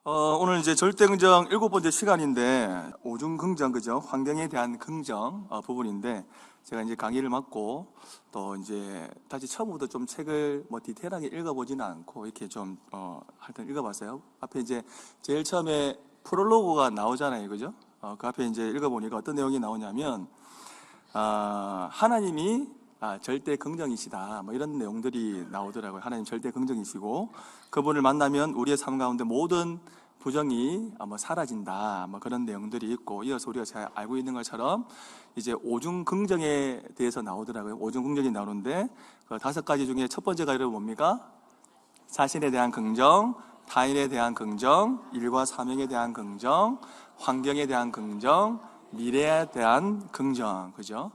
오늘 이제 절대긍정 7번째 시간인데, 오중긍정, 그죠? 환경에 대한 긍정 부분인데, 제가 이제 강의를 맡고, 또 이제 다시 처음부터 좀 책을 뭐 디테일하게 읽어보지는 않고, 이렇게 좀, 하여튼 읽어봤어요. 앞에 이제 제일 처음에 프롤로그가 나오잖아요. 그죠? 그 앞에 이제 읽어보니까 어떤 내용이 나오냐면, 하나님이 절대 긍정이시다, 뭐 이런 내용들이 나오더라고요. 하나님 절대 긍정이시고, 그분을 만나면 우리의 삶 가운데 모든 부정이 사라진다, 뭐 그런 내용들이 있고, 이어서 우리가 잘 알고 있는 것처럼 이제 오중 긍정에 대해서 나오더라고요. 오중 긍정이 나오는데, 그 5가지 중에 첫 번째가 여러분 뭡니까? 자신에 대한 긍정, 타인에 대한 긍정, 일과 사명에 대한 긍정, 환경에 대한 긍정, 미래에 대한 긍정, 그죠?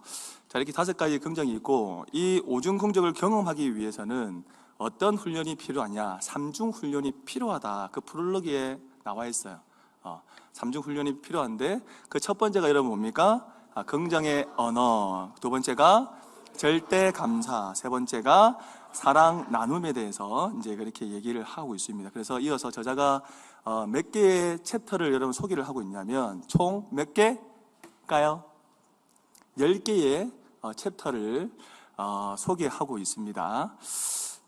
자, 이렇게 5가지 긍정이 있고, 이 오중 긍정을 경험하기 위해서는 어떤 훈련이 필요하냐? 3중 훈련이 필요하다. 그 프롤로그에 나와 있어요. 3중 훈련이 필요한데, 그 첫 번째가 여러분 뭡니까? 긍정의 언어. 두 번째가 절대 감사. 세 번째가 사랑 나눔에 대해서 이제 그렇게 얘기를 하고 있습니다. 그래서 이어서 저자가 몇 개의 챕터를 여러분 소개를 하고 있냐면, 총 몇 개일까요? 10개의 챕터를 소개하고 있습니다.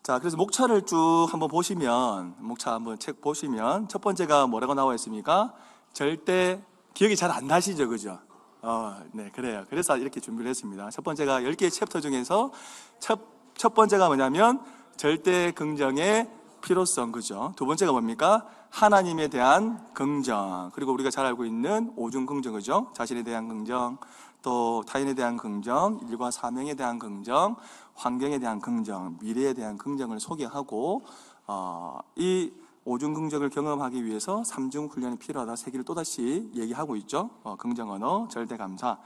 자, 그래서 목차를 쭉 한번 보시면, 목차 한번 책 보시면, 첫 번째가 뭐라고 나와 있습니까? 절대 기억이 잘 안 나시죠, 그죠? 네, 그래요. 그래서 이렇게 준비를 했습니다. 첫 번째가 10개의 챕터 중에서 첫 번째가 뭐냐면 절대 긍정의 필요성, 그죠? 두 번째가 뭡니까? 하나님에 대한 긍정. 그리고 우리가 잘 알고 있는 오중 긍정, 그죠? 자신에 대한 긍정, 또 타인에 대한 긍정, 일과 사명에 대한 긍정, 환경에 대한 긍정, 미래에 대한 긍정을 소개하고, 이 오중 긍정을 경험하기 위해서 3중 훈련이 필요하다. 3개를 또다시 얘기하고 있죠. 긍정 언어, 절대 감사,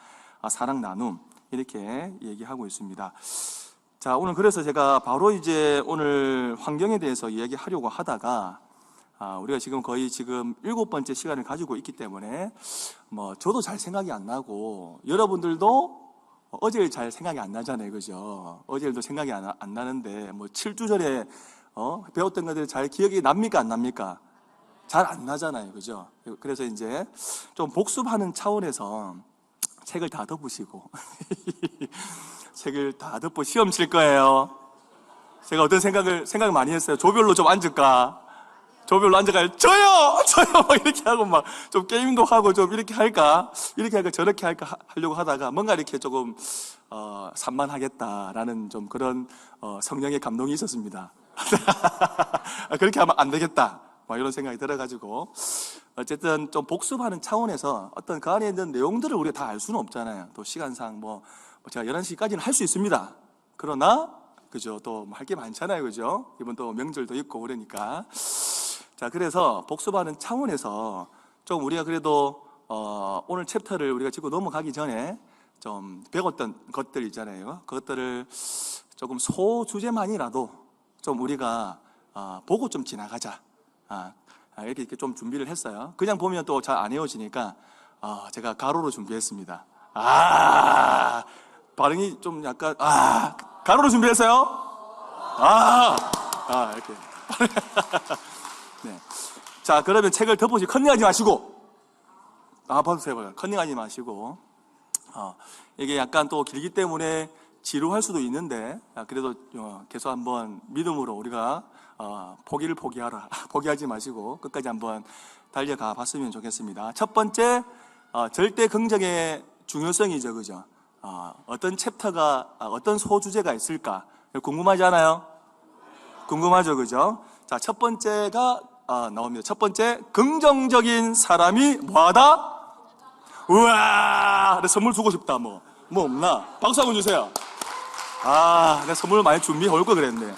사랑 나눔, 이렇게 얘기하고 있습니다. 자, 오늘 그래서 제가 바로 이제 오늘 환경에 대해서 얘기하려고 하다가, 우리가 지금 거의 7번째 시간을 가지고 있기 때문에 저도 잘 생각이 안 나고, 여러분들도 어제 잘 생각이 안 나잖아요, 그죠? 어제도 생각이 안 나는데 7주 전에 배웠던 것들이 잘 기억이 납니까, 안 납니까? 잘 안 나잖아요, 그죠? 그래서 이제 좀 복습하는 차원에서 책을 다 덮으시고 책을 다 덮고 시험 칠 거예요. 제가 어떤 생각을 많이 했어요. 조별로 좀 앉을까? 조별로 앉아가요. 저요! 막 이렇게 하고 좀 게임도 하고 좀 이렇게 할까? 이렇게 할까? 저렇게 할까? 하려고 하다가 뭔가 이렇게 조금, 산만하겠다라는 좀 그런, 성령의 감동이 있었습니다. 그렇게 하면 안 되겠다. 이런 생각이 들어가지고. 어쨌든 좀 복습하는 차원에서 어떤 그 안에 있는 내용들을 우리가 다 알 수는 없잖아요. 또 시간상 제가 11시까지는 할 수 있습니다. 그러나, 그죠? 또 할 게 많잖아요. 그죠? 이번 또 명절도 있고 그러니까. 자, 그래서 복습하는 차원에서 좀 우리가 그래도 오늘 챕터를 우리가 짚고 넘어가기 전에 좀 배웠던 것들 있잖아요. 그것들을 조금 소주제만이라도 좀 우리가 보고 좀 지나가자. 이렇게 좀 준비를 했어요. 그냥 보면 또 잘 안 외워지니까 제가 가로로 준비했습니다. 반응이 좀 약간 가로로 준비했어요? 이렇게. 네. 자, 그러면 책을 덮으시고 컨닝하지 마시고, 봐주세요. 컨닝하지 마시고, 이게 약간 또 길기 때문에 지루할 수도 있는데, 그래도 계속 한번 믿음으로 우리가 포기를 포기하라. 포기하지 마시고 끝까지 한번 달려가 봤으면 좋겠습니다. 첫 번째, 절대 긍정의 중요성이죠, 그죠? 어떤 챕터가, 어떤 소주제가 있을까? 궁금하지 않아요? 궁금하죠, 그죠? 자, 첫 번째가 나옵니다. 첫 번째, 긍정적인 사람이 뭐하다? 우와! 내 선물 주고 싶다. 뭐 없나? 박수 한번 주세요. 내 선물 많이 준비해 올 거 그랬네.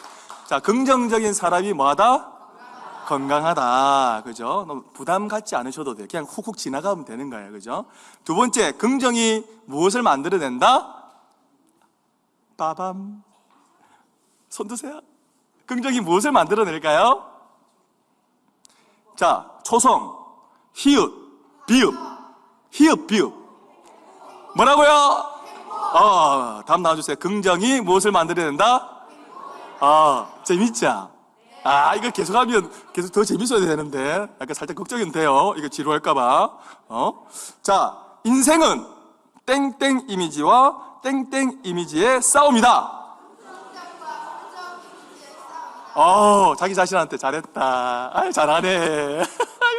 자, 긍정적인 사람이 뭐하다? 건강하다. 그죠? 너무 부담 갖지 않으셔도 돼요. 그냥 훅훅 지나가면 되는 거예요. 그죠? 두 번째, 긍정이 무엇을 만들어낸다? 빠밤. 손 드세요. 긍정이 무엇을 만들어낼까요? 자, 초성, 히읗, 비읍, 히읗, 비읍. 뭐라고요? 답 나와주세요. 긍정이 무엇을 만들어낸다? 재밌죠? 이거 계속하면 계속 더 재밌어야 되는데 약간 살짝 걱정이 돼요. 이거 지루할까봐. 자, 인생은 땡땡 이미지와 땡땡 이미지의 싸움이다. 자기 자신한테 잘했다. 잘하네.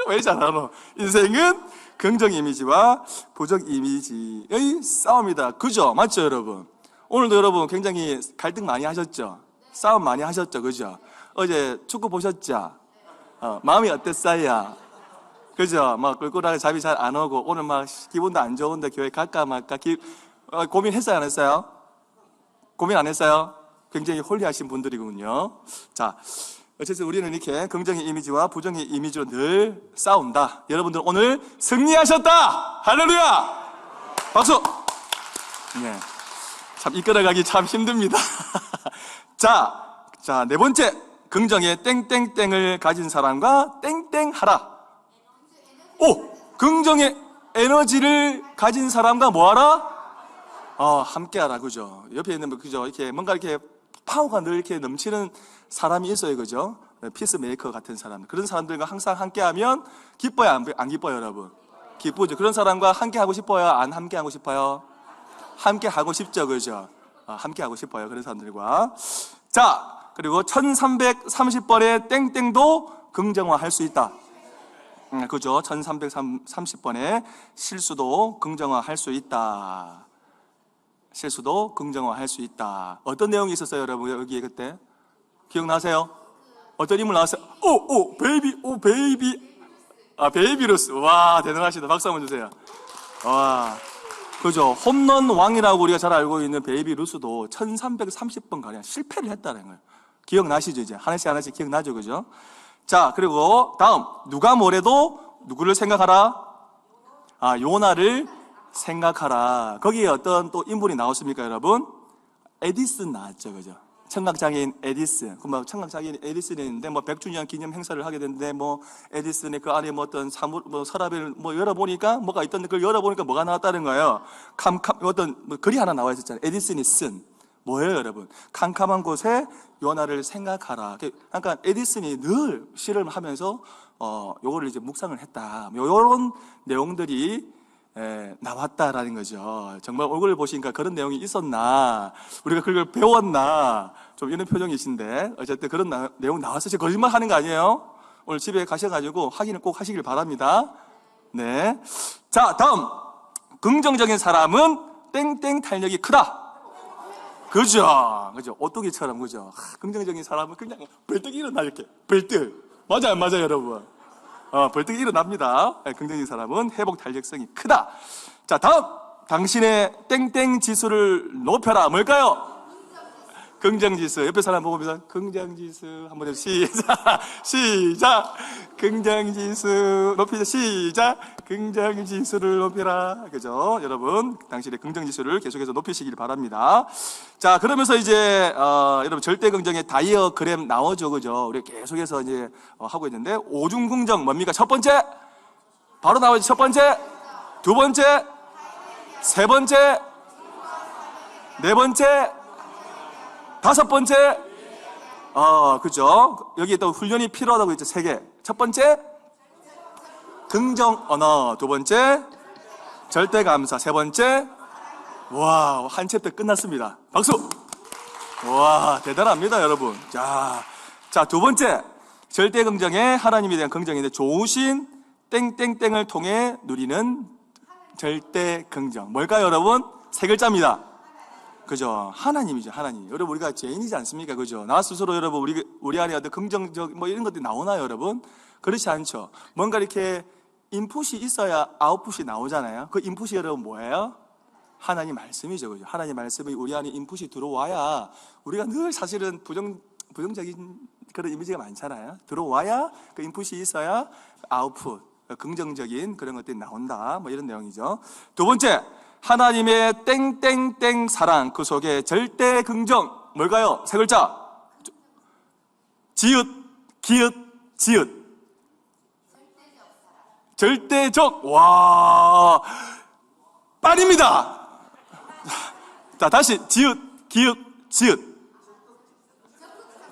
왜 잘하노? 인생은 긍정 이미지와 부정 이미지의 싸움이다. 그죠? 맞죠, 여러분? 오늘도 여러분 굉장히 갈등 많이 하셨죠? 싸움 많이 하셨죠? 그죠? 어제 축구 보셨죠? 마음이 어땠어요? 그죠? 막 꿀꿀하게 잠이 잘 안 오고 오늘 막 기분도 안 좋은데 교회 갈까 말까 고민했어요? 안 했어요? 고민 안 했어요? 굉장히 홀리하신 분들이군요. 자, 어쨌든 우리는 이렇게 긍정의 이미지와 부정의 이미지로 늘 싸운다. 여러분들 오늘 승리하셨다. 할렐루야. 박수. 네, 참 이끌어가기 참 힘듭니다. 자, 네 번째, 긍정의 땡땡땡을 가진 사람과 땡땡하라. 긍정의 에너지를 가진 사람과 뭐하라? 함께하라. 그죠? 옆에 있는 그죠? 이렇게 뭔가 이렇게 파워가 늘 이렇게 넘치는 사람이 있어요. 그죠? 피스메이커 같은 사람. 그런 사람들과 항상 함께하면 기뻐요? 안 기뻐요, 여러분? 기쁘죠? 그런 사람과 함께하고 싶어요? 안 함께하고 싶어요? 함께하고 싶죠, 그죠? 함께하고 싶어요, 그런 사람들과. 자, 그리고 1330번의 땡땡도 긍정화할 수 있다. 그죠? 1330번의 실수도 긍정화할 수 있다. 실수도 긍정화할 수 있다. 어떤 내용이 있었어요, 여러분? 여기에 그때 기억나세요? 어떤 인물 나왔어요? 베이비. 베이비루스. 와, 대단하시다. 박수 한번 주세요. 와, 그죠? 홈런 왕이라고 우리가 잘 알고 있는 베이비루스도 1330번 가량 실패를 했다는 거예요. 기억나시죠? 이제 하나씩 기억나죠? 그죠? 자, 그리고 다음, 누가 뭐래도 누구를 생각하라? 요나를 생각하라. 거기에 어떤 또 인물이 나왔습니까, 여러분? 에디슨 나왔죠, 그죠? 청각장애인 에디슨. 청각장애인 에디슨이 있는데, 100주년 기념 행사를 하게 됐는데, 에디슨의 그 안에 어떤 서랍을 열어보니까, 뭐가 있던데, 그걸 열어보니까 뭐가 나왔다는 거예요. 어떤 글이 하나 나와 있었잖아요. 에디슨이 쓴. 뭐예요, 여러분? 캄캄한 곳에 요나를 생각하라. 그러니까 에디슨이 늘 시를 하면서, 요거를 이제 묵상을 했다. 요런 내용들이 나왔다라는 거죠. 정말 얼굴을 보시니까 그런 내용이 있었나, 우리가 그걸 배웠나, 좀 이런 표정이신데, 어쨌든 그런 내용 나왔어요. 거짓말 하는 거 아니에요? 오늘 집에 가셔가지고 확인을 꼭 하시길 바랍니다. 네. 자, 다음. 긍정적인 사람은 땡땡 탄력이 크다. 그죠? 오뚜기처럼, 그죠? 긍정적인 사람은 그냥 벌떡 일어나, 이렇게. 벌떡. 맞아요, 여러분? 벌떡 일어납니다. 긍정적인 사람은 회복 탄력성이 크다. 자, 다음. 당신의 땡땡 지수를 높여라. 뭘까요? 긍정지수. 옆에 사람 보면서 긍정지수 한번 해주세요. 시작. 긍정지수 높이자. 시작. 긍정지수를 높여라. 그죠? 여러분, 당신의 긍정지수를 계속해서 높이시길 바랍니다. 자, 그러면서 이제 여러분 절대 긍정의 다이어그램 나오죠, 그죠? 우리 계속해서 이제 하고 있는데, 오중 긍정 뭡니까? 첫 번째, 바로 나오죠. 첫 번째, 두 번째, 세 번째, 네 번째, 다섯 번째, 그죠? 여기 또 훈련이 필요하다고 했죠. 3개. 첫 번째, 긍정 언어. 두 번째, 절대 감사. 세 번째, 와, 한 챕터 끝났습니다. 박수! 와, 대단합니다, 여러분. 자, 두 번째, 절대 긍정의 하나님에 대한 긍정인데, 좋으신 땡땡땡을 통해 누리는 절대 긍정. 뭘까요, 여러분? 3글자입니다. 그죠? 하나님이죠, 하나님. 여러분, 우리가 죄인이지 않습니까? 그죠? 나 스스로 여러분, 우리 안에 어떤 긍정적, 이런 것들이 나오나요, 여러분? 그렇지 않죠. 뭔가 이렇게 인풋이 있어야 아웃풋이 나오잖아요. 그 인풋이 여러분 뭐예요? 하나님 말씀이죠, 그죠? 하나님 말씀이 우리 안에 인풋이 들어와야, 우리가 늘 사실은 부정적인 그런 이미지가 많잖아요. 들어와야 그 인풋이 있어야 아웃풋, 긍정적인 그런 것들이 나온다. 이런 내용이죠. 두 번째, 하나님의 땡땡땡 사랑, 그 속에 절대 긍정, 뭘까요? 3글자. 지읒, 기읒, 지읒. 절대적. 와, 빨입니다. 자, 다시 지읒, 기읒, 지읒.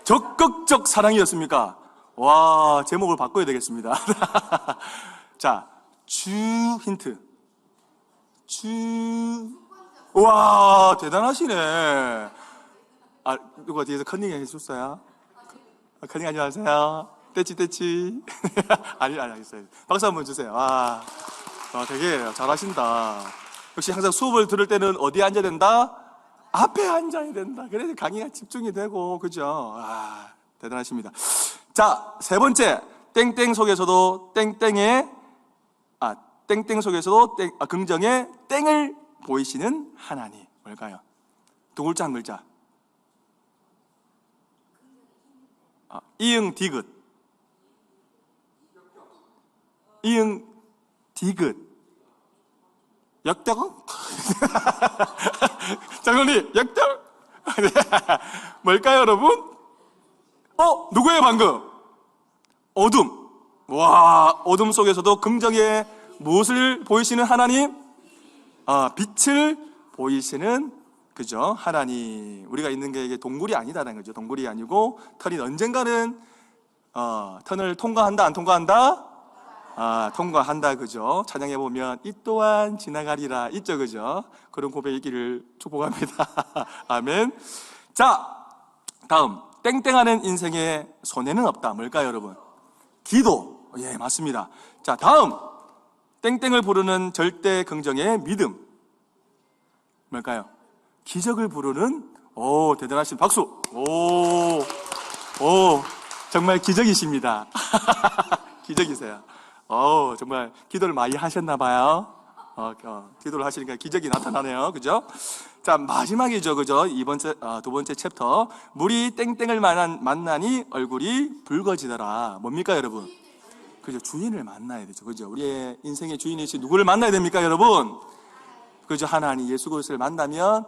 적극적 사랑이었습니까? 와, 제목을 바꿔야 되겠습니다. 자, 주 힌트. 와, 대단하시네. 아, 누가 뒤에서 컨닝 해줬어요? 컨닝 하지 마세요. 떼치. 아니, 알겠어요. 박수 한번 주세요. 와, 되게 잘하신다. 역시 항상 수업을 들을 때는 어디에 앉아야 된다? 앞에 앉아야 된다. 그래서 강의가 집중이 되고, 그죠? 아, 대단하십니다. 자, 세 번째. 땡땡 속에서도 땡땡 속에서도 긍정의 땡을 보이시는 하나님. 뭘까요? 두 글자, 한 글자. 이응 디귿. 이응 디귿. 역적? 장로님, 역적? 뭘까요, 여러분? 누구예요, 방금? 어둠. 와, 어둠 속에서도 긍정의 무엇을 보이시는 하나님? 빛을 보이시는, 그죠? 하나님. 우리가 있는 게 이게 동굴이 아니다라는 거죠. 동굴이 아니고, 턴이 언젠가는, 턴을 통과한다, 안 통과한다? 통과한다, 그죠? 찬양해보면, 이 또한 지나가리라, 있죠, 그죠? 그런 고백 있기를 축복합니다. 아멘. 자, 다음. 땡땡하는 인생에 손해는 없다. 뭘까요, 여러분? 기도. 예, 맞습니다. 자, 다음. 땡땡을 부르는 절대 긍정의 믿음. 뭘까요? 기적을 부르는, 대단하신 박수. 정말 기적이십니다. 기적이세요. 정말 기도를 많이 하셨나봐요. 기도를 하시니까 기적이 나타나네요. 그죠? 자, 마지막이죠. 그죠? 두 번째 챕터. 물이 땡땡을 만나니 얼굴이 붉어지더라. 뭡니까, 여러분? 그죠? 주인을 만나야 되죠. 그죠? 우리의 인생의 주인이신 누구를 만나야 됩니까, 여러분? 그죠? 하나님, 예수 그리스도를 만나면,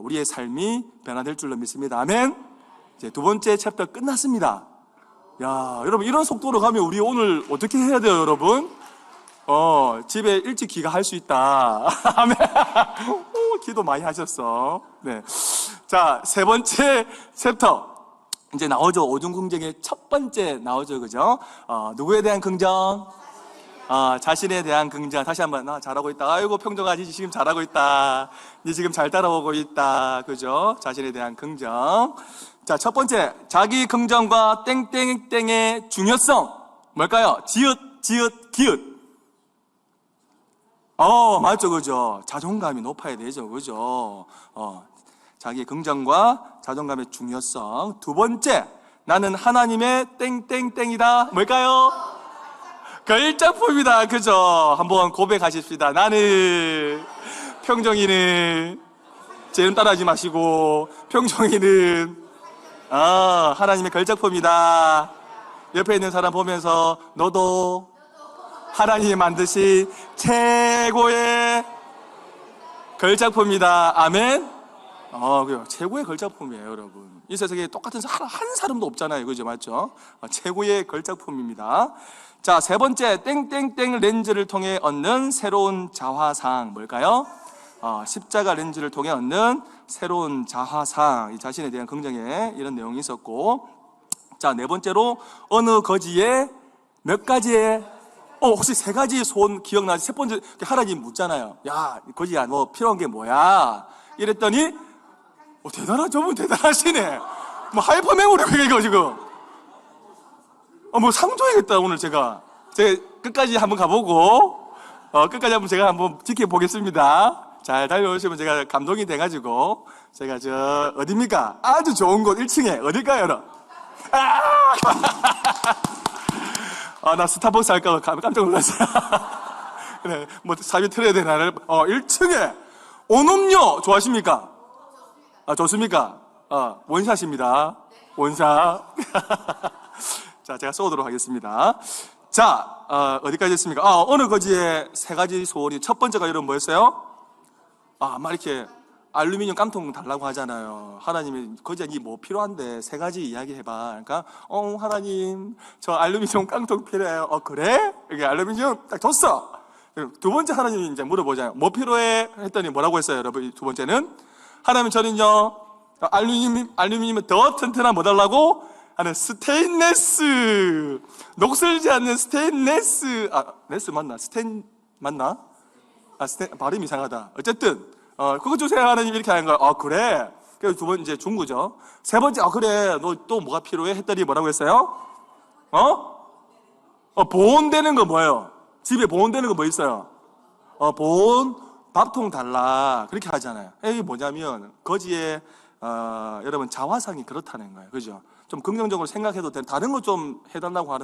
우리의 삶이 변화될 줄로 믿습니다. 아멘? 이제 두 번째 챕터 끝났습니다. 야, 여러분, 이런 속도로 가면 우리 오늘 어떻게 해야 돼요, 여러분? 집에 일찍 귀가할 수 있다. 아멘. 기도 많이 하셨어. 네. 자, 세 번째 챕터. 이제 나오죠. 오중긍정의 첫 번째 나오죠. 그죠? 누구에 대한 긍정? 자신에 대한 긍정. 다시 한번, 나 잘하고 있다. 아이고, 평정아지 지금 잘하고 있다. 니 지금 잘 따라오고 있다. 그죠? 자신에 대한 긍정. 자, 첫 번째. 자기 긍정과 땡땡땡의 중요성. 뭘까요? 지읒, 기읒. 맞죠, 그죠? 자존감이 높아야 되죠, 그죠? 자기 긍정과 자존감의 중요성. 두 번째, 나는 하나님의 땡땡땡이다. 뭘까요? 걸작품이다, 그죠? 한번 고백하십시다. 나는, 평정이는, 제 이름 따라하지 마시고, 평정이는, 하나님의 걸작품이다. 옆에 있는 사람 보면서, 너도, 하나님이 만드신 최고의 걸작품이다. 아멘? 최고의 걸작품이에요, 여러분. 이 세상에 똑같은 한 사람도 없잖아요. 그죠? 맞죠? 최고의 걸작품입니다. 자, 세 번째, 땡땡땡 렌즈를 통해 얻는 새로운 자화상. 뭘까요? 십자가 렌즈를 통해 얻는 새로운 자화상. 이 자신에 대한 긍정에 이런 내용이 있었고. 자, 네 번째로, 어느 거지에 몇 가지의 혹시 세 가지 소원 기억나지? 세 번째, 하나님 묻잖아요. 야, 거지야, 뭐 필요한 게 뭐야? 이랬더니, 저분 대단하시네. 뭐 하이퍼 메모리가 이거 지금. 뭐 상 줘야겠다, 오늘 제가 끝까지 한번 가보고, 끝까지 제가 한번 지켜보겠습니다. 잘 달려오시면 제가 감동이 돼가지고, 제가 어딥니까? 아주 좋은 곳 1층에, 어딜까요, 여러분? 나 스타벅스 할까 깜짝 놀랐어요. 그래, 뭐 사비 틀어야 되나? 1층에 온음료 좋아하십니까? 좋습니까? 원샷입니다. 원샷. 자, 제가 쏘도록 하겠습니다. 자, 어디까지 했습니까? 어느 거지에 세 가지 소원이, 첫 번째가 여러분 뭐였어요? 막 이렇게 알루미늄 깡통 달라고 하잖아요. 하나님이 거지야, 니 뭐 필요한데 세 가지 이야기해봐. 그러니까 하나님, 저 알루미늄 깡통 필요해요. 그래? 이게 알루미늄 딱 줬어. 두 번째 하나님이 이제 물어보잖아요. 뭐 필요해? 했더니 뭐라고 했어요, 여러분? 두 번째는 하나님, 저는요 알루미늄은 더 튼튼한 뭐 달라고? 하는 스테인레스. 녹슬지 않는 스테인레스. 레스 맞나? 맞나? 발음이 이상하다. 어쨌든, 그거 주세요. 하나님 이렇게 하는 거야. 그래. 그래서 두 번째 준 거죠. 세 번째, 그래. 너 또 뭐가 필요해? 했더니 뭐라고 했어요? 보온되는 거 뭐예요? 집에 보온되는 거 뭐 있어요? 보온, 밥통 달라. 그렇게 하잖아요. 이게 뭐냐면, 거지의, 여러분, 자화상이 그렇다는 거예요. 그죠? 좀 긍정적으로 생각해도 다른 거 좀 해달라고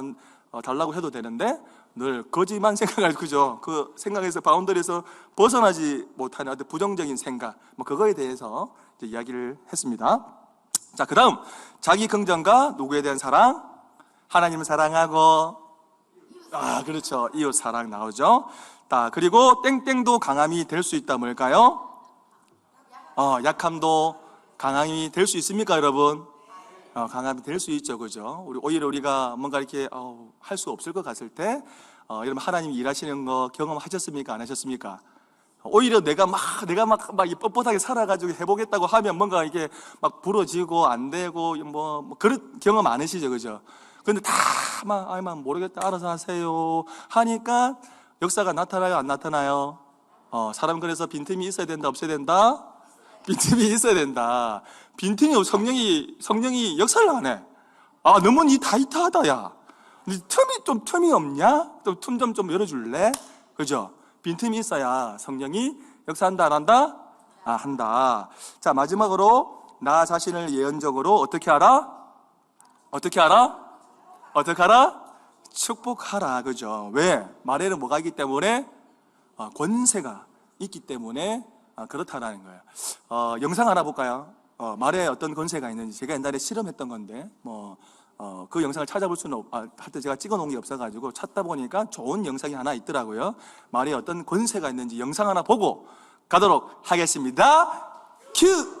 달라고 해도 되는데, 늘 거지만 생각할, 그죠? 그 생각에서, 바운더리에서 벗어나지 못하는 어떤 부정적인 생각, 그거에 대해서 이제 이야기를 했습니다. 자, 그 다음, 자기 긍정과 누구에 대한 사랑? 하나님을 사랑하고, 그렇죠. 이웃 사랑 나오죠. 그리고 땡땡도 강함이 될 수 있다. 뭘까요? 약함도 강함이 될 수 있습니까, 여러분? 강함이 될 수 있죠, 그죠? 오히려 우리가 뭔가 이렇게 할 수 없을 것 같을 때, 여러분 하나님이 일하시는 거 경험하셨습니까, 안 하셨습니까? 오히려 내가 막 뻣뻣하게 살아가지고 해보겠다고 하면 뭔가 이게 막 부러지고 안 되고 그런 경험 많으시죠, 그죠? 근데 모르겠다, 알아서 하세요 하니까 역사가 나타나요, 안 나타나요? 사람 그래서 빈틈이 있어야 된다, 없어야 된다? 빈틈이 있어야 된다. 빈틈이 없으면 성령이 역사를 안 해. 너무 니 타이트하다, 야. 틈이 없냐? 틈 좀 열어줄래? 그죠? 빈틈이 있어야 성령이 역사한다, 안 한다? 한다. 자, 마지막으로, 나 자신을 예언적으로 어떻게 알아? 어떻게 알아? 축복하라. 그죠? 왜? 말에는 뭐가 있기 때문에? 권세가 있기 때문에 그렇다라는 거예요. 영상 하나 볼까요? 말에 어떤 권세가 있는지. 제가 옛날에 실험했던 건데, 그 영상을 찾아볼 수는 하여튼 제가 찍어 놓은 게 없어가지고 찾다 보니까 좋은 영상이 하나 있더라고요. 말에 어떤 권세가 있는지 영상 하나 보고 가도록 하겠습니다. 큐!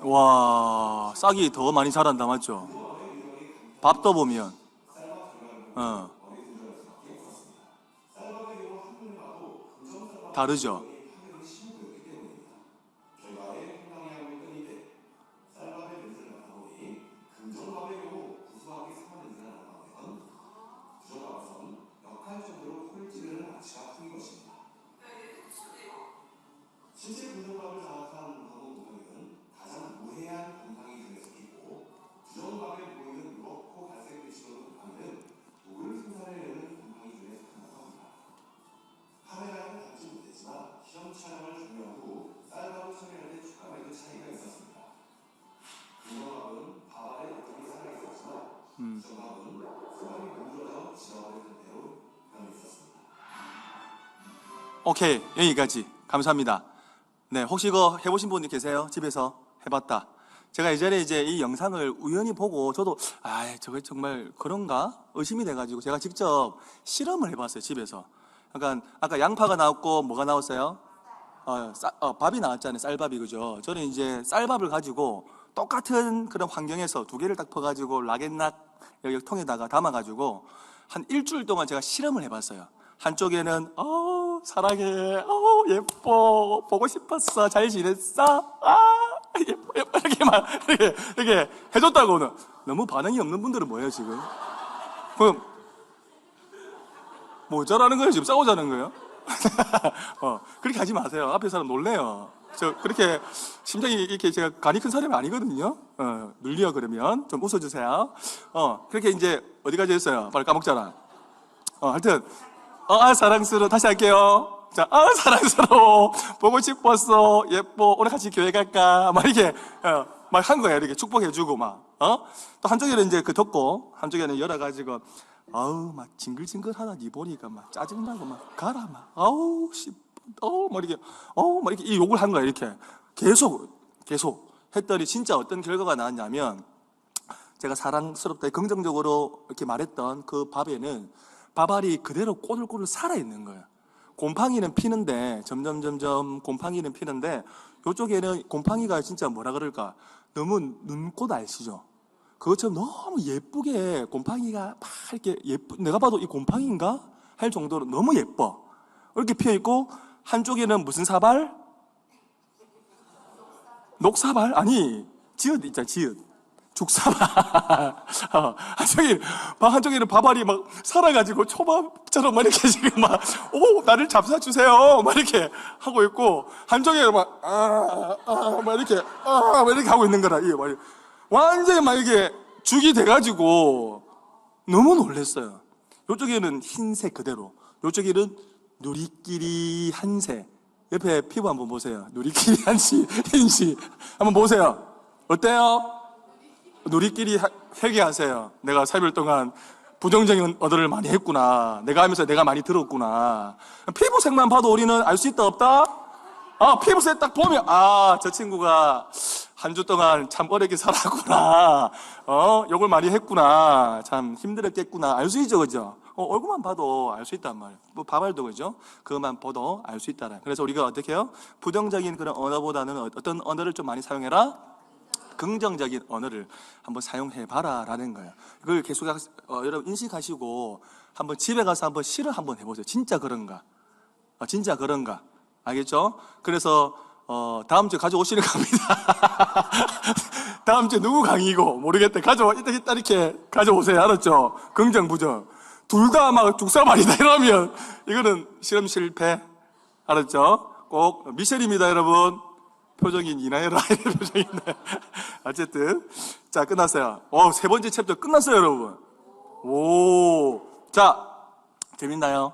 와, 싹이 더 많이 자란다, 맞죠? 밥 떠보면, 다르죠? 오케이, 여기까지. 감사합니다. 네, 혹시 이거 해보신 분이 계세요? 집에서 해봤다. 제가 예전에 이제 이 영상을 우연히 보고 저도 저게 정말 그런가? 의심이 돼가지고 제가 직접 실험을 해봤어요, 집에서. 그러니까 아까 양파가 나왔고 뭐가 나왔어요? 밥이 나왔잖아요, 쌀밥이. 그죠? 저는 이제 쌀밥을 가지고 똑같은 그런 환경에서 두 개를 딱 퍼가지고 락앤락 여기 통에다가 담아가지고 한 일주일 동안 제가 실험을 해봤어요. 한쪽에는 사랑해, 예뻐, 보고 싶었어, 잘 지냈어, 예뻐, 예뻐, 이렇게 해줬다고는. 너무 반응이 없는 분들은 뭐예요 지금? 그럼 뭐 어쩌라는 거예요? 지금 싸우자는 거예요? 그렇게 하지 마세요. 앞에 사람 놀래요. 저 그렇게 심장이 이렇게 제가 간이 큰 사람이 아니거든요. 눌려 그러면 좀 웃어주세요. 그렇게 이제 어디까지 했어요? 빨리 까먹잖아. 하여튼 사랑스러워. 다시 할게요. 자, 사랑스러워. 보고 싶었어. 예뻐. 오늘 같이 교회 갈까? 막 이렇게 막 한 거야. 이렇게 축복해주고 막. 또 한쪽에는 이제 그 덮고 한쪽에는 열어가지고 막 징글징글하다 니 보니까 막 짜증나고 막 가라 막 막 이렇게 욕을 한 거야. 이렇게 계속 했더니 진짜 어떤 결과가 나왔냐면, 제가 사랑스럽다 긍정적으로 이렇게 말했던 그 밥에는 밥알이 그대로 꼬들꼬들 살아있는 거예요. 곰팡이는 피는데 점점 곰팡이는 피는데, 이쪽에는 곰팡이가 진짜 뭐라 그럴까, 너무 눈꽃 아시죠? 그것처럼 너무 예쁘게 곰팡이가 막 이렇게 내가 봐도 이 곰팡이인가 할 정도로 너무 예뻐 이렇게 피어있고, 한쪽에는 무슨 사발? 녹사발? 아니, 지읒 있잖아, 지읒. 죽사발. 한쪽에는 밥알이 막 살아가지고 초밥처럼 막 이렇게 지금 막, 나를 잡사주세요. 막 이렇게 하고 있고, 한쪽에는 막, 막 이렇게 하고 있는 거라. 이게 막, 완전히 막 이게 죽이 돼가지고 너무 놀랐어요. 이쪽에는 흰색 그대로, 이쪽에는 누리끼리 한색. 옆에 피부 한번 보세요. 누리끼리 흰시 한번 보세요. 어때요? 누리끼리 회개하세요. 내가 3일 동안 부정적인 언어를 많이 했구나. 내가 하면서 내가 많이 들었구나. 피부색만 봐도 우리는 알 수 있다 없다? 피부색 딱 보면 저 친구가 한 주 동안 참 어렵게 살았구나. 욕을 많이 했구나. 참 힘들었겠구나. 알 수 있죠, 그죠? 얼굴만 봐도 알 수 있단 말이에요. 뭐 밥알도 그죠? 그것만 봐도 알 수 있다라. 그래서 우리가 어떻게 해요? 부정적인 그런 언어보다는 어떤 언어를 좀 많이 사용해라? 긍정적인 언어를 한번 사용해봐라 라는 거예요. 그걸 계속 여러분 인식하시고 한번 집에 가서 한번 실을 한번 해보세요. 진짜 그런가? 진짜 그런가? 알겠죠? 그래서 다음 주에 가져오시는 겁니다. 다음 주에 누구 강의고 모르겠다. 이렇게 가져오세요. 알았죠? 긍정 부정 둘 다 막 죽사발이다 이러면 이거는 실험 실패. 알았죠? 꼭 미셸입니다, 여러분. 표정이 이나해라. 표정이네. 어쨌든 자, 끝났어요. 3번째 챕터 끝났어요, 여러분. 자, 재밌나요?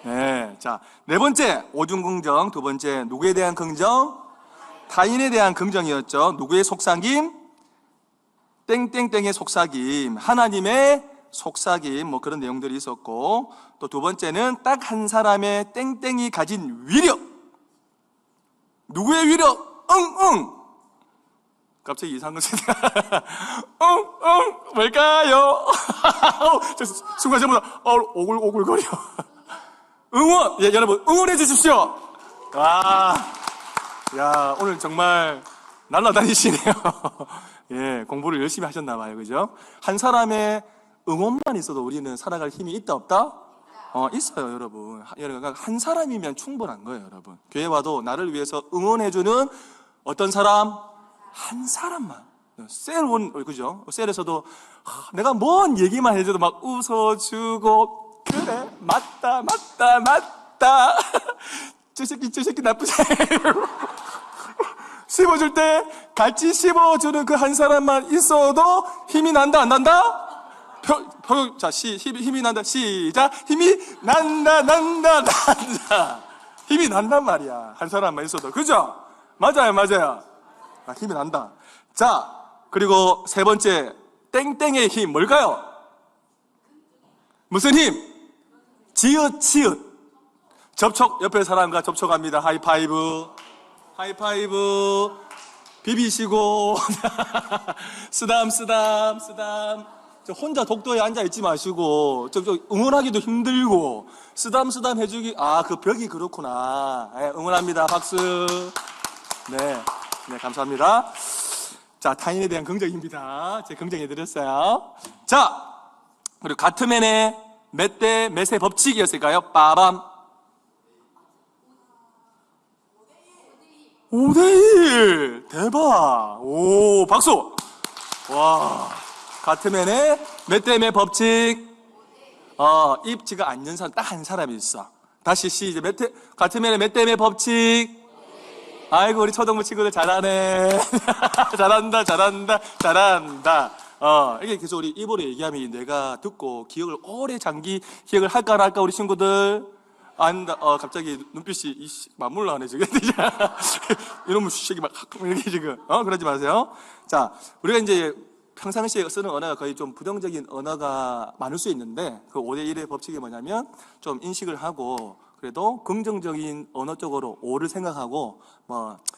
네. 자, 4번째 오중 긍정. 2번째 누구에 대한 긍정? 타인에 대한 긍정이었죠. 누구의 속삭임? 땡땡땡의 속삭임. 하나님의 속삭임. 뭐 그런 내용들이 있었고, 또 2번째는 딱 한 사람의 땡땡이 가진 위력. 누구의 위력? 갑자기 이상한 생각. 뭘까요? 순간 전부 다 오글오글거려. 응원! 여러분 응원해 주십시오. 야, 오늘 정말 날라다니시네요. 예, 공부를 열심히 하셨나 봐요. 그죠? 한 사람의 응원만 있어도 우리는 살아갈 힘이 있다 없다? 있어요, 여러분. 한 사람이면 충분한 거예요, 여러분. 교회 와도 나를 위해서 응원해주는 어떤 사람? 한 사람만. 그죠? 셀에서도 내가 뭔 얘기만 해줘도 막 웃어주고, 그래, 맞다. 저 새끼 나쁘지. 씹어줄 때 같이 씹어주는 그 한 사람만 있어도 힘이 난다, 안 난다? 자, 힘이 난다. 시작. 힘이 난다. 힘이 난단 말이야. 한 사람만 있어도. 그죠? 맞아요. 힘이 난다. 자, 그리고 3번째, 땡땡의 힘. 뭘까요? 무슨 힘? 지읒. 접촉. 옆에 사람과 접촉합니다. 하이파이브. 비비시고. 쓰담. 저 혼자 독도에 앉아있지 마시고, 응원하기도 힘들고, 쓰담 해주기, 그 벽이 그렇구나. 네, 응원합니다. 박수. 네, 감사합니다. 자, 타인에 대한 긍정입니다. 제가 긍정해드렸어요. 자, 그리고 가트맨의 몇 대 몇의 법칙이었을까요? 빠밤. 5대1. 대박. 오, 박수. 와, 가트맨의 몇 대 몇 법칙? 입지가 안 연 사람 딱 한 사람이 있어. 다시 시작. 가트맨의 몇 대 몇 법칙? 아이고, 우리 초등부 친구들 잘하네. 잘한다. 이게 계속 우리 입으로 얘기하면 내가 듣고 기억을 오래 장기 기억을 할까 안 할까, 우리 친구들? 안다. 갑자기 눈빛이 맞물러 하네, 지금. 이놈의 새끼 막, 이렇게 지금. 그러지 마세요. 자, 우리가 이제 평상시에 쓰는 언어가 거의 좀 부정적인 언어가 많을 수 있는데, 그 5대1의 법칙이 뭐냐면, 좀 인식을 하고, 그래도 긍정적인 언어 쪽으로 5를 생각하고,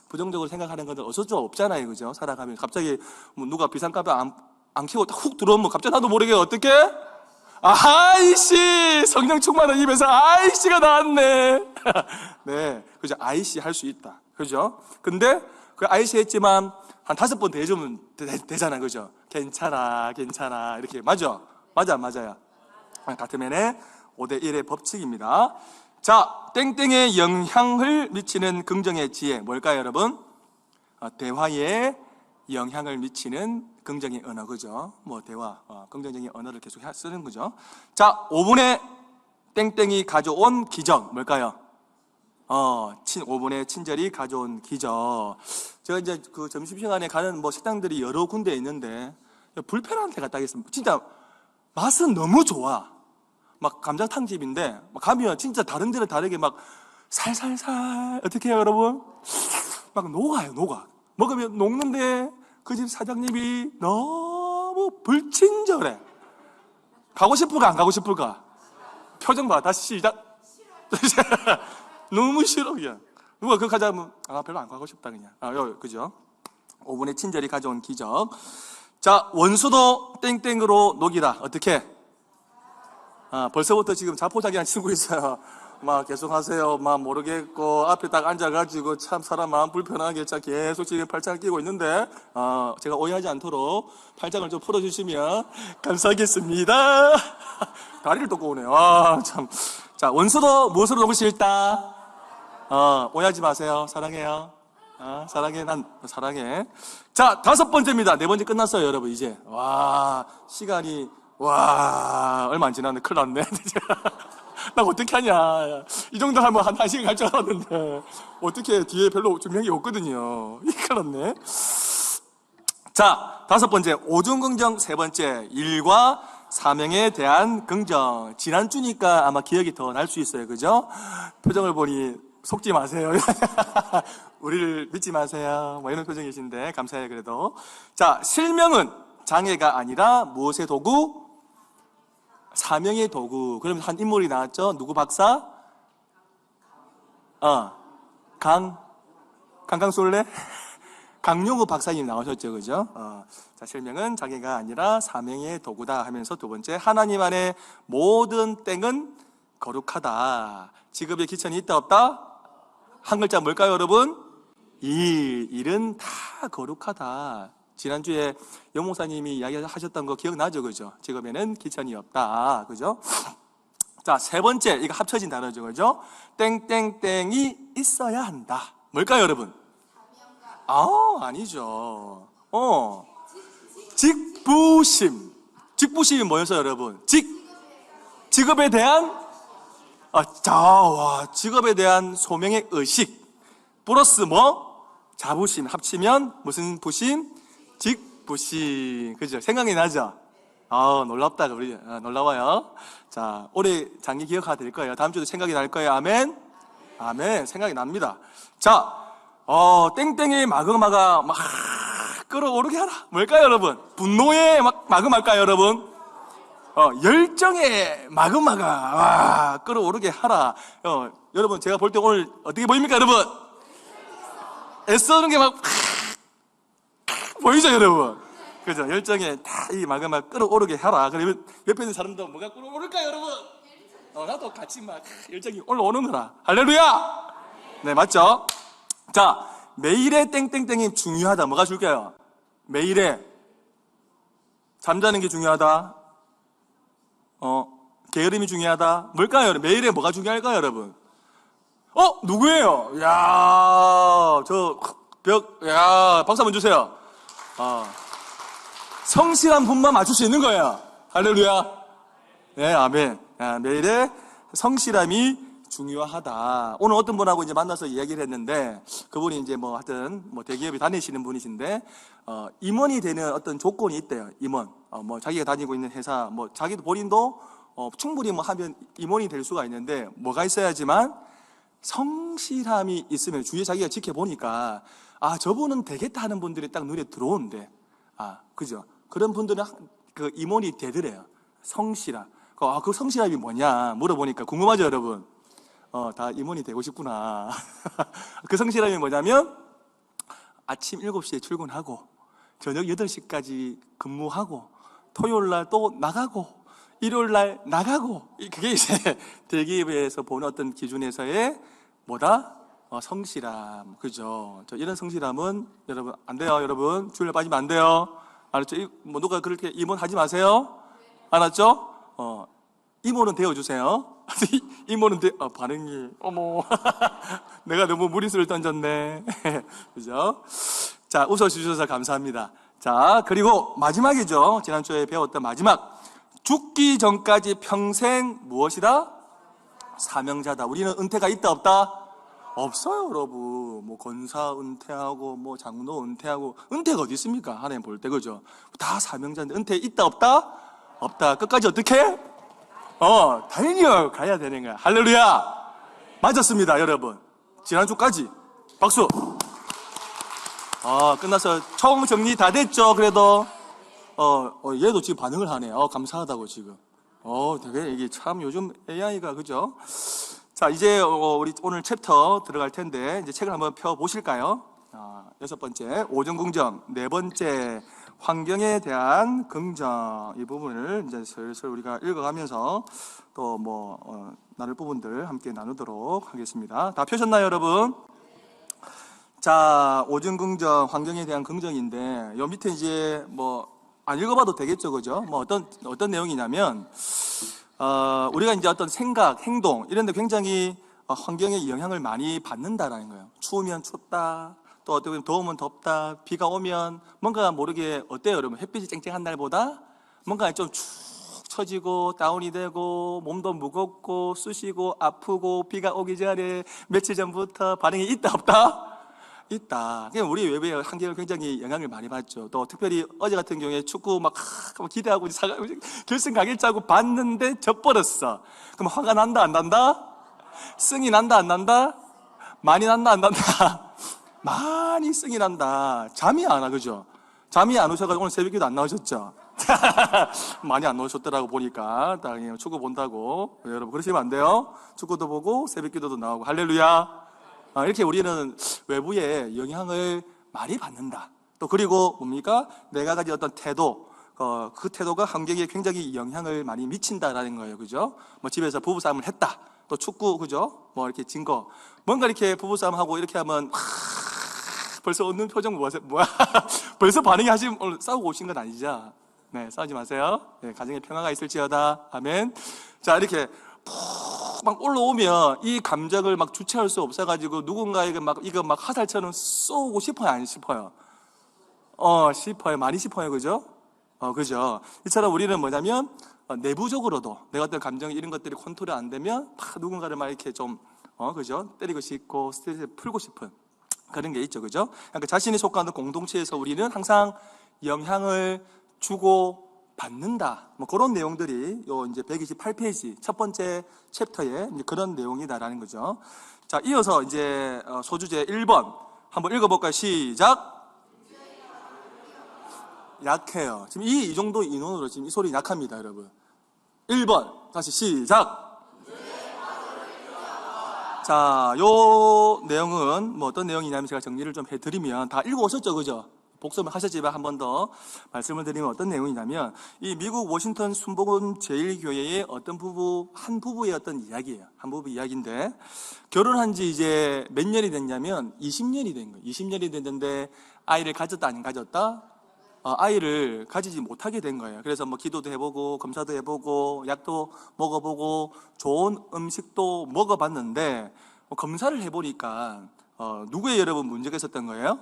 부정적으로 생각하는 건 어쩔 수 없잖아요. 그죠? 살아가면. 갑자기 누가 비상카페 안 켜고 딱 훅 들어오면 갑자기 나도 모르게 어떻게? 아이씨! 성령 충만한 입에서 아이씨가 나왔네. 네. 그죠? 아이씨 할 수 있다. 그죠? 근데 그 아이씨 했지만 한 5번 더 해주면 되잖아. 그죠? 괜찮아. 이렇게. 맞아? 맞아요. 가트맨의 5대1의 법칙입니다. 자, 땡땡에 영향을 미치는 긍정의 지혜. 뭘까요, 여러분? 대화에 영향을 미치는 긍정의 언어, 그죠? 대화, 긍정적인 언어를 계속 쓰는 거죠. 자, 5분의 땡땡이 가져온 기적, 뭘까요? 5분의 친절이 가져온 기적. 제가 이제 그 점심시간에 가는 식당들이 여러 군데 있는데, 불편한 데 갔다 하겠습니다. 진짜 맛은 너무 좋아. 막 감자탕집인데, 가면 진짜 다른 데는 다르게 살살살, 어떻게 해요, 여러분? 녹아요. 먹으면 녹는데, 그 집 사장님이 너무 불친절해. 가고 싶을까, 안 가고 싶을까? 표정 봐, 다시 시작. 너무 싫어, 그냥. 누가 그거 가자면, 별로 안 가고 싶다, 그냥. 그죠? 5분의 친절이 가져온 기적. 자, 원수도 땡땡으로 녹이라. 어떻게? 벌써부터 지금 자포자기한 친구 있어요. 계속 하세요. 모르겠고, 앞에 딱 앉아가지고, 참, 사람 마음 불편하게, 계속 지금 팔짱을 끼고 있는데, 제가 오해하지 않도록 팔짱을 좀 풀어주시면 감사하겠습니다. 다리를 또 오네요. 참. 자, 원수도 무엇으로 녹을 수 있다? 오해하지 마세요. 사랑해요. 사랑해. 난 사랑해. 자, 5번째입니다. 4번째 끝났어요, 여러분, 이제. 시간이, 얼마 안 지났네. 큰일 났네. 나 어떻게 하냐. 이 정도 하면 한 1시간 갈 줄 알았는데. 어떻게 뒤에 별로 증명이 없거든요. 큰일 났네. 자, 5번째. 오중긍정. 3번째. 일과 사명에 대한 긍정. 지난주니까 아마 기억이 더 날 수 있어요. 그죠? 표정을 보니 속지 마세요. 우리를 믿지 마세요. 이런 표정이신데 감사해요. 그래도. 자, 실명은 장애가 아니라 무엇의 도구? 사명의 도구. 그러면 한 인물이 나왔죠? 누구 박사? 강강술래? 강용우 박사님 나오셨죠, 그죠? 자, 실명은 장애가 아니라 사명의 도구다 하면서 2번째, 하나님 안에 모든 땡은 거룩하다. 직업에 기천이 있다 없다? 한 글자 뭘까요, 여러분? 일은 다 거룩하다. 지난주에 영목사님이 이야기하셨던 거 기억나죠? 그죠? 직업에는 기천이 없다. 그죠? 자, 3번째, 이거 합쳐진 단어죠. 그죠? 땡땡땡이 있어야 한다. 뭘까요, 여러분? 아니죠. 직부심. 직부심이 뭐였어요, 여러분? 직업에 대한, 직업에 대한 소명의 의식. 플러스 자부심. 합치면 무슨 부심? 직부심. 그죠? 생각이 나죠? 놀랍다. 우리, 놀라워요. 자, 올해 장기 기억화 될 거예요. 다음 주도 생각이 날 거예요. 아멘? 아멘. 생각이 납니다. 자, 땡땡의 마그마가 끌어오르게 하라. 뭘까요, 여러분? 분노의 마그마일까요, 여러분? 열정의 마그마가, 끌어오르게 하라. 여러분, 제가 볼 때 오늘 어떻게 보입니까, 여러분? 애써는 게 보이죠, 여러분? 그죠? 열정에 다 이 마그마 끌어오르게 하라. 그러면 옆에 있는 사람도 뭐가 끌어오를까요, 여러분? 나도 같이 열정이 올라오는 거라. 할렐루야! 네, 맞죠? 자, 매일의 땡땡땡이 중요하다. 뭐가 줄게요? 매일에 잠자는 게 중요하다. 게으름이 중요하다. 뭘까요? 매일에 뭐가 중요할까요, 여러분? 누구예요? 야, 박수 한번 주세요. 성실한 분만 맞출 수 있는 거예요. 할렐루야. 네, 아멘. 매일에 성실함이 중요하다. 오늘 어떤 분하고 이제 만나서 이야기를 했는데, 그분이 이제 하여튼 대기업에 다니시는 분이신데, 임원이 되는 어떤 조건이 있대요. 임원. 자기가 다니고 있는 회사, 자기도 본인도 충분히 하면 임원이 될 수가 있는데, 뭐가 있어야지만 성실함이 있으면 주위에 자기가 지켜보니까, 저분은 되겠다 하는 분들이 딱 눈에 들어오는데, 그죠? 그런 분들은 그 임원이 되더래요. 성실함. 그 성실함이 뭐냐 물어보니까 궁금하죠, 여러분? 다 임원이 되고 싶구나. 그 성실함이 뭐냐면 아침 7시에 출근하고 저녁 8시까지 근무하고 토요일 날 또 나가고 일요일 날 나가고, 그게 이제 대기업에서 보는 어떤 기준에서의 성실함. 그죠? 이런 성실함은 여러분 안 돼요. 여러분 주일날 빠지면 안 돼요. 알았죠? 누가 그렇게 임원 하지 마세요. 알았죠? 임원은 되어주세요. 임원은 반응이, 어머. 내가 너무 무리수를 던졌네. 그죠? 자, 웃어주셔서 감사합니다. 자, 그리고 마지막이죠. 지난주에 배웠던 마지막. 죽기 전까지 평생 무엇이다? 사명자다. 우리는 은퇴가 있다, 없다? 없어요, 여러분. 권사 은퇴하고, 장로 은퇴하고, 은퇴가 어디 있습니까? 하나님 볼 때, 그죠? 다 사명자인데, 은퇴 있다, 없다? 없다. 끝까지 어떻게? 달려 가야 되는 거야. 할렐루야! 맞았습니다, 여러분. 지난주까지. 박수! 끝나서 총 정리 다 됐죠, 그래도? 얘도 지금 반응을 하네. 감사하다고 지금. 되게 이게 참 요즘 AI가, 그죠? 자, 이제 우리 오늘 챕터 들어갈 텐데, 이제 책을 한번 펴보실까요? 6번째, 오정긍정. 4번째, 환경에 대한 긍정. 이 부분을 이제 슬슬 우리가 읽어가면서 또 나눌 부분들 함께 나누도록 하겠습니다. 다 펴셨나요, 여러분? 자, 오정긍정, 환경에 대한 긍정인데, 요 밑에 이제 안 읽어봐도 되겠죠, 그죠? 어떤 내용이냐면, 우리가 이제 어떤 생각, 행동, 이런 데 굉장히 환경에 영향을 많이 받는다라는 거예요. 추우면 춥다, 또 어떻게 보면 더우면 덥다, 비가 오면 뭔가 모르게 어때요, 여러분? 햇빛이 쨍쨍한 날보다 뭔가 좀 축 처지고 다운이 되고 몸도 무겁고 쑤시고 아프고, 비가 오기 전에 며칠 전부터 반응이 있다, 없다? 있다. 그냥 우리 외부의 환경을 굉장히 영향을 많이 받죠. 또 특별히 어제 같은 경우에 축구 기대하고 결승 가겠자고 봤는데 져버렸어. 그럼 화가 난다, 안 난다? 승이 난다, 안 난다? 많이 난다, 안 난다? 많이 승이 난다. 잠이 안 와, 그죠? 잠이 안 오셔가지고 오늘 새벽기도 안 나오셨죠? 많이 안 나오셨더라고 보니까. 당연히 축구 본다고. 여러분 그러시면 안 돼요. 축구도 보고 새벽기도도 나오고. 할렐루야. 이렇게 우리는 외부의 영향을 많이 받는다. 또 그리고 뭡니까? 내가 가진 어떤 태도, 그 태도가 환경에 굉장히 영향을 많이 미친다라는 거예요, 그죠? 집에서 부부싸움을 했다. 또 축구, 그죠? 이렇게 진 거. 뭔가 이렇게 부부싸움하고 이렇게 하면 벌써 웃는 표정 뭐야? 벌써 반응이 오늘 싸우고 오신 건 아니죠? 네, 싸우지 마세요. 네, 가정에 평화가 있을지어다. 아멘. 자, 이렇게 막 올라오면 이 감정을 주체할 수 없어가지고 누군가에게 이거 화살처럼 쏘고 싶어요, 안 싶어요? 싶어요. 많이 싶어요, 그죠? 그죠? 이처럼 우리는 뭐냐면 내부적으로도 내가 어떤 감정 이런 것들이 컨트롤 안 되면 누군가를 이렇게 좀 그죠? 때리고 싶고 스트레스를 풀고 싶은 그런 게 있죠, 그죠? 그러니까 자신이 속하는 공동체에서 우리는 항상 영향을 주고 받는다. 그런 내용들이 이제 128페이지 첫 번째 챕터에 그런 내용이다라는 거죠. 자, 이어서 이제 소주제 1번 한번 읽어볼까요? 시작. 약해요. 지금 이 정도 인원으로 지금 이 소리 약합니다, 여러분. 1번 다시 시작. 자, 요 내용은 어떤 내용이냐면 제가 정리를 좀 해드리면 다 읽어오셨죠, 그죠? 복습을 하셨지만 한 번 더 말씀을 드리면 어떤 내용이냐면 이 미국 워싱턴 순복음 제일교회의 한 부부의 어떤 이야기예요. 한 부부 이야기인데 결혼한 지 이제 몇 년이 됐냐면 20년이 된 거예요. 20년이 됐는데 아이를 가졌다, 안 가졌다? 아이를 가지지 못하게 된 거예요. 그래서 뭐 기도도 해보고 검사도 해보고 약도 먹어보고 좋은 음식도 먹어봤는데 검사를 해보니까 누구의 여러분 문제가 있었던 거예요?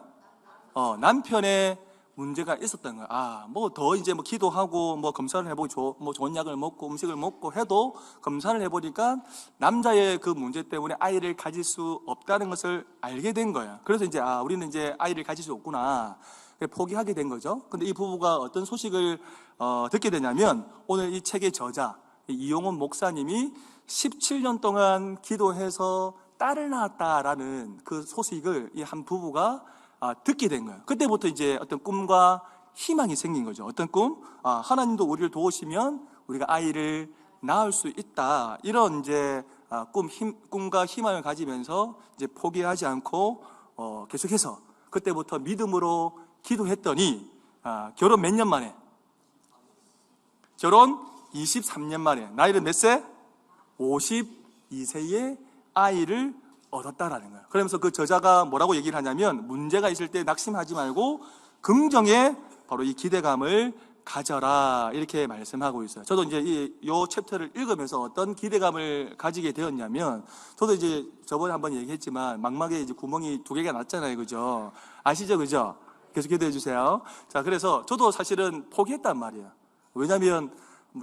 남편의 문제가 있었던 거예요. 뭐 더 이제 뭐 기도하고 뭐 검사를 해보고 뭐 좋은 약을 먹고 음식을 먹고 해도 검사를 해보니까 남자의 그 문제 때문에 아이를 가질 수 없다는 것을 알게 된 거예요. 그래서 이제 우리는 이제 아이를 가질 수 없구나. 포기하게 된 거죠. 근데 이 부부가 어떤 소식을 듣게 되냐면 오늘 이 책의 저자 이용훈 목사님이 17년 동안 기도해서 딸을 낳았다라는 그 소식을 이 한 부부가 듣게 된 거예요. 그때부터 이제 어떤 꿈과 희망이 생긴 거죠. 어떤 꿈? 하나님도 우리를 도우시면 우리가 아이를 낳을 수 있다. 이런 이제 꿈과 희망을 가지면서 이제 포기하지 않고 계속해서 그때부터 믿음으로 기도했더니 결혼 몇 년 만에? 결혼 23년 만에 나이는 몇 세? 52세에 아이를 얻었다라는 거예요. 그러면서 그 저자가 뭐라고 얘기를 하냐면 문제가 있을 때 낙심하지 말고 긍정의 바로 이 기대감을 가져라 이렇게 말씀하고 있어요. 저도 이제 이 챕터를 읽으면서 어떤 기대감을 가지게 되었냐면 저도 이제 저번에 한번 얘기했지만 망막에 이제 구멍이 2개가 났잖아요. 그죠? 아시죠? 그죠? 계속 기도해 주세요. 자, 그래서 저도 사실은 포기했단 말이에요. 왜냐하면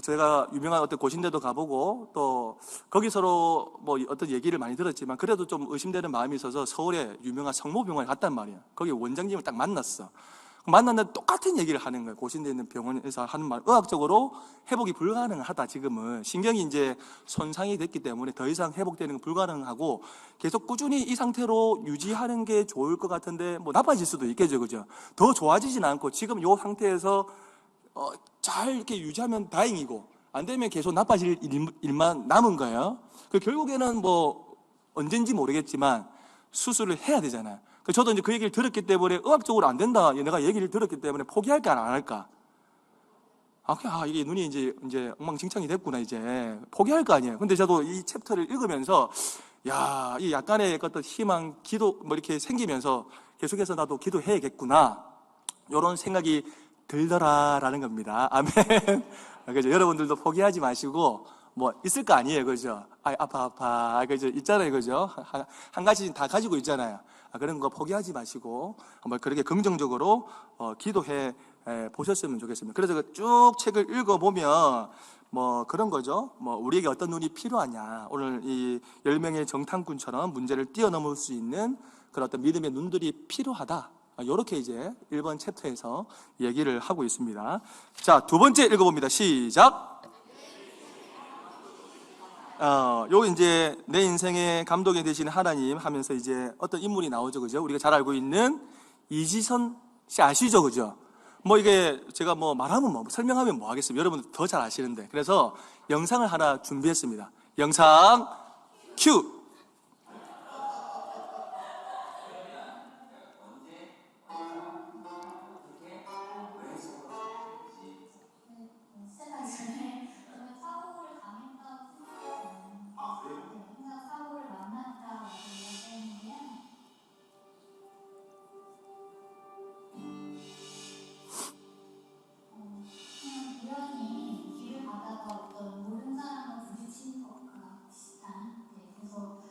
제가 유명한 어떤 고신대도 가보고 또 거기서로 뭐 어떤 얘기를 많이 들었지만 그래도 좀 의심되는 마음이 있어서 서울에 유명한 성모병원에 갔단 말이에요. 거기 원장님을 딱 만났어. 만났는데 똑같은 얘기를 하는 거예요. 고신대에 있는 병원에서 하는 말, 의학적으로 회복이 불가능하다. 지금은 신경이 이제 손상이 됐기 때문에 더 이상 회복되는 건 불가능하고 계속 꾸준히 이 상태로 유지하는 게 좋을 것 같은데 뭐 나빠질 수도 있겠죠. 그죠? 더 좋아지진 않고 지금 이 상태에서 잘 이렇게 유지하면 다행이고 안 되면 계속 나빠질 일만 남은 거예요. 결국에는 뭐 언젠지 모르겠지만 수술을 해야 되잖아요. 저도 이제 그 얘기를 들었기 때문에 의학적으로 안 된다. 내가 얘기를 들었기 때문에 포기할까 안 할까? 이게 눈이 이제 엉망진창이 됐구나. 이제 포기할 거 아니에요. 근데 저도 이 챕터를 읽으면서 이 약간의 어떤 희망, 기도 뭐 이렇게 생기면서 계속해서 나도 기도해야겠구나. 이런 생각이 들더라라는 겁니다. 아멘. 그죠? 여러분들도 포기하지 마시고 뭐 있을 거 아니에요. 그죠? 아파. 그죠? 있잖아요. 그죠? 한 가지 다 가지고 있잖아요. 그런 거 포기하지 마시고 한번 그렇게 긍정적으로 기도해 보셨으면 좋겠습니다. 그래서 쭉 책을 읽어보면 뭐 그런 거죠. 뭐 우리에게 어떤 눈이 필요하냐. 오늘 이 10명의 정탐꾼처럼 문제를 뛰어넘을 수 있는 그런 어떤 믿음의 눈들이 필요하다. 이렇게 이제 1번 챕터에서 얘기를 하고 있습니다. 자, 2번째 읽어봅니다. 시작. 요 이제 내 인생의 감독이 되시는 하나님 하면서 이제 어떤 인물이 나오죠. 그죠? 우리가 잘 알고 있는 이지선 씨 아시죠? 그죠? 뭐 이게 제가 뭐 말하면 뭐 설명하면 뭐 하겠습니까? 여러분들 더 잘 아시는데. 그래서 영상을 하나 준비했습니다. 영상 큐! 우연히 길을 가다가 어떤 모르는 사람과 부딪힌 것과 비슷한, 그래서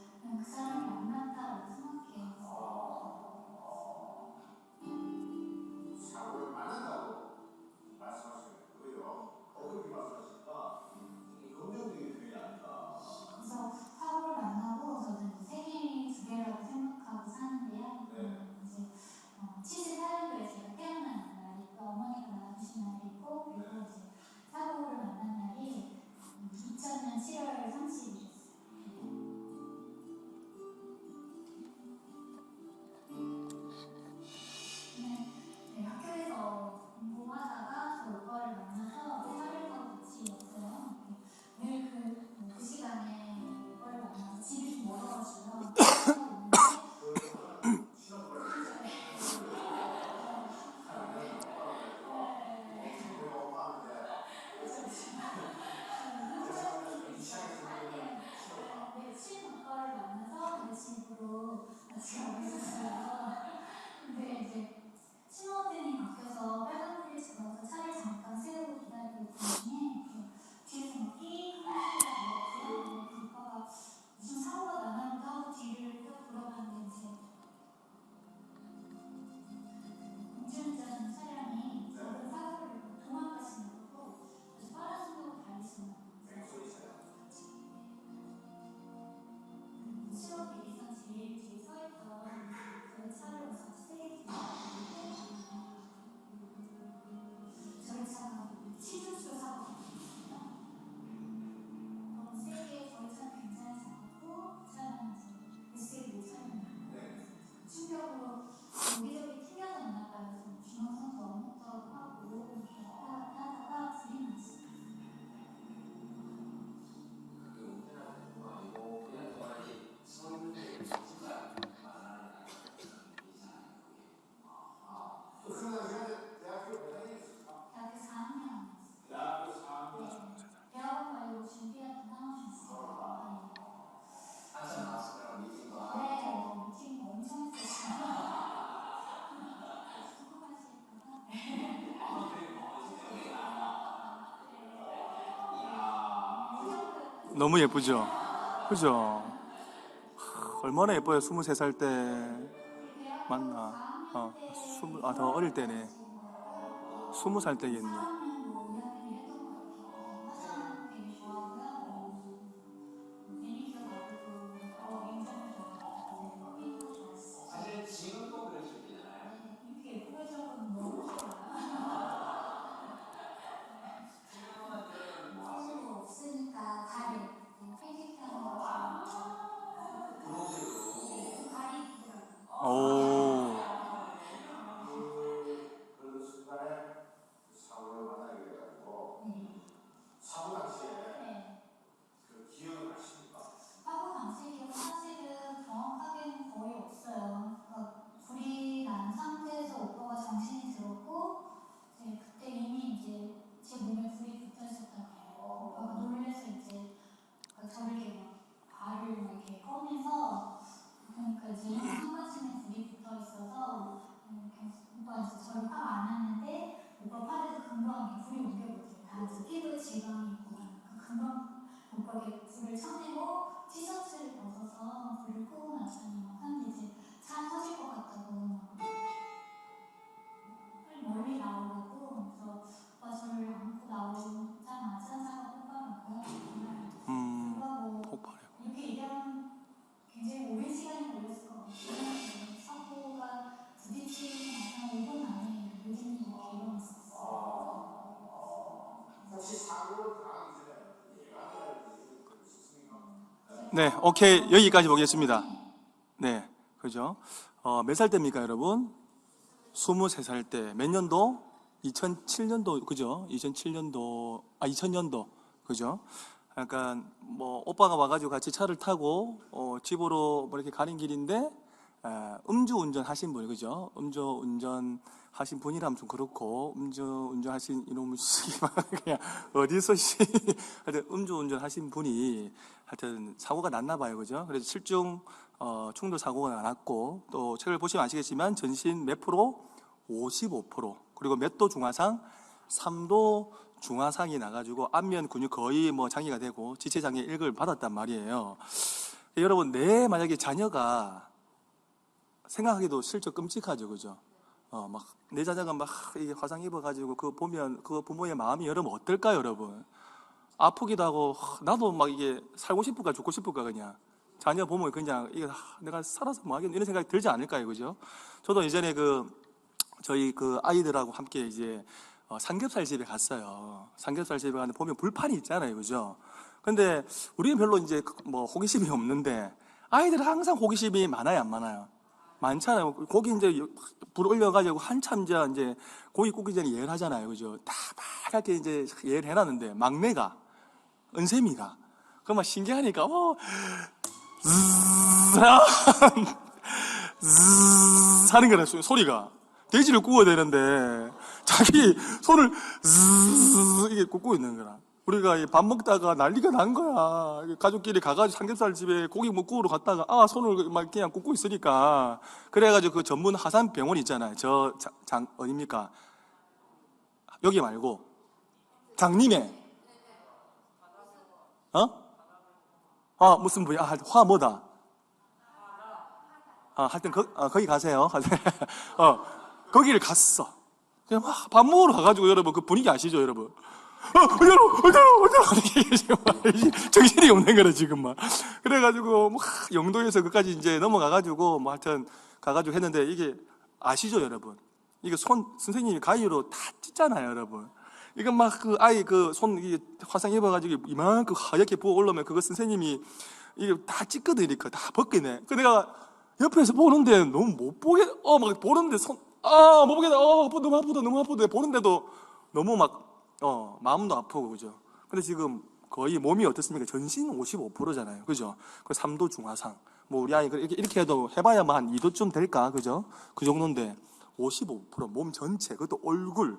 대학교 4학년. 네. 대학원 가려고 준비했던 상황이었어요. 네, 미팅 엄청 했었어요. 너무 예쁘죠? 그죠? 얼마나 예뻐요. 23살 때 만나. 더 어릴 때네. 20살 때겠네. 없으니까 가리 회식하는 거 가리 오, 그런 순간에 사고를 만나게 돼가지고 사고 당시에 그 기억을 하십니까? 사고 당시 기억 사실은 정확하게는 거의 없어요. 그러니까 불이 난 상태에서 오빠가 정신이 들었고 이제 그때 이미 이제 제 몸에 불이 붙어 있었던 거예요. 오빠가 놀래서 이제 저를 이렇게 막 발을 막 이렇게 꺼내서 그러니까 이제 상반신에 불이 붙어 있어서 오빠가 이제 저를 확 안았는데 오빠 팔에서 금방 불이 옮겨버렸어요. 다 이제 피부에 질감이 있고 금방 오빠가 불을 쳐내고 티셔츠를 벗어서 불을 끄고 나서는 막 하는데 이제 차 터질 것 같다고 막 멀리 나오라고 그래서 오빠 저를 안고 나오자마자 차가 폭발하고요. 정말 뭐 폭발해. 이렇게 얘기하면 굉장히 오랜 시간이 걸렸을 것 같아요. 사고가 부딪히는 한 5분 안에 모든 일이 이렇게 일어났었어요. 혹시 사고를 당하기 전에 예감이라는 게 있었습니까? 네, 오케이. 여기까지 보겠습니다. 네, 그죠? 몇 살 때입니까, 여러분? 23살 때. 몇 년도? 2007년도, 그죠? 2000년도, 그죠? 약간, 오빠가 와가지고 같이 차를 타고, 집으로 뭐 이렇게 가는 길인데, 음주운전 하신 분, 그죠? 음주운전 하신 분이라면 좀 그렇고, 음주운전 하신 이놈의 씨, 그냥, 어디서 씨. 하여튼, 음주운전 하신 분이, 하여튼, 사고가 났나 봐요, 그죠? 그래서 충돌 사고가 났고, 또, 책을 보시면 아시겠지만, 전신 몇 프로? 55%. 그리고 몇 도 중화상? 3도 중화상이 나가지고, 안면 근육 거의 장애가 되고, 지체장애 1급을 받았단 말이에요. 여러분, 만약에 자녀가, 생각하기도 실적 끔찍하죠, 그죠? 내 자녀가 이게 화상 입어가지고, 그거 보면, 그 부모의 마음이 여러분 어떨까요, 여러분? 아프기도 하고, 나도 이게 살고 싶을까, 죽고 싶을까, 그냥. 자녀 보면 그냥, 이게 내가 살아서 뭐 하겠나, 이런 생각이 들지 않을까요, 그죠? 저도 예전에 저희 아이들하고 함께 이제, 삼겹살 집에 갔어요. 삼겹살 집에 갔는데 보면 불판이 있잖아요, 그죠? 근데, 우리는 별로 이제, 호기심이 없는데, 아이들은 항상 호기심이 많아요, 안 많아요? 많잖아요. 고기 이제 불 올려가지고 한참 이제 고기 굽기 전에 예열하잖아요. 그죠? 다 빨갛게 이제 예열 해놨는데, 막내가, 은샘이가, 그만 신기하니까, zzz 하는 거라, 소리가. 돼지를 구워야 되는데, 자기 손을 이게 굽고 있는 거라. 우리가 밥 먹다가 난리가 난 거야. 가족끼리 가가지고 삼겹살 집에 고기 구우러 갔다가, 손을 그냥 굽고 있으니까. 그래가지고 그 전문 하산 병원 있잖아요. 어딥니까? 여기 말고. 장님의. 무슨 부위? 화 뭐다? 하여튼, 거기 가세요. 거기를 갔어. 그냥 밥 먹으러 가가지고 여러분, 그 분위기 아시죠, 여러분? 정신이 없는 거라, 지금 막. 그래가지고, 영도에서 그까지 이제 넘어가가지고, 하여튼, 가가지고 했는데, 이게, 아시죠, 여러분? 이게 선생님이 가위로 다 찢잖아요, 여러분. 이거 아이 이게 화상 입어가지고, 이만큼 하얗게 부어 올라오면, 그거 선생님이, 이게 다 찢거든, 이렇게. 다 벗기네. 그 내가 옆에서 보는데, 너무 못 보는데 못 보겠다. 너무 아프다. 보는데도 너무 마음도 아프고, 그죠? 근데 지금 거의 몸이 어떻습니까? 전신 55%잖아요. 그죠? 그 3도 중화상. 우리 아이 이렇게 해도 해봐야 한 2도쯤 될까? 그죠? 그 정도인데, 55%몸 전체, 그것도 얼굴.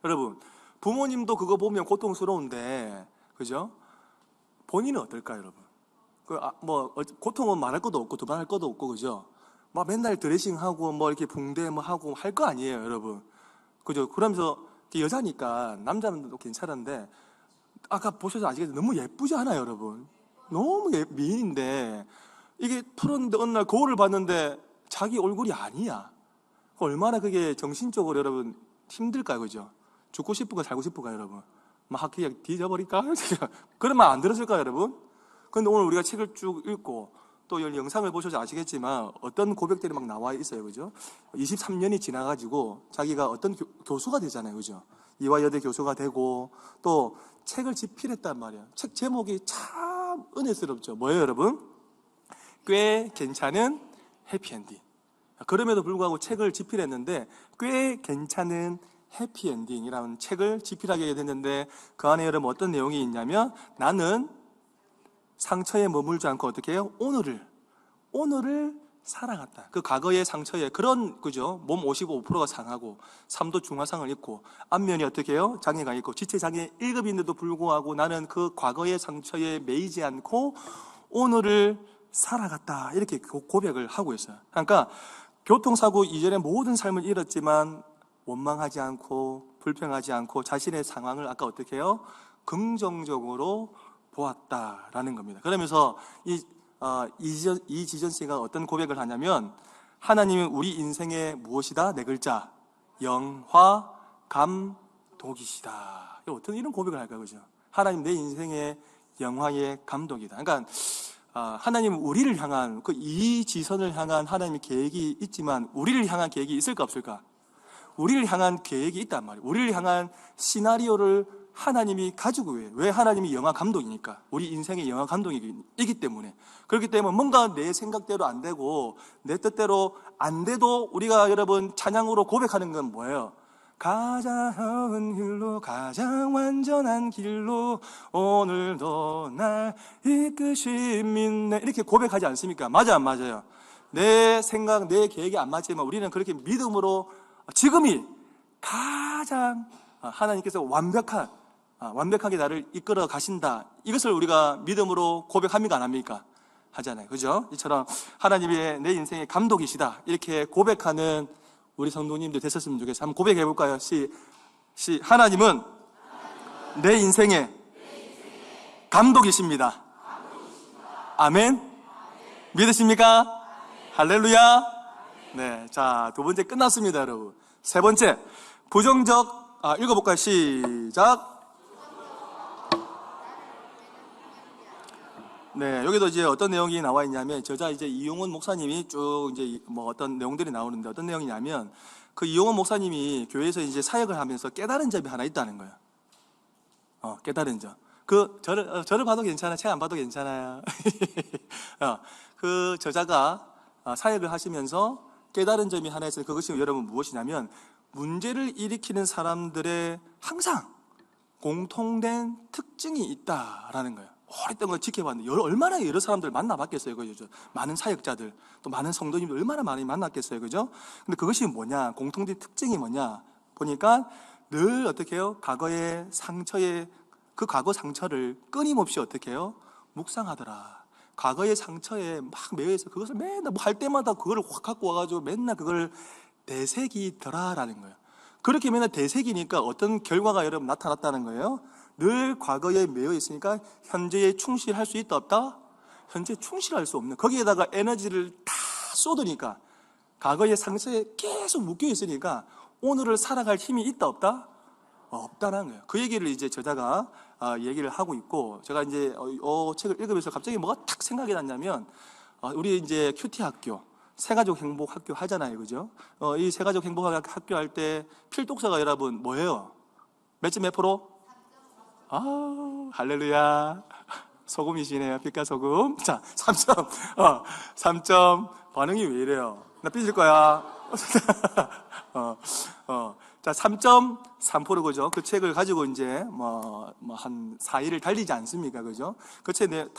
여러분, 부모님도 그거 보면 고통스러운데, 그죠? 본인은 어떨까요, 여러분? 고통은 말할 것도 없고, 두말할 것도 없고, 그죠? 막 맨날 드레싱하고, 뭐 이렇게 붕대 뭐 하고 할 거 아니에요, 여러분. 그죠? 그러면서, 여자니까, 남자는 괜찮은데, 아까 보셔서 아시겠지만 너무 예쁘지 않아요, 여러분? 너무 미인인데, 이게 풀었는데 어느 날 거울을 봤는데, 자기 얼굴이 아니야. 얼마나 그게 정신적으로 여러분 힘들까요, 그죠? 죽고 싶을까, 살고 싶을까, 여러분? 막 그냥 뒤져버릴까? 그런 말 안 들었을까요, 여러분? 근데 오늘 우리가 책을 쭉 읽고 또 이 영상을 보셔서 아시겠지만 어떤 고백들이 막 나와 있어요, 그죠? 23년이 지나가지고 자기가 어떤 교수가 되잖아요, 그죠? 이화여대 교수가 되고 또 책을 집필했단 말이에요. 책 제목이 참 은혜스럽죠. 뭐예요, 여러분? 꽤 괜찮은 해피엔딩. 그럼에도 불구하고 책을 집필했는데 꽤 괜찮은 해피엔딩이라는 책을 집필하게 됐는데 그 안에 여러분 어떤 내용이 있냐면 나는 상처에 머물지 않고 어떻게 해요? 오늘을 살아갔다. 그 과거의 상처에 그런 그죠? 몸 55%가 상하고 삶도 중화상을 입고 안면이 어떻게 해요? 장애가 있고 지체장애 1급인데도 불구하고 나는 그 과거의 상처에 매이지 않고 오늘을 살아갔다. 이렇게 고백을 하고 있어요. 그러니까 교통사고 이전에 모든 삶을 잃었지만 원망하지 않고 불평하지 않고 자신의 상황을 아까 어떻게 해요? 긍정적으로 보았다라는 겁니다. 그러면서 이지전 씨가 어떤 고백을 하냐면 하나님은 우리 인생의 무엇이다? 네 글자 영화 감독이시다. 어떤 이런 고백을 할까요? 그죠? 하나님 내 인생의 영화의 감독이다. 그러니까 하나님은 우리를 향한 그 이지선을 향한 하나님의 계획이 있지만 우리를 향한 계획이 있을까 없을까? 우리를 향한 계획이 있단 말이에요. 우리를 향한 시나리오를 하나님이 가지고 왜 하나님이 영화 감독이니까 우리 인생의 영화 감독이기 때문에 그렇기 때문에 뭔가 내 생각대로 안 되고 내 뜻대로 안 돼도 우리가 여러분 찬양으로 고백하는 건 뭐예요? 가장 좋은 길로 가장 완전한 길로 오늘도 날 이끄심있네 이렇게 고백하지 않습니까? 맞아 안 맞아요? 내 생각 내 계획이 안 맞지만 우리는 그렇게 믿음으로 지금이 가장 하나님께서 완벽하게 나를 이끌어 가신다. 이것을 우리가 믿음으로 고백합니까? 안 합니까? 하잖아요. 그죠? 이처럼 하나님이 내 인생의 감독이시다. 이렇게 고백하는 우리 성도님들 됐었으면 좋겠어요. 한번 고백해 볼까요? 하나님은 내 인생의 감독이십니다. 아멘? 믿으십니까? 할렐루야? 네. 자, 두 번째 끝났습니다, 여러분. 세 번째, 읽어볼까요? 시작. 네, 여기도 이제 어떤 내용이 나와 있냐면, 저자 이제 이용훈 목사님이 쭉 이제 뭐 어떤 내용들이 나오는데 어떤 내용이냐면, 그 이용훈 목사님이 교회에서 이제 사역을 하면서 깨달은 점이 하나 있다는 거예요. 깨달은 점. 저를 봐도 괜찮아. 책 안 봐도 괜찮아요. 그 저자가 사역을 하시면서 깨달은 점이 하나 있어요. 그것이 여러분 무엇이냐면, 문제를 일으키는 사람들의 항상 공통된 특징이 있다라는 거예요. 오랫동안 지켜봤는데 얼마나 여러 사람들 만나봤겠어요, 그죠? 많은 사역자들, 또 많은 성도님들 얼마나 많이 만났겠어요, 그죠? 근데 그것이 뭐냐, 공통된 특징이 뭐냐 보니까 늘 어떻게 해요? 과거의 상처에 그 과거 상처를 끊임없이 어떻게 해요? 묵상하더라. 과거의 상처에 막 매여서 그것을 맨날 뭐 할 때마다 그걸 확 갖고 와가지고 맨날 그걸 되새기더라라는 거예요. 그렇게 맨날 되새기니까 어떤 결과가 여러분 나타났다는 거예요. 늘 과거에 매여 있으니까 현재에 충실할 수 있다 없다? 현재 충실할 수 없는, 거기에다가 에너지를 다 쏟으니까 과거의 상처에 계속 묶여 있으니까 오늘을 살아갈 힘이 있다 없다? 없다는 거예요. 그 얘기를 이제 저자가 얘기를 하고 있고, 제가 이제 책을 읽으면서 갑자기 뭐가 탁 생각이 났냐면, 우리 이제 큐티 학교, 새가족 행복 학교 하잖아요, 그죠? 이 새가족 행복 학교 할 때 필독서가 여러분 뭐예요? 몇 프로? 할렐루야. 소금이시네요. 빛과 소금. 자, 3점. 반응이 왜 이래요? 나 삐질 거야. 자, 3.3% 그죠? 그 책을 가지고 이제 한 4일을 달리지 않습니까? 그죠?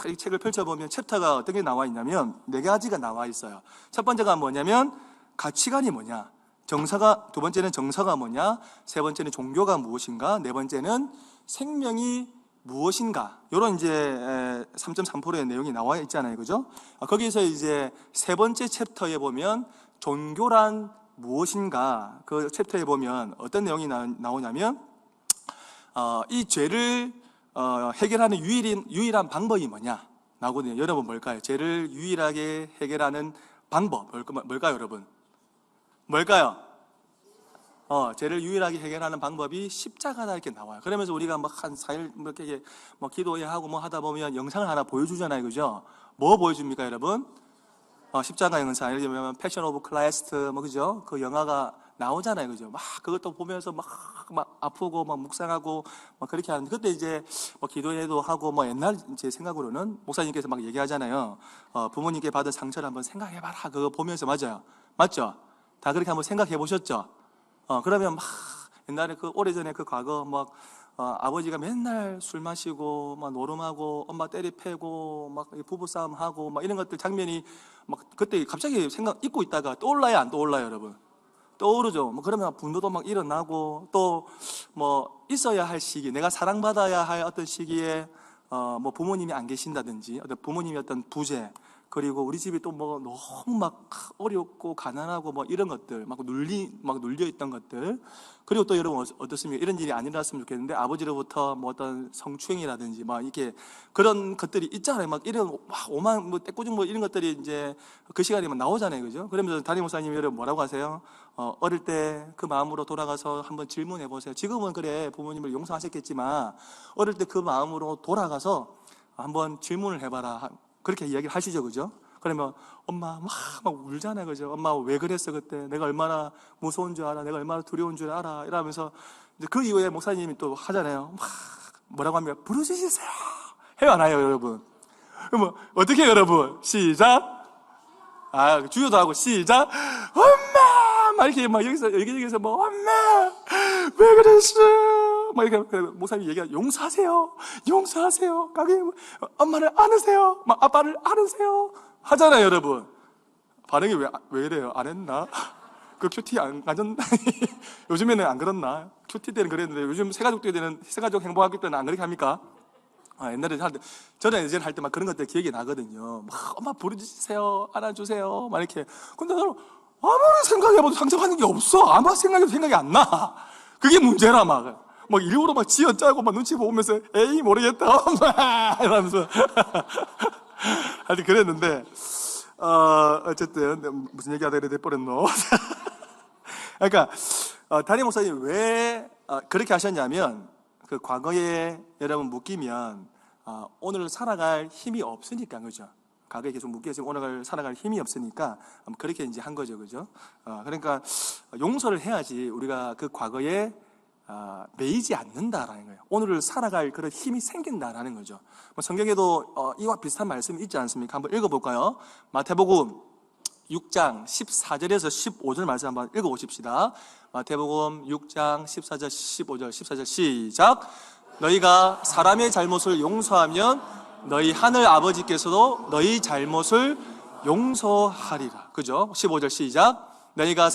이 책을 펼쳐보면 챕터가 어떤 게 나와 있냐면 4가지가 나와 있어요. 첫 번째가 뭐냐면 가치관이 뭐냐? 정사가, 두 번째는 정사가 뭐냐, 세 번째는 종교가 무엇인가, 네 번째는 생명이 무엇인가. 이런 이제 3.3%의 내용이 나와 있잖아요, 그죠? 거기서 이제 세 번째 챕터에 보면 종교란 무엇인가, 그 챕터에 보면 어떤 내용이 나오냐면 이 죄를 해결하는 유일한 방법이 뭐냐 나오거든요. 여러분 뭘까요? 죄를 유일하게 해결하는 방법 뭘까요, 여러분? 뭘까요? 죄를 유일하게 해결하는 방법이 십자가다 이렇게 나와요. 그러면서 우리가 막 한 4일 이렇게 뭐 기도해 하고 뭐 하다 보면 영상을 하나 보여주잖아요, 그죠? 뭐 보여줍니까, 여러분? 십자가 영상, 예를 들면 패션 오브 크라이스트, 뭐 그죠? 그 영화가 나오잖아요, 그죠? 막 그것도 보면서 막 아프고 막 묵상하고 막 그렇게 하는데, 그때 이제 뭐 기도해도 하고 뭐 옛날 제 생각으로는 목사님께서 막 얘기하잖아요. 부모님께 받은 상처를 한번 생각해봐라. 그거 보면서 맞아요, 맞죠? 다 그렇게 한번 생각해 보셨죠? 그러면 막 옛날에 그 오래전에 그 과거 막 아버지가 맨날 술 마시고 막 노름하고 엄마 때리 패고 막 부부싸움 하고 막 이런 것들 장면이 막 그때 갑자기 잊고 있다가 떠올라요, 안 떠올라요, 여러분? 떠오르죠. 뭐 그러면 분노도 막 일어나고, 또 뭐 있어야 할 시기, 내가 사랑받아야 할 어떤 시기에 뭐 부모님이 안 계신다든지, 어떤 부모님이 어떤 부재, 그리고 우리 집이 또 뭐 너무 막 어렵고 가난하고 뭐 이런 것들, 막 눌려 있던 것들. 그리고 또 여러분 어떻습니까? 이런 일이 안 일어났으면 좋겠는데 아버지로부터 뭐 어떤 성추행이라든지 막 이렇게 그런 것들이 있잖아요. 막 이런 막 오만 뭐 떼꾸중 뭐 이런 것들이 이제 그 시간에 막 나오잖아요, 그죠? 그러면서 담임 목사님이 여러분 뭐라고 하세요? 어릴 때 그 마음으로 돌아가서 한번 질문해 보세요. 지금은 그래 부모님을 용서하셨겠지만 어릴 때 그 마음으로 돌아가서 한번 질문을 해봐라. 그렇게 이야기를 하시죠, 그죠? 그러면 엄마 막 울잖아요, 그죠? 엄마 왜 그랬어 그때? 내가 얼마나 무서운 줄 알아? 내가 얼마나 두려운 줄 알아? 이러면서 이제 그 이후에 목사님이 또 하잖아요. 막 뭐라고 하면 부르짖으세요. 해요, 안 해요, 여러분? 그러면 어떻게 해요, 여러분? 시작. 주요도 하고 시작. 엄마 막 이렇게 막 여기서 뭐 엄마 왜 그랬어? 막 이렇게 목사님이 얘기하 용서하세요, 용서하세요. 가게 엄마를 안으세요, 막 아빠를 안으세요 하잖아요, 여러분. 반응이 왜 이래요? 안 했나? 그 큐티 안 가졌나? 요즘에는 안 그렇나? 큐티 때는 그랬는데 요즘 새가족 때는 새가족 행복학교 때는 안 그렇게 합니까? 옛날에 할 때, 저는 예전에 할 때 막 그런 것들 기억이 나거든요. 막 엄마 부르짖으세요, 안아주세요, 막 이렇게. 근데 나는 아무리 생각해봐도 상처받는 게 없어. 아무 생각해도 생각이 안 나. 그게 문제라 막 일부러 막 쥐어짜고 막 눈치 보면서 에이 모르겠다 엄마 이러면서 하여튼 그랬는데 어쨌든 무슨 얘기하다 이래 돼버렸노. 그러니까 담임 목사님 왜 그렇게 하셨냐면 그 과거에 여러분 묶이면 오늘 살아갈 힘이 없으니까, 그죠? 과거에 계속 묶여서 오늘 살아갈 힘이 없으니까 그렇게 이제 한 거죠, 그죠? 그러니까 용서를 해야지 우리가 그 과거에 매이지 않는다라는 거예요. 오늘을 살아갈 그런 힘이 생긴다라는 거죠. 성경에도 이와 비슷한 말씀이 있지 않습니까? 한번 읽어볼까요? 마태복음 6장 14절에서 15절 말씀 한번 읽어보십시다. 마태복음 6장 14절 15절 14절 시작. 너희가 사람의 잘못을 용서하면 너희 하늘 아버지께서도 너희 잘못을 용서하리라. 그죠? 15절 시작. 너희가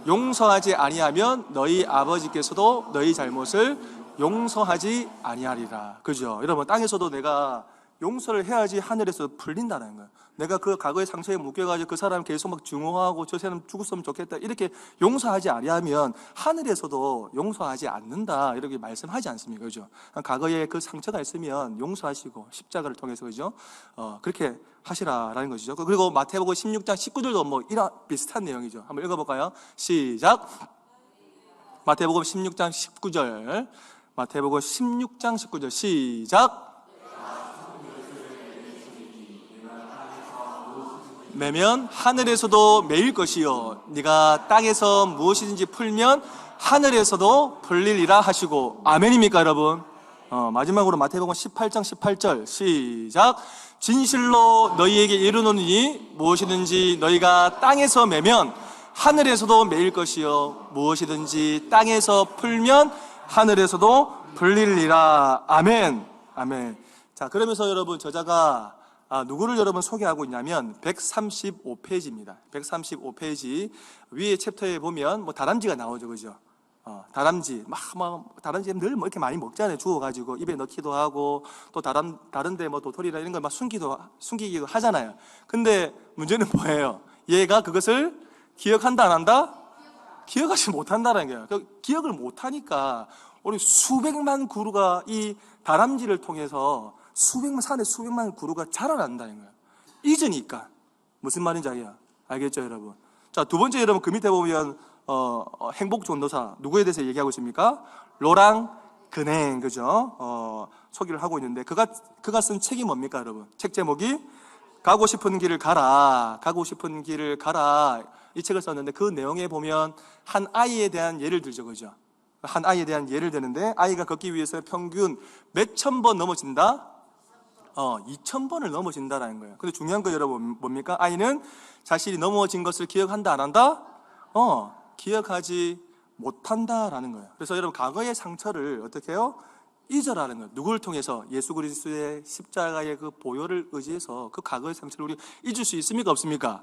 용서하지 아니하면 너희 아버지께서도 너희 잘못을 용서하지 아니하리라. 그죠? 여러분, 땅에서도 내가 용서를 해야지 하늘에서 풀린다는 거예요. 내가 그 과거의 상처에 묶여가지고 그 사람 계속 막 증오하고 저 사람 죽었으면 좋겠다 이렇게 용서하지 아니하면 하늘에서도 용서하지 않는다 이렇게 말씀하지 않습니까? 그죠? 과거에 그 상처가 있으면 용서하시고 십자가를 통해서, 그죠? 그렇게 하시라라는 것이죠. 그리고 마태복음 16장 19절도 뭐 이런 비슷한 내용이죠. 한번 읽어볼까요? 시작. 마태복음 16장 19절. 마태복음 16장 19절 시작. 매면 하늘에서도 매일 것이요 네가 땅에서 무엇이든지 풀면 하늘에서도 풀리리라 하시고. 아멘입니까, 여러분? 마지막으로 마태복음 18장 18절 시작. 진실로 너희에게 이르노니 무엇이든지 너희가 땅에서 매면 하늘에서도 매일 것이요 무엇이든지 땅에서 풀면 하늘에서도 풀리리라. 아멘. 아멘. 자, 그러면서 여러분 저자가 누구를 여러분 소개하고 있냐면 135페이지입니다. 135페이지 위에 챕터에 보면 뭐 다람쥐가 나오죠, 그죠? 다람쥐 다람쥐 늘 뭐 이렇게 많이 먹잖아요. 주워가지고 입에 넣기도 하고 또 다른데 뭐 도토리나 이런 걸 막 숨기기도 하잖아요. 근데 문제는 뭐예요? 얘가 그것을 기억한다 안 한다? 기억하지 못한다는 거예요. 기억을 못하니까 우리 수백만 그루가 이 다람쥐를 통해서 산에 수백만 그루가 자라난다는 거예요. 잊으니까. 무슨 말인지 알겠죠, 여러분? 자, 두 번째, 여러분 그 밑에 보면 행복 전도사 누구에 대해서 얘기하고 있습니까? 로랑 근행, 그죠? 소개를 하고 있는데 그가 쓴 책이 뭡니까, 여러분? 책 제목이 가고 싶은 길을 가라. 이 책을 썼는데 그 내용에 보면 한 아이에 대한 예를 들죠, 그죠? 한 아이에 대한 예를 드는데 아이가 걷기 위해서 평균 몇천 번 넘어진다? 2000번을 넘어진다라는 거예요. 근데 중요한 거 여러분 뭡니까? 아이는 자신이 넘어진 것을 기억한다 안 한다? 기억하지 못한다라는 거예요. 그래서 여러분 과거의 상처를 어떻게 해요? 잊으라는 거예요. 누구를 통해서? 예수 그리스도의 십자가의 그 보혈을 의지해서 그 과거의 상처를 우리 잊을 수 있습니까? 없습니까?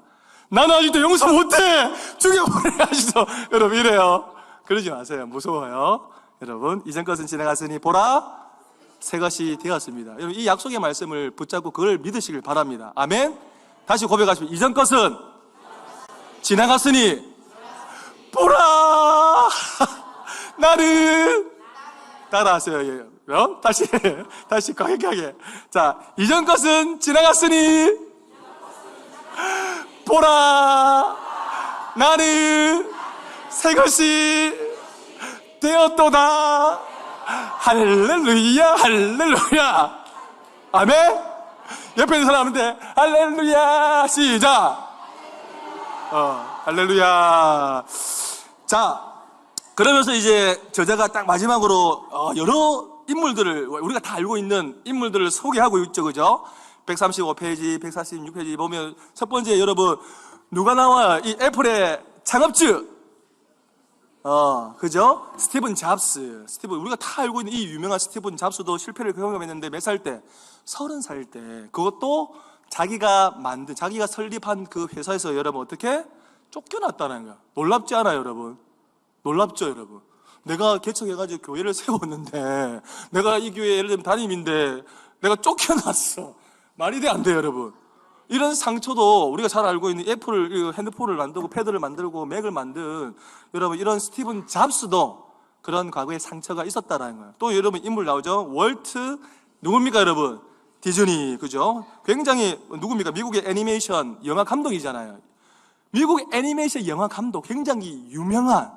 나는 아직도 용서 못해! 죽여버려! 아직도 여러분 이래요. 그러지 마세요. 무서워요. 여러분 이전 것은 지나갔으니 보라 새 것이 되었습니다. 여러분 이 약속의 말씀을 붙잡고 그걸 믿으시길 바랍니다. 아멘. 다시 고백하십시오. 이전 것은 지나갔으니 보라 나는 따라하세요. 다시 강하게. 자, 이전 것은 지나갔으니 보라 나는 새 것이 되었도다. 할렐루야, 할렐루야. 아멘. 옆에 있는 사람한테 할렐루야 시작. 할렐루야. 자, 그러면서 이제 저자가 딱 마지막으로 여러 인물들을 우리가 다 알고 있는 인물들을 소개하고 있죠, 그죠? 135페이지, 146페이지 보면 첫 번째 여러분 누가 나와? 이 애플의 창업주. 그죠? 스티븐 잡스. 우리가 다 알고 있는 이 유명한 스티븐 잡스도 실패를 경험했는데 몇 살 때? 30살 때. 그것도 자기가 설립한 그 회사에서 여러분 어떻게? 쫓겨났다는 거야. 놀랍지 않아요, 여러분? 놀랍죠, 여러분? 내가 개척해가지고 교회를 세웠는데, 내가 이 교회 예를 들면 담임인데, 내가 쫓겨났어. 말이 돼, 안 돼요, 여러분? 이런 상처도 우리가 잘 알고 있는 애플 핸드폰을 만들고 패드를 만들고 맥을 만든 여러분 이런 스티븐 잡스도 그런 과거의 상처가 있었다라는 거예요. 또 여러분 인물 나오죠. 월트 누굽니까 여러분? 디즈니, 그죠? 굉장히 누굽니까? 미국의 애니메이션 영화 감독이잖아요. 미국 애니메이션 영화 감독 굉장히 유명한.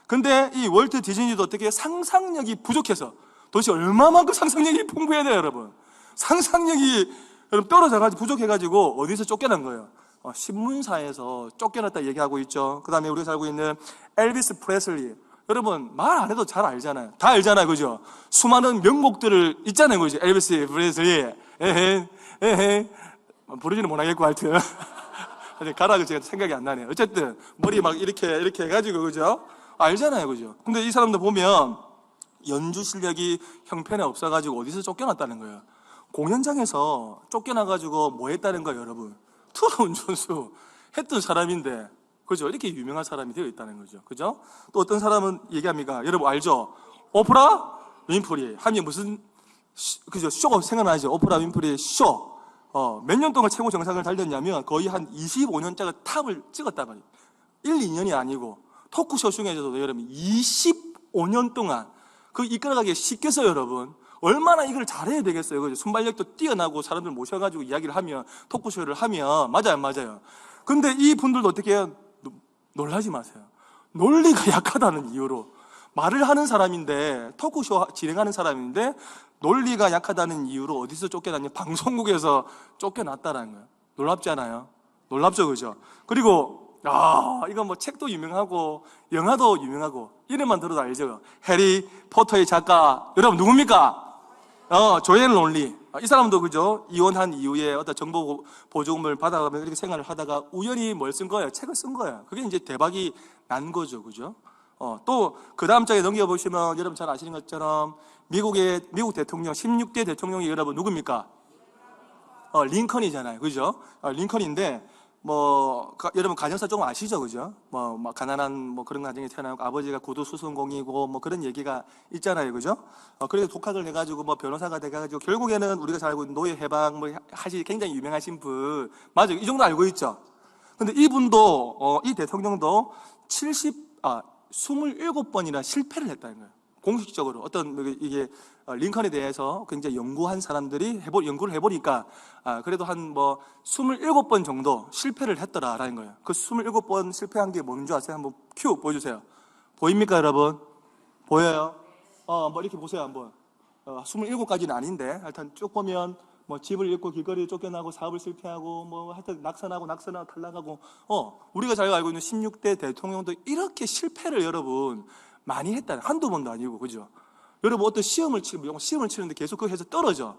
근데 이 월트 디즈니도 어떻게 상상력이 부족해서 도대체 얼마만큼 상상력이 풍부해야 돼요, 여러분? 상상력이 여러분 떨어져가지고 부족해가지고 어디서 쫓겨난 거예요? 신문사에서 쫓겨났다 얘기하고 있죠. 그 다음에 우리가 살고 있는 엘비스 프레슬리. 여러분 말 안 해도 잘 알잖아요. 다 알잖아요, 그죠? 수많은 명곡들을 있잖아요, 그죠? 엘비스 프레슬리. 에헤. 부르지는 못하겠고 하여튼 가락을 제가 생각이 안 나네요. 어쨌든 머리 막 이렇게 해가지고, 그죠? 알잖아요, 그죠? 근데 이 사람들 보면 연주 실력이 형편에 없어가지고 어디서 쫓겨났다는 거예요. 공연장에서 쫓겨나가지고 뭐 했다는 거예요, 여러분? 트롯 연주 했던 사람인데, 그죠? 이렇게 유명한 사람이 되어 있다는 거죠. 그죠? 또 어떤 사람은 얘기합니까? 여러분 알죠? 오프라 윈프리. 하면 무슨, 그죠? 쇼가 생각나죠? 오프라 윈프리의 쇼. 몇 년 동안 최고 정상을 달렸냐면 거의 한 25년짜리 탑을 찍었다 말이에요. 1, 2년이 아니고. 토크쇼 중에서도 여러분 25년 동안 그 이끌어가기에 시켰어요, 여러분. 얼마나 이걸 잘해야 되겠어요. 그죠? 순발력도 뛰어나고 사람들 모셔가지고 이야기를 하면, 토크쇼를 하면, 맞아요, 안 맞아요? 근데 이 분들도 어떻게 해요? 놀라지 마세요. 논리가 약하다는 이유로. 말을 하는 사람인데, 토크쇼 진행하는 사람인데, 논리가 약하다는 이유로 어디서 쫓겨났냐? 방송국에서 쫓겨났다는 거예요. 놀랍지 않아요? 놀랍죠, 그죠? 그리고, 이건 뭐 책도 유명하고, 영화도 유명하고, 이름만 들어도 알죠? 해리 포터의 작가, 여러분 누굽니까? 조앤 론리. 이 사람도 그죠? 이혼한 이후에 어떤 정보 보조금을 받아가면서 이렇게 생활을 하다가 우연히 뭘 쓴 거예요? 책을 쓴 거예요. 그게 이제 대박이 난 거죠. 그죠? 또 그 다음 장에 넘겨보시면 여러분 잘 아시는 것처럼 미국 대통령 16대 대통령이 여러분 누굽니까? 링컨이잖아요. 그죠? 링컨인데, 여러분 가정사 조금 아시죠? 그죠? 가난한 그런 가정에 태어나고 아버지가 구두수선공이고 그런 얘기가 있잖아요. 그죠? 그래서 독학을 해가지고 변호사가 돼가지고 결국에는 우리가 잘 알고 있는 노예 해방 하시 굉장히 유명하신 분. 맞아요. 이 정도 알고 있죠? 근데 이분도, 이 대통령도 27번이나 실패를 했다는 거예요. 공식적으로. 이게, 링컨에 대해서 굉장히 연구한 사람들이 연구를 해보니까, 그래도 한 27번 정도 실패를 했더라라는 거예요. 그 27번 실패한 게 뭔지 아세요? 한번 큐 보여주세요. 보입니까, 여러분? 보여요? 이렇게 보세요, 한번. 27가지는 아닌데, 하여튼 쭉 보면, 집을 잃고 길거리에 쫓겨나고 사업을 실패하고 하여튼 낙선하고 탈락하고 우리가 잘 알고 있는 16대 대통령도 이렇게 실패를 여러분 많이 했다. 한두 번도 아니고 그죠? 여러분 어떤 시험을 치는데 계속 그거 해서 떨어져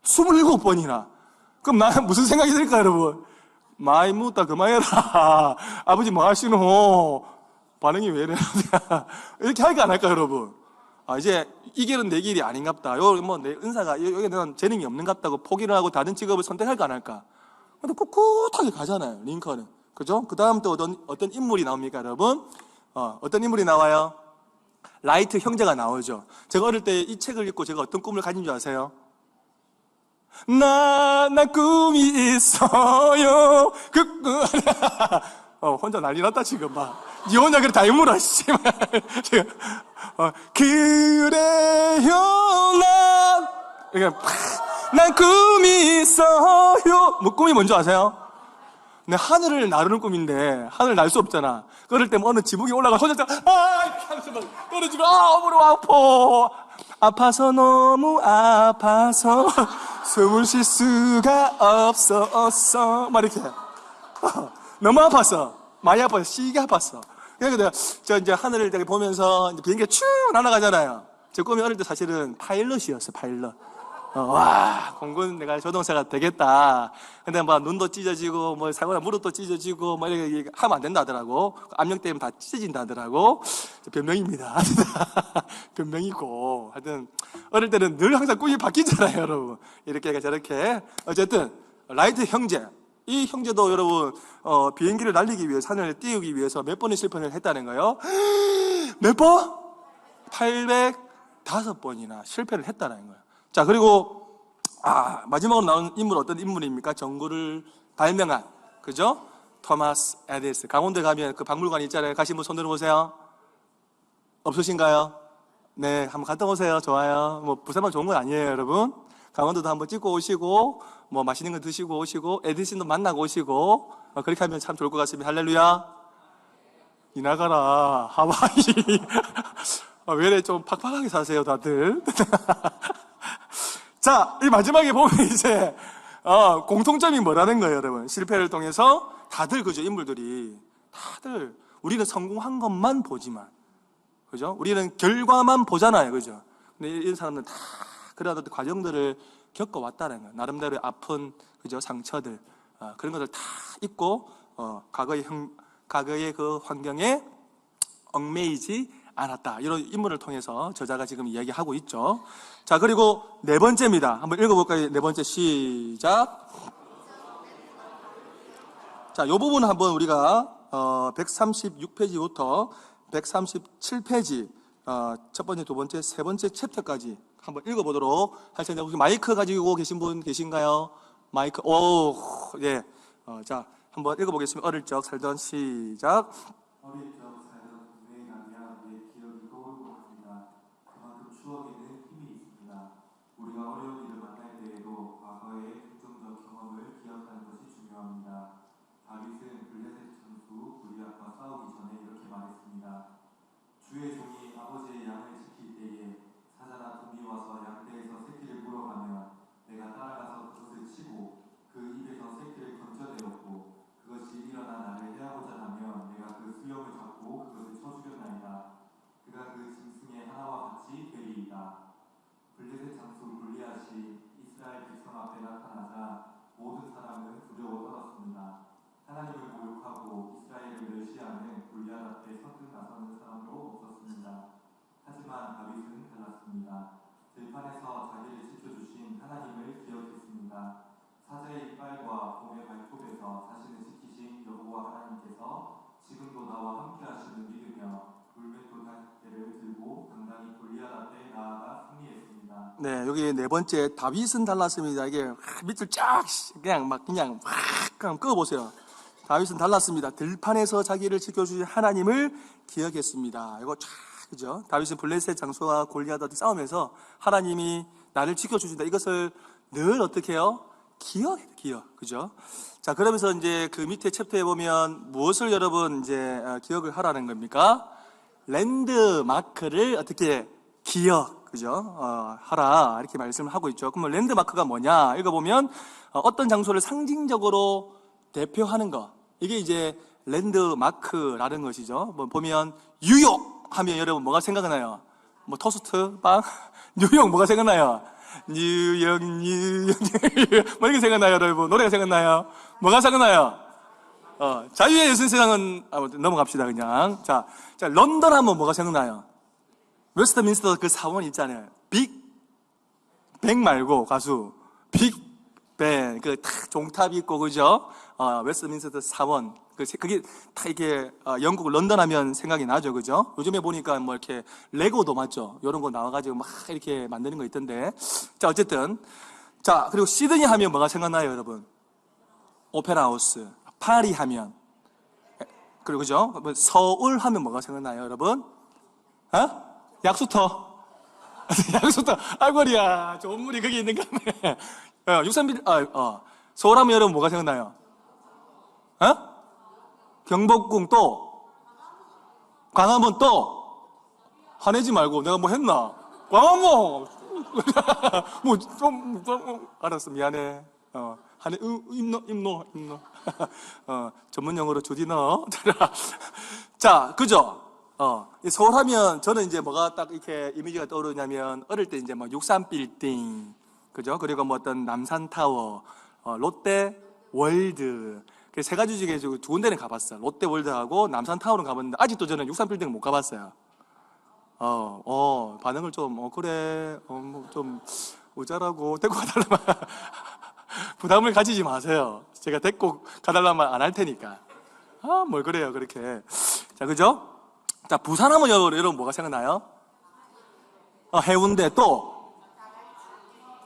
27번이나. 그럼 나는 무슨 생각이 들까 여러분? 많이 묻다 그만해라. 아버지 뭐 하시노? 반응이 왜 이래? 이렇게 할까 안 할까 여러분? 이제 이 길은 내 길이 아닌갑다. 내 은사가 여기 내가 재능이 없는갑다고 포기를 하고 다른 직업을 선택할까 안 할까? 근데 꿋꿋하게 가잖아요. 링컨은. 그죠? 그 다음 또 어떤 인물이 나옵니까, 여러분? 어떤 인물이 나와요? 라이트 형제가 나오죠. 제가 어릴 때 이 책을 읽고 제가 어떤 꿈을 가진 줄 아세요? 나 꿈이 있어요. 혼자 난리 났다, 지금 막. 니 혼자 그래 다 인물아, 씨발. 그래요, 난 꿈이 있어요. 꿈이 뭔지 아세요? 네, 하늘을 나르는 꿈인데, 하늘 날 수 없잖아. 그럴 때 어느 지붕에 올라가 혼자, 이렇게 하면서 막 떨어지고, 어머로 아파. 아파서 너무 아파서, 숨을 쉴 수가 없었어. 막 이렇게. 너무 아팠어. 많이 아팠어. 시게 아팠어. 그래서 내가 이제 하늘을 이렇게 보면서 이제 비행기가 쭉 날아가잖아요. 제 꿈이 어릴 때 사실은 파일럿이었어요, 파일럿. 공군 내가 조종사가 되겠다. 근데 눈도 찢어지고, 사고나 무릎도 찢어지고, 이렇게 하면 안 된다 하더라고. 압력 때문에 다 찢어진다 하더라고. 변명입니다. 변명이고. 하여튼, 어릴 때는 늘 항상 꿈이 바뀌잖아요, 여러분. 이렇게 저렇게. 어쨌든, 라이트 형제. 이 형제도 여러분, 비행기를 날리기 위해, 하늘에 띄우기 위해서 몇 번의 실패를 했다는 거예요? 몇 번? 805번이나 실패를 했다는 거예요. 자, 그리고, 마지막으로 나온 인물 어떤 인물입니까? 전구를 발명한, 그죠? 토마스 에디슨. 강원도에 가면 그 박물관 있잖아요. 가신 분 손 들어보세요. 없으신가요? 네, 한번 갔다 오세요. 좋아요. 부산만 좋은 건 아니에요, 여러분. 강원도도 한번 찍고 오시고, 맛있는 거 드시고 오시고, 에디슨도 만나고 오시고, 그렇게 하면 참 좋을 것 같습니다. 할렐루야. 이나가라, 하와이. 왜 이래 좀 팍팍하게 사세요, 다들. 자, 이 마지막에 보면 이제, 공통점이 뭐라는 거예요, 여러분. 실패를 통해서 다들, 그죠, 인물들이. 다들, 우리는 성공한 것만 보지만, 그죠? 우리는 결과만 보잖아요, 그죠? 근데 이런 사람들은 다 그런 어떤 과정들을 겪어왔다는 거예요. 나름대로의 아픈, 그죠, 상처들, 그런 것들 다 있고, 과거의 그 환경에 얽매이지 않았다. 이런 인물을 통해서 저자가 지금 이야기하고 있죠. 자, 그리고 네 번째입니다. 한번 읽어볼까요? 네 번째 시작. 자, 이 부분은 한번 우리가 136페이지부터 137페이지 첫 번째, 두 번째, 세 번째 챕터까지 한번 읽어보도록 할 텐데 혹시 마이크 가지고 계신 분 계신가요? 마이크, 예. 자, 한번 읽어보겠습니다. 어릴 적 살던 시작. 어릴 적 살던 동네에 가면 옛 기억이 떠오르고 합니다. 그만큼 추억에는 힘이 있습니다. 우리가 어려운 일을 만날 때에도 과거의 긍정적 경험을 기억하는 것이 중요합니다. 다윗은 블레셋 장수 골리앗과 싸우기 전에 이렇게 말했습니다. 주의 종이 아버지의 양을 지킬 때에 사자나 곰이 와서 양떼에서 새끼를 물어가면 내가 따라가서 그것을 치고 그 입에서 새끼를 건져내었고 그것이 일어나 나를 해하고자 하면 내가 그 수염을 잡고 그것을 쳐죽였나이다. 그가 그 짐승의 하나와 같이 되리이다. 블레셋 장수 골리앗이 이스라엘 백성 앞에 나타나자 모든 사람은 두려워 떨었습니다. 하나님을 모욕하고 이스라엘을 멸시하는 골리앗 앞에 선뜻 나서는 사람도 없었습니다. 하지만 다윗은 달랐습니다. 들판에서 자기를 지켜주신 하나님을 기억했습니다. 사자의 이빨과 곰의 발톱에서 자신을 지키신 여호와 하나님께서 지금도 나와 함께 하시는 믿으며 물맷돌 단계를 들고 당당히 골리앗 앞에 나아가 승리했습니다. 네, 여기 네 번째 다윗은 달랐습니다. 이게 밑을 쫙 그냥 그냥 끄어보세요. 다윗은 달랐습니다. 들판에서 자기를 지켜주신 하나님을 기억했습니다. 이거 쫙 그죠? 다윗은 블레셋 장수와 골리앗과 싸우면서 하나님이 나를 지켜주신다. 이것을 늘 어떻게 해요? 기억, 그죠? 자, 그러면서 이제 그 밑에 챕터에 보면 무엇을 여러분 이제 기억을 하라는 겁니까? 랜드마크를 어떻게 기억, 그죠? 하라. 이렇게 말씀을 하고 있죠. 그러면 랜드마크가 뭐냐? 읽어보면 어떤 장소를 상징적으로 대표하는 거. 이게 이제 랜드마크라는 것이죠. 뭐 보면 뉴욕 하면 여러분 뭐가 생각나요? 뭐 토스트, 빵? 뉴욕 뭐가 생각나요? 뉴욕 뭐 이렇게 생각나요, 여러분? 노래가 생각나요? 뭐가 생각나요? 자유의 예술 세상은 넘어갑시다 그냥. 자, 런던 하면 뭐가 생각나요? 웨스트민스터 그 사원 있잖아요. 빅뱅 말고 가수 빅뱅 그 탁 종탑이 있고 그죠? 웨스트민스터 사원 그게 다 이게 영국 런던 하면 생각이 나죠, 그죠? 요즘에 보니까 뭐 이렇게 레고도 맞죠? 이런 거 나와가지고 막 이렇게 만드는 거 있던데. 자, 어쨌든 자 그리고 시드니 하면 뭐가 생각나요, 여러분? 오페라 하우스. 파리 하면 그리고 그죠? 서울 하면 뭐가 생각나요, 여러분? 약수터. 약수터. 아이고리야, 좋은 물이 거기 있는가 보네. 63빌, 서울 하면 여러분 뭐가 생각나요? 경복궁 또? 광화문 또? 화내지 말고 내가 뭐 했나? 광화문! 알았어, 미안해. 한해 임노. 전문 용어로 주디너. 자, 그죠? 서울 하면 저는 이제 뭐가 딱 이렇게 이미지가 떠오르냐면 어릴 때 이제 뭐 63빌딩, 그죠? 그리고 뭐 어떤 남산타워, 롯데 월드. 그 세 가지 중에 두 군데는 가봤어요. 롯데 월드하고 남산타워는 가봤는데 아직도 저는 63빌딩은 못 가봤어요. 반응을 좀 그래, 좀 모자라고 데리고 가달라면 부담을 가지지 마세요. 제가 데리고 가달라면 안 할 테니까. 뭘 그래요, 그렇게. 자, 그죠? 자, 부산하면 여러분 뭐가 생각나요? 해운대 또?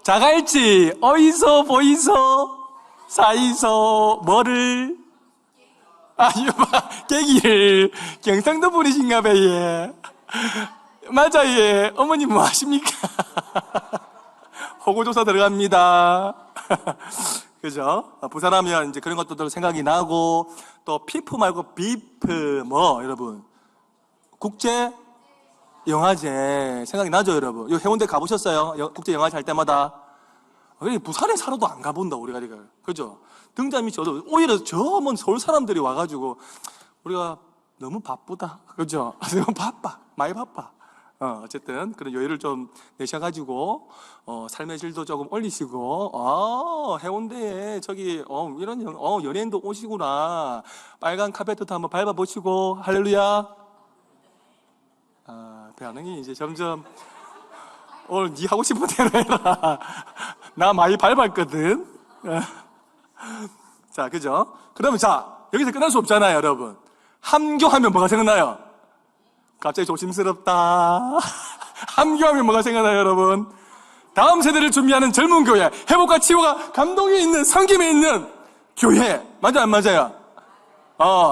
자갈치. 어이서 보이서 사이서 뭐를? 계기를. 경상도 분이신가 봐요. 예. 맞아, 예. 어머님 뭐 하십니까? 호구조사 들어갑니다. 그죠? 부산하면 이제 그런 것도 생각이 나고, 또 피프 말고 비프, 여러분. 국제 영화제 생각이 나죠, 여러분? 요 해운대 가보셨어요? 국제 영화제 할 때마다. 부산에 살아도 안 가본다, 우리가. 그죠? 등잔 밑이 오히려 저 먼 서울 사람들이 와가지고, 우리가 너무 바쁘다. 그죠? 너무 바빠. 많이 바빠. 어쨌든, 그런 여유를 좀 내셔가지고, 삶의 질도 조금 올리시고, 해운대에 저기, 이런, 연예인도 오시구나. 빨간 카페트도 한번 밟아보시고, 할렐루야. 반응이 이제 점점, 오늘 네 하고 싶은 대로 해라. 나 많이 밟았거든. 자, 그죠? 그러면 자, 여기서 끝날 수 없잖아요, 여러분. 함교하면 뭐가 생각나요? 갑자기 조심스럽다. 함교하면 뭐가 생각나요, 여러분? 다음 세대를 준비하는 젊은 교회, 회복과 치유가 감동이 있는 성김에 있는 교회. 맞아요, 안 맞아요?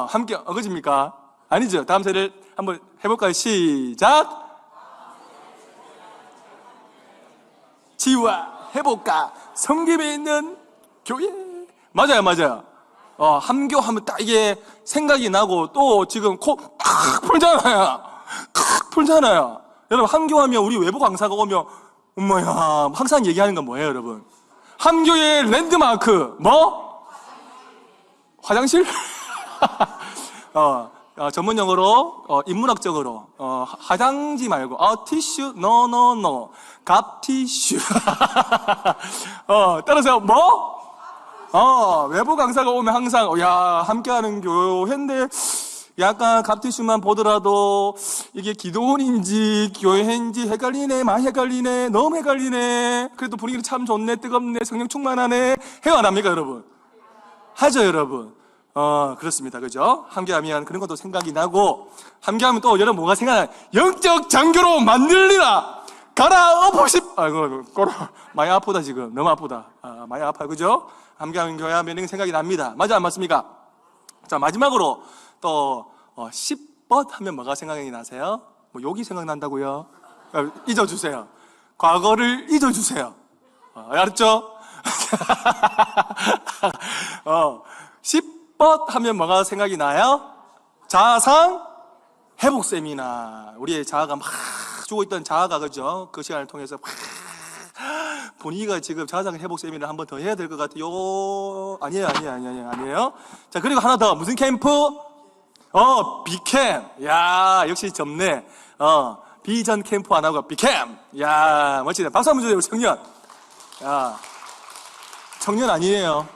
함교, 그집니까? 아니죠. 다음 세대를 한번 해볼까요? 시작! 치유와 회복과 성김에 있는 교회. 맞아요. 함교하면 딱 이게 생각이 나고, 또 지금 코 풀잖아요. 여러분, 함교하면 우리 외부 강사가 오면, 엄마야, 항상 얘기하는 건 뭐예요, 여러분? 함교의 랜드마크, 화장실? 전문 용어로, 인문학적으로, 화장지 말고, 티슈, 노. 갑티슈. 따라서, 외부 강사가 오면 항상, 함께하는 교회인데, 약간 갑티슈만 보더라도, 이게 기도원인지 교회인지 헷갈리네, 많이 헷갈리네, 너무 헷갈리네. 그래도 분위기는 참 좋네, 뜨겁네, 성령 충만하네. 해요, 안 합니까, 여러분? 하죠, 여러분. 그렇습니다. 그죠? 함께하면 그런 것도 생각이 나고, 함께하면 또 여러분 뭐가 생각나요? 영적 장교로 만들리라! 가라, 아이고, 많이 아프다, 지금. 너무 아프다. 많이 아파요. 그죠? 함께하면 교회하면 이런 생각이 납니다. 맞아, 안 맞습니까? 자, 마지막으로 또, 10번 하면 뭐가 생각이 나세요? 뭐 욕이 생각난다고요? 잊어주세요. 과거를 잊어주세요. 알았죠? 10번 하면 뭐가 생각이 나요? 자아상 회복 세미나. 우리의 자아가 막 죽어있던 자아가, 그죠? 그 시간을 통해서 막 분위기가 지금 자아상 회복 세미나를 한 번 더 해야 될 것 같아요. 아니에요. 자, 그리고 하나 더. 무슨 캠프? 비캠. 야, 역시 젊네. 비전 캠프 안 하고 비캠. 야, 멋지다. 박수 한번 주세요, 우리 청년. 야, 청년 아니에요.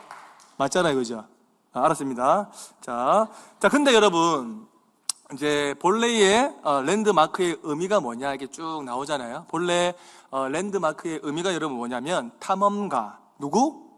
맞잖아요, 그죠? 알았습니다. 자, 근데 여러분, 이제 본래의 랜드마크의 의미가 뭐냐, 이게 쭉 나오잖아요. 본래 랜드마크의 의미가 여러분 뭐냐면, 탐험가, 누구?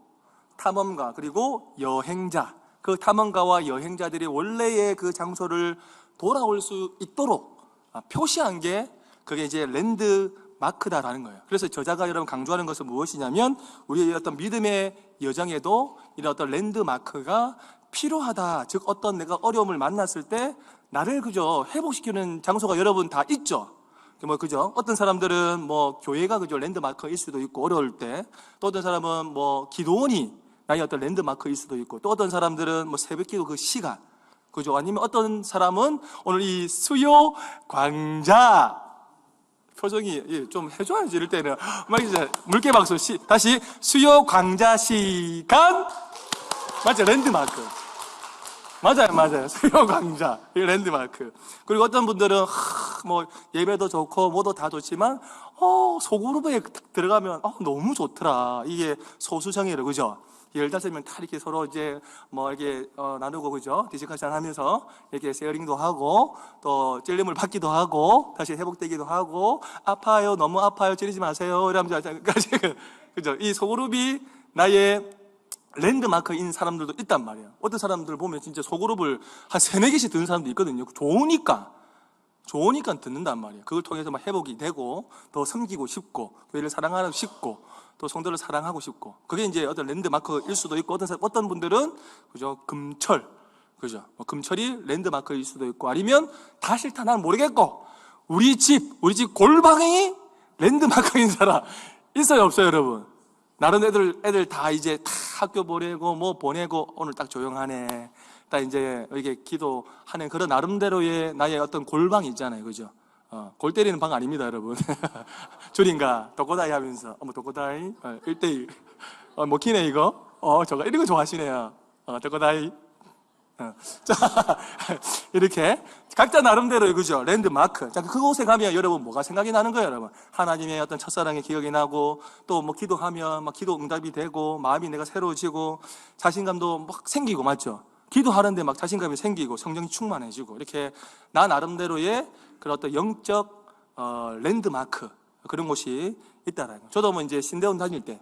탐험가, 그리고 여행자. 그 탐험가와 여행자들이 원래의 그 장소를 돌아올 수 있도록 표시한 게 그게 이제 랜드마크다라는 거예요. 그래서 저자가 여러분 강조하는 것은 무엇이냐면 우리의 어떤 믿음의 여정에도 이런 어떤 랜드마크가 필요하다. 즉 어떤 내가 어려움을 만났을 때 나를 그저 회복시키는 장소가 여러분 다 있죠. 뭐 그죠? 어떤 사람들은 뭐 교회가 그저 랜드마크일 수도 있고 어려울 때, 또 어떤 사람은 뭐 기도원이 나의 어떤 랜드마크일 수도 있고, 또 어떤 사람들은 뭐 새벽기도 그 시간, 그죠? 아니면 어떤 사람은 오늘 이 수요 광자, 표정이 좀 해줘야지 이럴 때는 막 이제 물개박수. 다시 수요 광자 시간. 맞죠? 랜드마크. 맞아요. 수요 광자, 이 랜드마크. 그리고 어떤 분들은 뭐 예배도 좋고 뭐도 다 좋지만 소그룹에 들어가면 너무 좋더라. 이게 소수정예로, 그죠? 15명 다 이렇게 서로 이제 뭐 이렇게 나누고, 그죠? 디스커션 하면서 이렇게 쉐어링도 하고, 또 찔림을 받기도 하고, 다시 회복되기도 하고, 아파요, 너무 아파요, 찌르지 마세요, 이러면서, 그죠? 이 소그룹이 나의 랜드마크인 사람들도 있단 말이에요. 어떤 사람들 보면 진짜 소그룹을 한 3-4개씩 듣는 사람도 있거든요. 좋으니까 듣는단 말이에요. 그걸 통해서 막 회복이 되고, 더 섬기고 싶고, 교회를 사랑하고 싶고, 또 성도를 사랑하고 싶고, 그게 이제 어떤 랜드마크일 수도 있고, 어떤 분들은 그죠, 금철, 그죠, 금철이 랜드마크일 수도 있고, 아니면 다 싫다, 난 모르겠고, 우리 집 골방이 랜드마크인 사람 있어요, 없어요, 여러분? 나른 애들 다 이제 다 학교 보내고 뭐 보내고 오늘 딱 조용하네, 딱 이제 이렇게 기도하는 그런 나름대로의 나의 어떤 골방이 있잖아요, 그죠? 골 때리는 방 아닙니다, 여러분. 줄인가 도코다이 하면서 도코다이 1대1 먹히네 이거. 저거 이런 거 좋아하시네요. 도코다이. 자, 이렇게 각자 나름대로, 그죠? 랜드마크. 자, 그곳에 가면 여러분 뭐가 생각이 나는 거예요, 여러분? 하나님의 어떤 첫사랑의 기억이 나고, 또 뭐 기도하면 막 기도 응답이 되고, 마음이 내가 새로워지고, 자신감도 막 생기고, 맞죠? 기도하는데 막 자신감이 생기고, 성령이 충만해지고, 이렇게 나 나름대로의 그런 어떤 영적 랜드마크, 그런 곳이 있다라는 거예요. 저도 뭐 이제 신대원 다닐 때,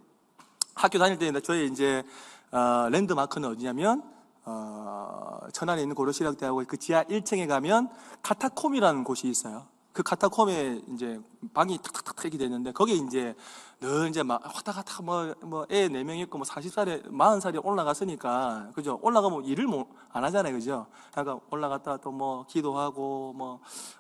학교 다닐 때 저의 이제 랜드마크는 어디냐면 천안에 있는 고려신학대학원 그 지하 1층에 가면 카타콤이라는 곳이 있어요. 그 카타콤에 이제 방이 탁탁탁 이렇게 되는데, 거기에 이제 늘 이제 막 왔다 갔다 뭐 애 4명 있고 뭐 40살에 40살이 올라갔으니까, 그죠? 올라가면 일을 안 하잖아요, 그죠? 그러니까 올라갔다 또 뭐 기도하고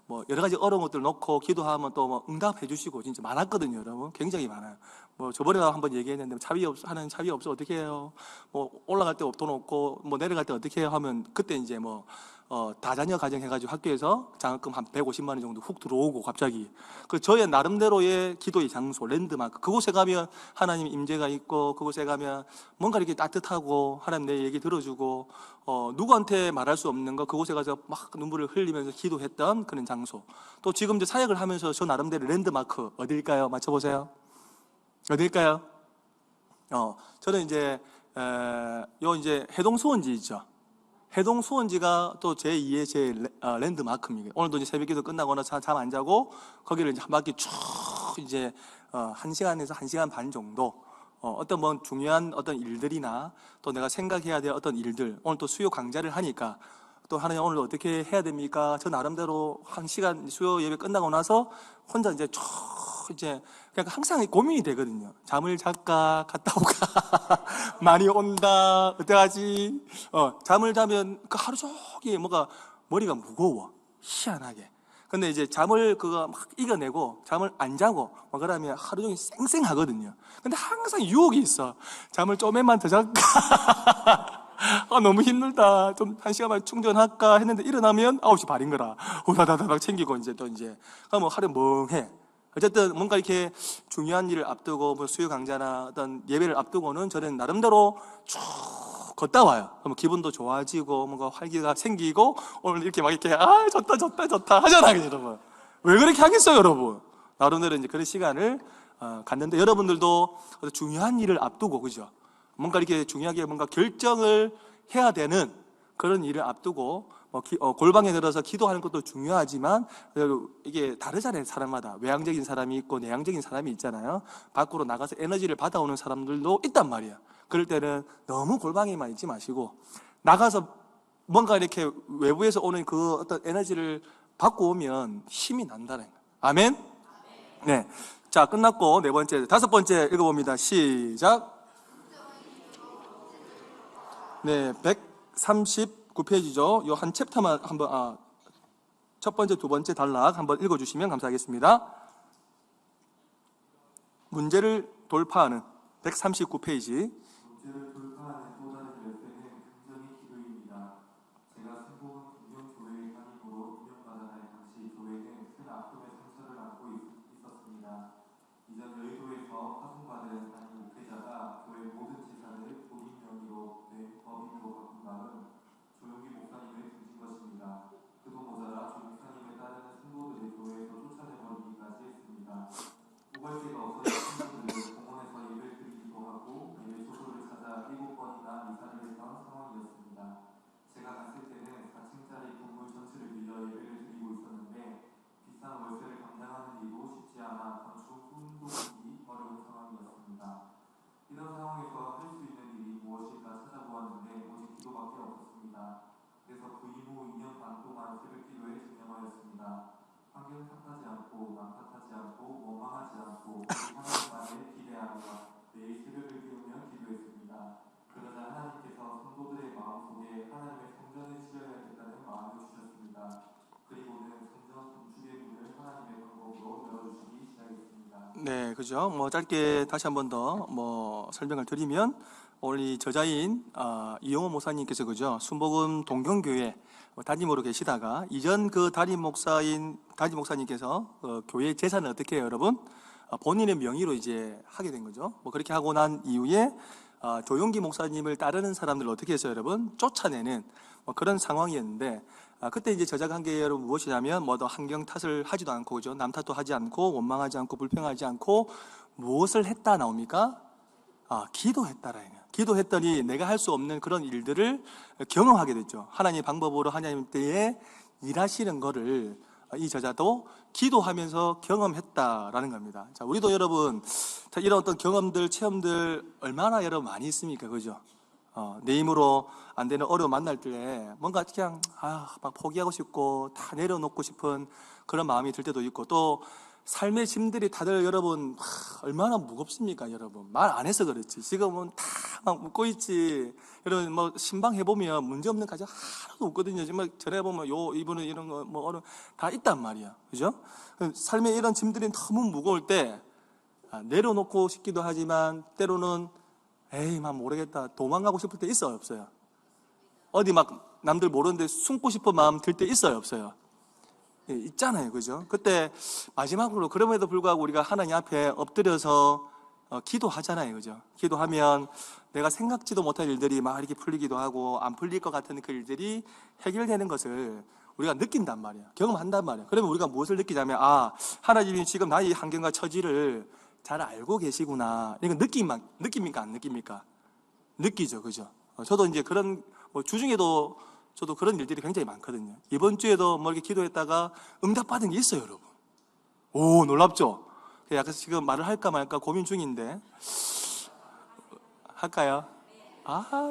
뭐 여러 가지 어려운 것들 놓고 기도하면 또 뭐 응답해 주시고 진짜 많았거든요, 여러분. 굉장히 많아요. 뭐 저번에 한번 얘기했는데 차비 없어 어떻게 해요? 뭐 올라갈 때 돈 없고 뭐 내려갈 때 어떻게 해요? 하면 그때 이제 뭐 다자녀 가정 해가지고 학교에서 장학금 한 150만 원 정도 훅 들어오고, 갑자기 그 저의 나름대로의 기도의 장소 랜드마크, 그곳에 가면 하나님 임재가 있고, 그곳에 가면 뭔가 이렇게 따뜻하고 하나님 내 얘기 들어주고, 누구한테 말할 수 없는 거 그곳에 가서 막 눈물을 흘리면서 기도했던 그런 장소. 또 지금 이제 사역을 하면서 저 나름대로 랜드마크 어딜까요? 맞춰보세요. 어딜까요? 저는 이제 이제 해동 수원지 있죠. 해동 수원지가 또 제2의 제 랜드마크입니다. 오늘도 이제 새벽기도 끝나거나 잠 안 자고 거기를 이제 한 바퀴 쭉 이제 1시간에서 1시간 반 정도 어떤 뭐 중요한 어떤 일들이나 또 내가 생각해야 될 어떤 일들, 오늘 또 수요 강좌를 하니까 또 하나님 오늘 어떻게 해야 됩니까? 저 나름대로 1시간 수요 예배 끝나고 나서 혼자 이제 쭉 이제 그냥 항상 고민이 되거든요. 잠을 잘까 갔다 오까 많이 온다 어떡하지? 잠을 자면 그 하루 종일 뭐가 머리가 무거워 희한하게. 근데 이제 잠을 그거 막 이겨내고 잠을 안 자고 막 그러면 하루 종일 쌩쌩하거든요. 근데 항상 유혹이 있어. 잠을 좀만 더 잘까? 너무 힘들다. 좀 1시간만 충전할까 했는데 일어나면 9시 반인 거라. 후다다닥 챙기고 이제 또 이제 그러면 하루 멍해. 어쨌든 뭔가 이렇게 중요한 일을 앞두고 뭐 수요 강좌나 어떤 예배를 앞두고는 저는 나름대로 쭉 걷다 와요. 그럼 기분도 좋아지고 뭔가 활기가 생기고 오늘 이렇게 막 이렇게 좋다 하잖아요, 여러분. 왜 그렇게 하겠어요, 여러분? 나름대로 이제 그런 시간을 갔는데 여러분들도 중요한 일을 앞두고 그죠? 뭔가 이렇게 중요하게 뭔가 결정을 해야 되는 그런 일을 앞두고 골방에 들어서 기도하는 것도 중요하지만 이게 다르잖아요, 사람마다. 외향적인 사람이 있고 내향적인 사람이 있잖아요. 밖으로 나가서 에너지를 받아오는 사람들도 있단 말이에요. 그럴 때는 너무 골방에만 있지 마시고 나가서 뭔가 이렇게 외부에서 오는 그 어떤 에너지를 받고 오면 힘이 난다는 거예요. 아멘? 네. 자, 끝났고 네 번째, 다섯 번째 읽어봅니다. 시작. 네, 139페이지죠. 요 한 챕터만 한번 첫 번째, 두 번째 단락 한번 읽어주시면 감사하겠습니다. 문제를 돌파하는 139페이지. 문제를 돌파하는 또 다른 열쇠는 긍정의 기도입니다. 제가 순복음 금융교회의 담임으로 임명받아 날 당시 교회는 큰 아픔의 상처를 안고 있었습니다. 이전 여의도에서 파송받은 담임 목회자가 교회 모든 재산을 본인 명의로 된 법인으로 바꾼 다음 조용기 목사님을 부진 것입니다. 그도 모자라 조 목사님을 따르는 성도들이 교회에서 쫓아내버리기까지 했습니다. 우발제가 없어진 성도들은 공원에서 예배를 드리기도 하고 예배 소소를 찾아 7번이나 이사를 했던 상황이었습니다. 제가 갔을 때는 4층짜리 건물 전체를 빌려 예배를 드리고 있었는데 비싼 월세를 감당하는 일도 쉽지 않아 건축 혼동하기 어려운 상황이었습니다. 이런 상황에서 할 수 있는 일이 무엇일까 찾아보았는데 오직 기도밖에 없었습니다. 그래서 부임 후 2년 반 동안 새벽기도에 전념하였습니다. 환경 탓하지 않고 남 탓하지 않고 원망하지 않고 하나님만을 기대하며 매일 새벽을 깨우며 기도했습니다. 그러자 하나님께서 성도들의 마음속에 하나님의 성전을 지어야겠다는 마음을 주셨습니다. 그리고는 성전 건축의 문을 하나님의 방법으로 열어주시기 시작했습니다. 네, 그죠? 뭐 짧게 다시 한 번 더 설명을 드리면 오늘 이 저자인 이용호 목사님께서 그죠? 순복음 동경교회 담임으로 계시다가 이전 그 담임 목사님께서 교회 재산을 어떻게 해요, 여러분? 본인의 명의로 이제 하게 된 거죠. 뭐 그렇게 하고 난 이후에 조용기 목사님을 따르는 사람들을 어떻게 했어요, 여러분? 쫓아내는 뭐 그런 상황이었는데 그때 이제 저자가 한 게 여러분 무엇이냐면 뭐도 환경 탓을 하지도 않고 그죠? 남 탓도 하지 않고 원망하지 않고 불평하지 않고 무엇을 했다 나옵니까? 기도했다라는 거예요. 기도했더니 내가 할 수 없는 그런 일들을 경험하게 됐죠. 하나님의 방법으로 하나님 때에 일하시는 거를 이 저자도 기도하면서 경험했다라는 겁니다. 자, 우리도 여러분 이런 어떤 경험들, 체험들 얼마나 여러분 많이 있습니까, 그죠? 내 힘으로 안 되는 어려움 만날 때 뭔가 그냥 막 포기하고 싶고 다 내려놓고 싶은 그런 마음이 들 때도 있고 또 삶의 짐들이 다들 여러분 얼마나 무겁습니까, 여러분? 말 안 해서 그렇지. 지금은 다 막 웃고 있지. 여러분 뭐 신방 해보면 문제 없는 가정 하나도 없거든요. 정말 전에 보면 이분은 이런 거 뭐 어려움 다 있단 말이야, 그죠? 삶의 이런 짐들이 너무 무거울 때 내려놓고 싶기도 하지만 때로는 에이 막 모르겠다 도망가고 싶을 때 있어요, 없어요? 어디 막 남들 모르는데 숨고 싶은 마음 들 때 있어요, 없어요? 있잖아요, 그죠? 그때 마지막으로 그럼에도 불구하고 우리가 하나님 앞에 엎드려서 기도하잖아요, 그죠? 기도하면 내가 생각지도 못할 일들이 막 이렇게 풀리기도 하고 안 풀릴 것 같은 그 일들이 해결되는 것을 우리가 느낀단 말이에요. 경험한단 말이에요. 그러면 우리가 무엇을 느끼냐면 하나님이 지금 나의 환경과 처지를 잘 알고 계시구나. 이건 느낍니까 안 느낍니까? 느끼죠, 그죠? 저도 이제 그런 주중에도 저도 그런 일들이 굉장히 많거든요. 이번 주에도 뭐 이렇게 기도했다가 응답받은 게 있어요, 여러분. 오, 놀랍죠? 약간 지금 말을 할까 말까 고민 중인데 할까요?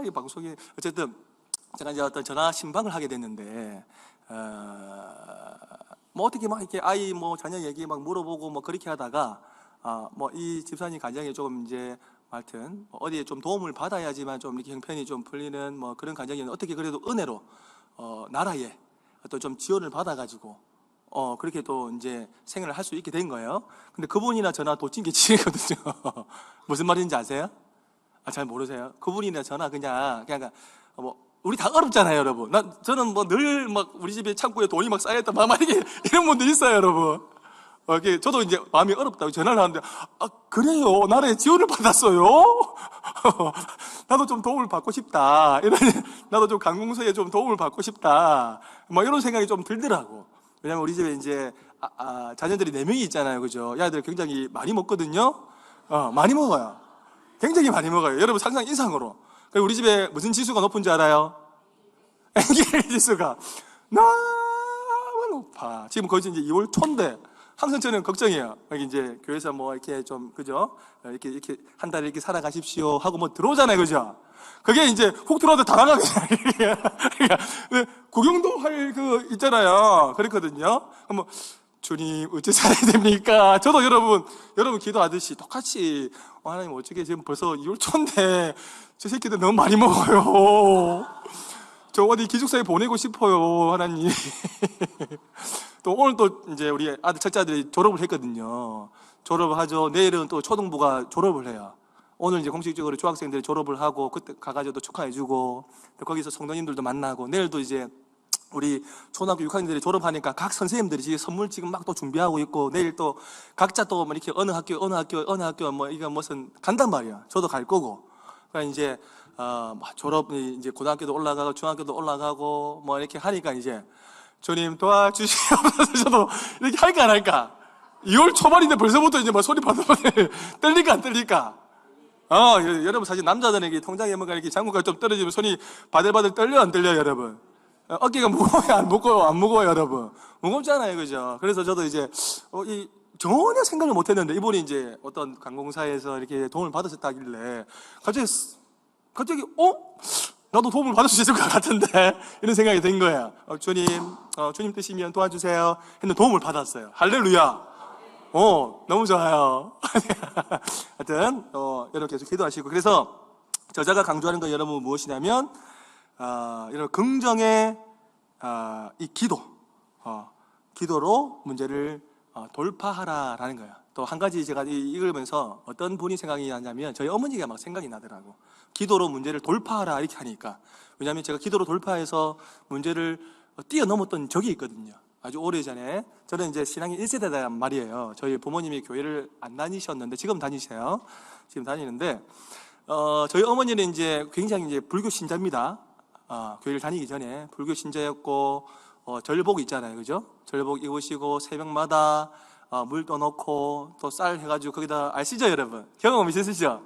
이 방송이 어쨌든 제가 이제 어떤 전화 신방을 하게 됐는데 뭐 어떻게 막 이렇게 아이 뭐 자녀 얘기 막 물어보고 뭐 그렇게 하다가 뭐 이 집사님 가정에 조금 이제 하여튼 어디에 좀 도움을 받아야지만 좀 이렇게 형편이 좀 풀리는 뭐 그런 가정이었는데 어떻게 그래도 은혜로 나라에 또 좀 지원을 받아가지고 그렇게 또 이제 생활을 할 수 있게 된 거예요. 근데 그분이나 저나 도찐개 치거든요. 무슨 말인지 아세요? 잘 모르세요? 그분이나 저나 그냥 뭐 우리 다 어렵잖아요, 여러분. 저는 뭐 늘 막 우리 집에 창고에 돈이 막 쌓여있다 막 이렇게 이런 분들 있어요, 여러분. 저도 이제 마음이 어렵다고 전화를 하는데 그래요, 나라에 지원을 받았어요. 나도 좀 도움을 받고 싶다. 나도 좀 관공서에 좀 도움을 받고 싶다. 뭐 이런 생각이 좀 들더라고. 왜냐면 우리 집에 이제 자녀들이 4명이 있잖아요, 그죠? 야들 굉장히 많이 먹거든요. 많이 먹어요. 굉장히 많이 먹어요. 여러분 상상 이상으로. 그리고 우리 집에 무슨 지수가 높은지 알아요? 엔겔 지수가 너무 높아. 지금 거의 이제 2월 초인데 항상 저는 걱정이에요. 여기 이제 교회에서 뭐 이렇게 좀 그죠? 이렇게 한 달 이렇게 살아가십시오 하고 뭐 들어오잖아요, 그죠? 그게 이제 훅 들어와도 다 나가게. 구경도 할 있잖아요. 그렇거든요. 뭐 주님 어째 살아야 됩니까? 저도 여러분 기도하듯이 똑같이 하나님 어떻게 지금 벌써 2월 초인데 저 새끼들 너무 많이 먹어요. 저 어디 기숙사에 보내고 싶어요, 하나님. 또 오늘 또 이제 우리 아들 첫째 아들이 졸업을 했거든요. 졸업을 하죠. 내일은 또 초등부가 졸업을 해요. 오늘 이제 공식적으로 중학생들이 졸업을 하고 그때 가가지고 또 축하해주고 또 거기서 성도님들도 만나고 내일도 이제 우리 초등학교 6학년들이 졸업하니까 각 선생님들이 지금 선물 지금 막 또 준비하고 있고 내일 또 각자 또 뭐 이렇게 어느 학교 뭐 이거 무슨 간단 말이야. 저도 갈 거고. 그러니까 이제 졸업이 이제 고등학교도 올라가고 중학교도 올라가고 뭐 이렇게 하니까 이제 주님 도와주시옵소서. 저도 이렇게 할까 안 할까? 2월 초반인데 벌써부터 이제 막 소리 바들바들 떨릴까 안 떨릴까? 여러분 사실 남자들에게 통장에 뭔가 이렇게 장구가 좀 떨어지면 손이 바들바들 떨려 안 떨려요, 여러분? 어깨가 무거워요, 안 무거워요, 여러분? 무겁잖아요, 그죠? 그래서 저도 이제 전혀 생각을 못 했는데 이분이 이제 어떤 관공사에서 이렇게 도움을 받으셨다길래 갑자기 나도 도움을 받을 수 있을 것 같은데 이런 생각이 든 거예요. 주님 뜻이면 도와주세요 했는데 도움을 받았어요. 할렐루야. 너무 좋아요. 하여튼 여러분 계속 기도하시고 그래서 저자가 강조하는 건 여러분 무엇이냐면 여러분 긍정의 이 기도로 문제를 돌파하라라는 거예요. 또 한 가지 제가 읽으면서 어떤 분이 생각이 나냐면 저희 어머니가 막 생각이 나더라고. 기도로 문제를 돌파하라 이렇게 하니까. 왜냐하면 제가 기도로 돌파해서 문제를 뛰어넘었던 적이 있거든요. 아주 오래전에. 저는 이제 신앙이 1세대란 말이에요. 저희 부모님이 교회를 안 다니셨는데 지금 다니세요. 지금 다니는데 저희 어머니는 이제 굉장히 이제 불교 신자입니다. 교회를 다니기 전에 불교 신자였고 절복 있잖아요, 그죠? 절복 입으시고 새벽마다 물 떠놓고 또 쌀 해가지고 거기다 아시죠, 여러분? 경험 있으시죠?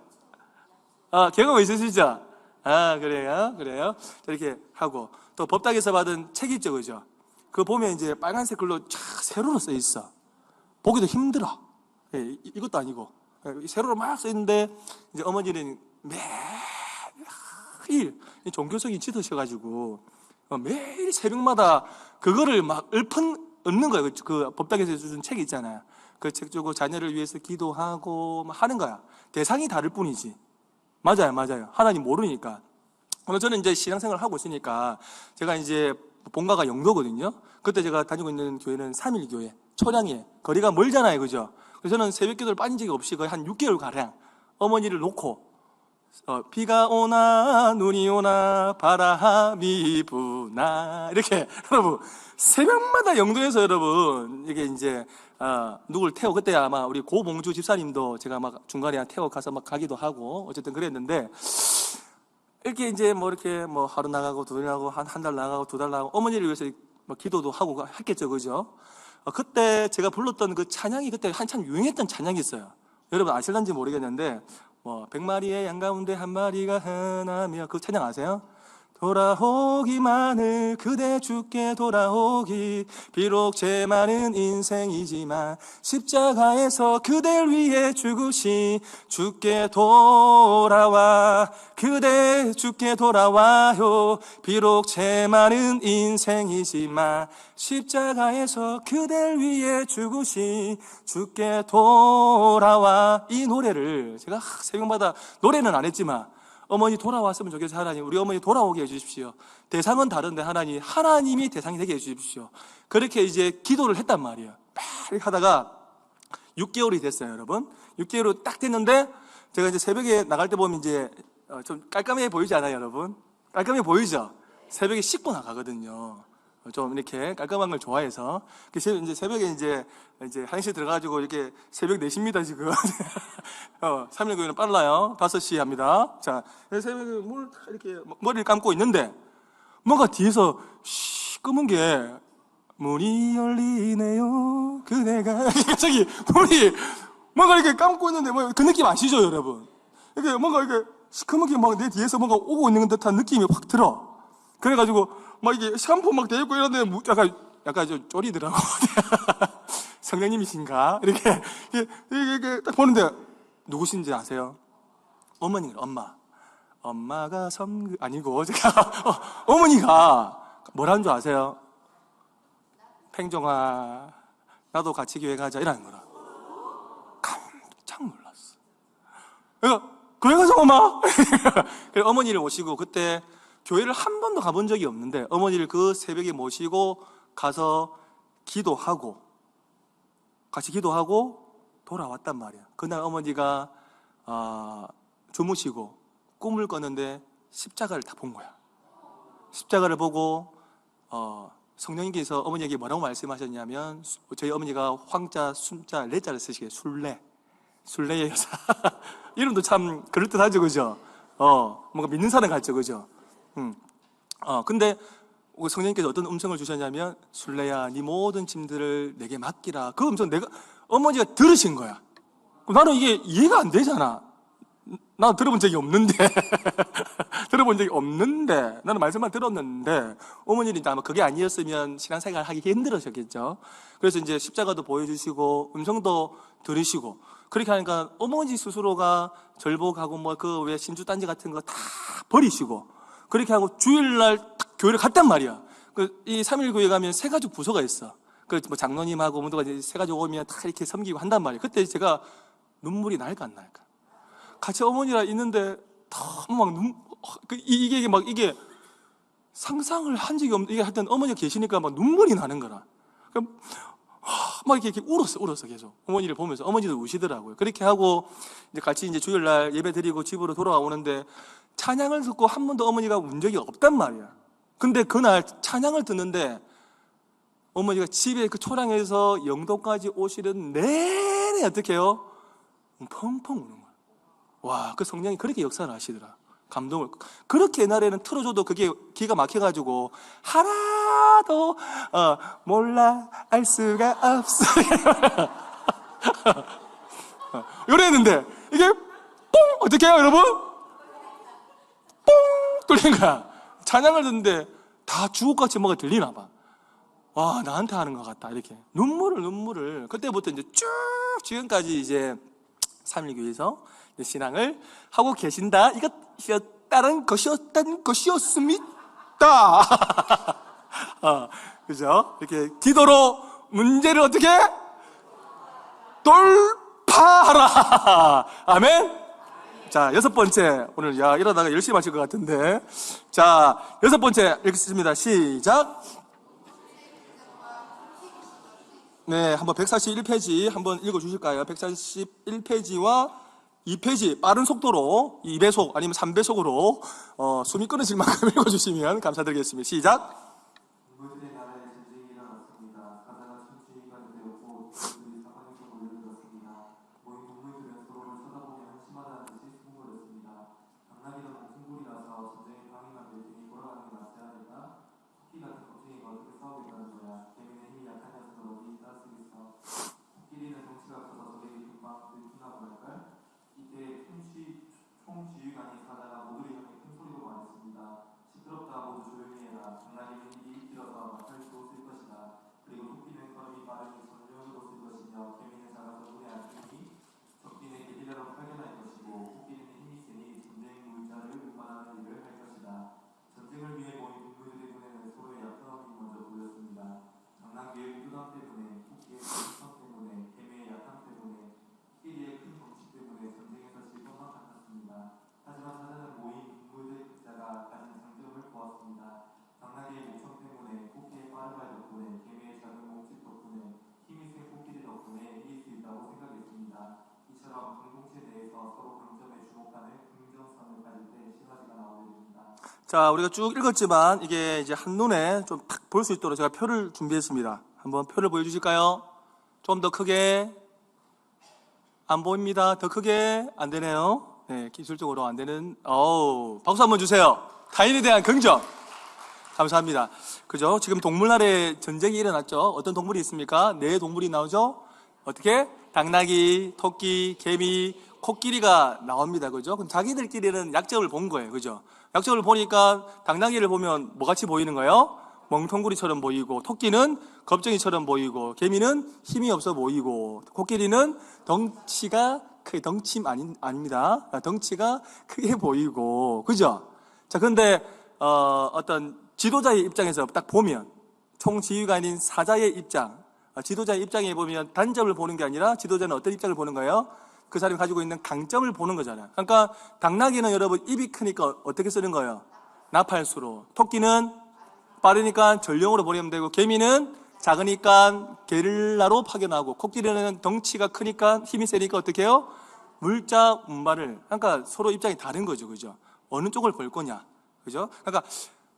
경험 있으시죠? 그래요. 이렇게 하고 또 법당에서 받은 책 있죠, 그죠? 그거 보면 이제 빨간색 글로 쫙 세로로 써 있어. 보기도 힘들어. 이것도 아니고 세로로 막 써 있는데 이제 어머니는 매일 종교성이 짙으셔가지고 매일 새벽마다 그거를 막 읊는 거예요. 그 법당에서 주신 책이 있잖아요. 그 책 주고 자녀를 위해서 기도하고 막 하는 거야. 대상이 다를 뿐이지. 맞아요. 하나님 모르니까. 오늘 저는 이제 신앙생활을 하고 있으니까 제가 이제 본가가 영도거든요. 그때 제가 다니고 있는 교회는 3일교회, 초량이에요. 거리가 멀잖아요, 그죠? 그래서 저는 새벽 기도를 빠진 적이 없이 거의 한 6개월 가량 어머니를 놓고 비가 오나 눈이 오나 바람이 부나 이렇게 여러분 새벽마다 영도에서 여러분 이게 이제 누굴 태워 그때 아마 우리 고봉주 집사님도 제가 막 중간에 태워 가서 막 가기도 하고 어쨌든 그랬는데 이렇게 이제 뭐 이렇게 뭐 하루 나가고 두 달 나가고 한 달 나가고 두 달 나가고 어머니를 위해서 뭐 기도도 하고 했겠죠, 그죠? 그때 제가 불렀던 그 찬양이 그때 한참 유행했던 찬양이 있어요. 여러분 아실런지 모르겠는데 뭐 100마리의 양 가운데 한 마리가 하나며 그 찬양 아세요? 돌아오기만을 그대 주께 돌아오기 비록 제 많은 인생이지만 십자가에서 그댈 위해 죽으시 주께 돌아와 그대 주께 돌아와요 비록 제 많은 인생이지만 십자가에서 그댈 위해 죽으시 주께 돌아와 이 노래를 제가 새벽마다 노래는 안 했지만 어머니 돌아왔으면 좋겠어요. 하나님 우리 어머니 돌아오게 해주십시오. 대상은 다른데 하나님이 대상이 되게 해주십시오. 그렇게 이제 기도를 했단 말이에요. 막 이렇게 하다가 6개월이 됐어요, 여러분. 6개월이 딱 됐는데 제가 이제 새벽에 나갈 때 보면 이제 좀 깔끔해 보이지 않아요, 여러분? 깔끔해 보이죠? 새벽에 씻고 나가거든요. 좀 이렇게 깔끔한 걸 좋아해서. 그래서 이제 새벽에 이제 화장실 들어가지고 이렇게 새벽 4시입니다, 지금. 319는 빨라요. 5시 합니다. 자, 새벽에 이렇게 머리를 감고 있는데 뭔가 뒤에서 검은 게 문이 열리네요. 그대가 갑자기 문이 뭔가 이렇게 감고 있는데 뭐 그 느낌 아시죠, 여러분? 이렇게 뭔가 이렇게 시커멓게 막 내 뒤에서 뭔가 오고 있는 듯한 느낌이 확 들어. 그래가지고 막 이게 샴푸 막 대고 이러는데 약간 좀 쫄이더라고. 성령님이신가? 이렇게 딱 보는데 누구신지 아세요? 어머니가 엄마가 아니고 제가 어머니가 뭐라는 줄 아세요? 팽종아 나도 같이 교회 가자 이라는 거라. 깜짝 놀랐어. 그러니까 교회 가자 엄마. 그래서 어머니를 모시고 그때 교회를 한 번도 가본 적이 없는데 어머니를 그 새벽에 모시고 가서 같이 기도하고 돌아왔단 말이야. 그날 어머니가 주무시고 꿈을 꿨는데 십자가를 딱 본 거야. 십자가를 보고 성령님께서 어머니에게 뭐라고 말씀하셨냐면 저희 어머니가 황자, 순자, 레자를 쓰시게 순례의 여사. 이름도 참 그럴듯하죠, 그죠? 뭔가 믿는 사람 같죠, 그죠? 근데 성령님께서 어떤 음성을 주셨냐면 순례야, 네 모든 짐들을 내게 맡기라. 그 음성 어머니가 들으신 거야. 나는 이게 이해가 안 되잖아. 나 들어본 적이 없는데 나는 말씀만 들었는데 어머니는 아마 그게 아니었으면 신앙생활 하기 힘들으셨겠죠. 그래서 이제 십자가도 보여주시고 음성도 들으시고 그렇게 하니까 어머니 스스로가 절복하고 뭐 그 왜 신주단지 같은 거 다 버리시고 그렇게 하고 주일날 딱 교회를 갔단 말이야. 이 3.1교회 가면 세 가족 부서가 있어. 뭐 장로님하고 문도가 세 가족 오면 다 이렇게 섬기고 한단 말이야. 그때 제가 눈물이 날까 안 날까? 같이 어머니랑 있는데 너무 막 이게 상상을 한 적이 없는, 이게 하여튼 어머니가 계시니까 막 눈물이 나는 거라. 막 이렇게 울었어, 계속. 어머니를 보면서. 어머니도 우시더라고요. 그렇게 하고, 이제 같이 이제 주일날 예배 드리고 집으로 돌아오는데, 찬양을 듣고 한 번도 어머니가 운 적이 없단 말이야. 근데 그날 찬양을 듣는데, 어머니가 집에 그 초량에서 영도까지 오시는 내내 어떻게 해요? 펑펑 우는 거야. 와, 그 성령이 그렇게 역사를 하시더라. 감동을. 그렇게 옛날에는 틀어줘도 그게 기가 막혀가지고, 하나도, 몰라, 알 수가 없어. 이랬는데, 이게, 뽕! 어떻게 해요, 여러분? 뽕! 뚫린 거야. 찬양을 듣는데, 다 주옥같이 뭐가 들리나 봐. 와, 나한테 하는 것 같다. 이렇게. 눈물을. 그때부터 이제 쭉, 지금까지 이제, 3.1교회에서 신앙을 하고 계신다. 이것이었다는 것이었던 것이었습니다. 그죠? 이렇게 기도로 문제를 어떻게 돌파하라. 아멘. 자, 6번째. 오늘 이러다가 열심히 하실 것 같은데. 자, 6번째 읽겠습니다. 시작. 네, 한번 141페이지 한번 읽어주실까요? 141페이지와 2페이지 빠른 속도로 2배속 아니면 3배속으로 숨이 끊어질 만큼 읽어주시면 감사드리겠습니다. 시작. 인물들의 나라에 전쟁이 일어났습니다. 가자가 춤추기가 되었고 그들이 사방에서 몰려들었습니다. 모인 동물들은 서로를 쳐다보며 한심하다는 듯이 숨어버렸습니다. 당나귀는 목숨골이 나서 전쟁에 방해가 될 테니 돌아가는 게 맞지 않을까? 토끼 같은 겁쟁이가 어떻게 싸우겠다는 거야. 개미는 힘이 약한 녀석을 어디 있다 쓰겠어. 코끼리는 덩치가 커서 적에게 금방 들키나 보랄걸? 이때 총지휘관이 가다가 모두를 향해 큰 소리로 말했습니다. 시끄럽다 자, 우리가 쭉 읽었지만 이게 이제 한눈에 좀 탁 볼 수 있도록 제가 표를 준비했습니다. 한번 표를 보여주실까요? 좀 더 크게. 안 보입니다. 더 크게. 안 되네요. 네, 기술적으로 안 되는. 박수 한번 주세요. 타인에 대한 긍정. 감사합니다. 그죠? 지금 동물날에 전쟁이 일어났죠? 어떤 동물이 있습니까? 네 동물이 나오죠? 어떻게? 당나귀, 토끼, 개미, 코끼리가 나옵니다. 그죠? 그럼 자기들끼리는 약점을 본 거예요. 그죠? 약점을 보니까 당나귀를 보면 뭐 같이 보이는 거예요? 멍텅구리처럼 보이고, 토끼는 겁쟁이처럼 보이고, 개미는 힘이 없어 보이고, 코끼리는 덩치가 크게, 아닙니다. 덩치가 크게 보이고, 그죠? 자, 근데, 어떤 지도자의 입장에서 딱 보면, 총지휘관인 사자의 입장, 지도자의 입장에 보면 단점을 보는 게 아니라 지도자는 어떤 입장을 보는 거예요? 그 사람이 가지고 있는 강점을 보는 거잖아요. 그러니까 당나귀는 여러분 입이 크니까 어떻게 쓰는 거예요? 나팔수로. 토끼는 빠르니까 전령으로 보내면 되고, 개미는 작으니까 게릴라로 파견하고, 코끼리는 덩치가 크니까 힘이 세니까 어떻게 해요? 물자 운반을. 그러니까 서로 입장이 다른 거죠. 그죠? 어느 쪽을 볼 거냐. 그죠? 그러니까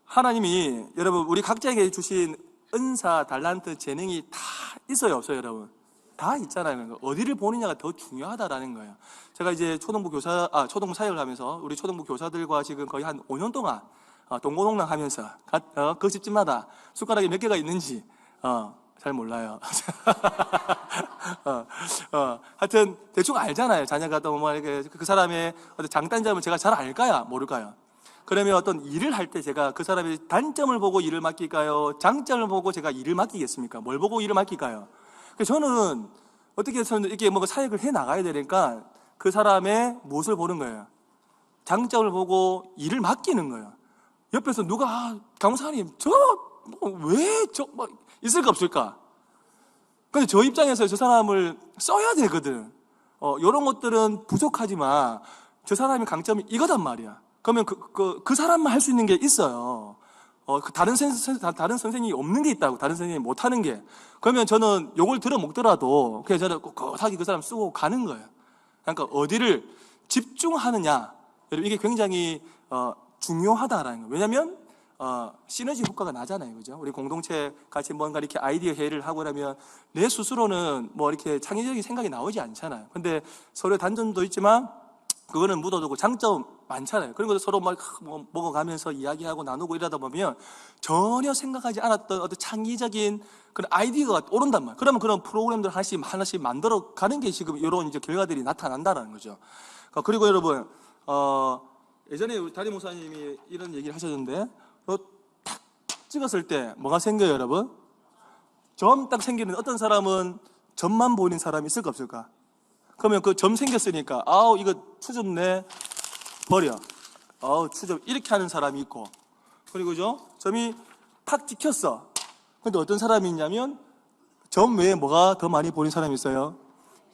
하나님이 여러분 우리 각자에게 주신 은사, 달란트, 재능이 다 있어요, 없어요, 여러분? 다 있잖아요. 그러니까 어디를 보느냐가 더 중요하다라는 거예요. 제가 이제 초등부 사역을 하면서 우리 초등부 교사들과 지금 거의 한 5년 동안 동고동락 하면서 그 집집마다 숟가락이 몇 개가 있는지 잘 몰라요. 하여튼 대충 알잖아요. 자녀가 또 뭐 이렇게 그 사람의 어떤 장단점을 제가 잘 알까요? 모를까요? 그러면 어떤 일을 할 때 제가 그 사람의 단점을 보고 일을 맡길까요? 장점을 보고 제가 일을 맡기겠습니까? 뭘 보고 일을 맡길까요? 그래서 저는 어떻게 해서는 이렇게 뭔가 사역을 해 나가야 되니까 그 사람의 무엇을 보는 거예요? 장점을 보고 일을 맡기는 거예요. 옆에서 누가 강사님 뭐 있을까 없을까? 근데 저 입장에서 저 사람을 써야 되거든. 이런 것들은 부족하지만 저 사람의 강점이 이거단 말이야. 그러면 그 사람만 할 수 있는 게 있어요. 다른 선생님이 없는 게 있다고, 다른 선생님이 못하는 게. 그러면 저는 욕을 들어 먹더라도 그냥 저는 꼿꼿하게 그 사람 쓰고 가는 거예요. 그러니까 어디를 집중하느냐. 여러분, 이게 굉장히 중요하다라는 거예요. 왜냐면 시너지 효과가 나잖아요. 그죠? 우리 공동체 같이 뭔가 이렇게 아이디어 회의를 하고 나면 내 스스로는 뭐 이렇게 창의적인 생각이 나오지 않잖아요. 근데 서로의 단점도 있지만 그거는 묻어두고 장점 많잖아요. 그런 것도 서로 막 먹어가면서 이야기하고 나누고 이러다 보면 전혀 생각하지 않았던 어떤 창의적인 그런 아이디어가 오른단 말이에요. 그러면 그런 프로그램들 하나씩 만들어 가는 게 지금 이런 이제 결과들이 나타난다는 거죠. 그리고 여러분, 예전에 우리 담임 목사님이 이런 얘기를 하셨는데, 탁 찍었을 때 뭐가 생겨요, 여러분? 점 딱 생기는 어떤 사람은 점만 보이는 사람이 있을까 없을까? 그러면 그 점 생겼으니까 이거 추접네 버려. 추접 이렇게 하는 사람이 있고, 그리고 점이 탁 찍혔어. 근데 어떤 사람이 있냐면 점 외에 뭐가 더 많이 보이는 사람이 있어요?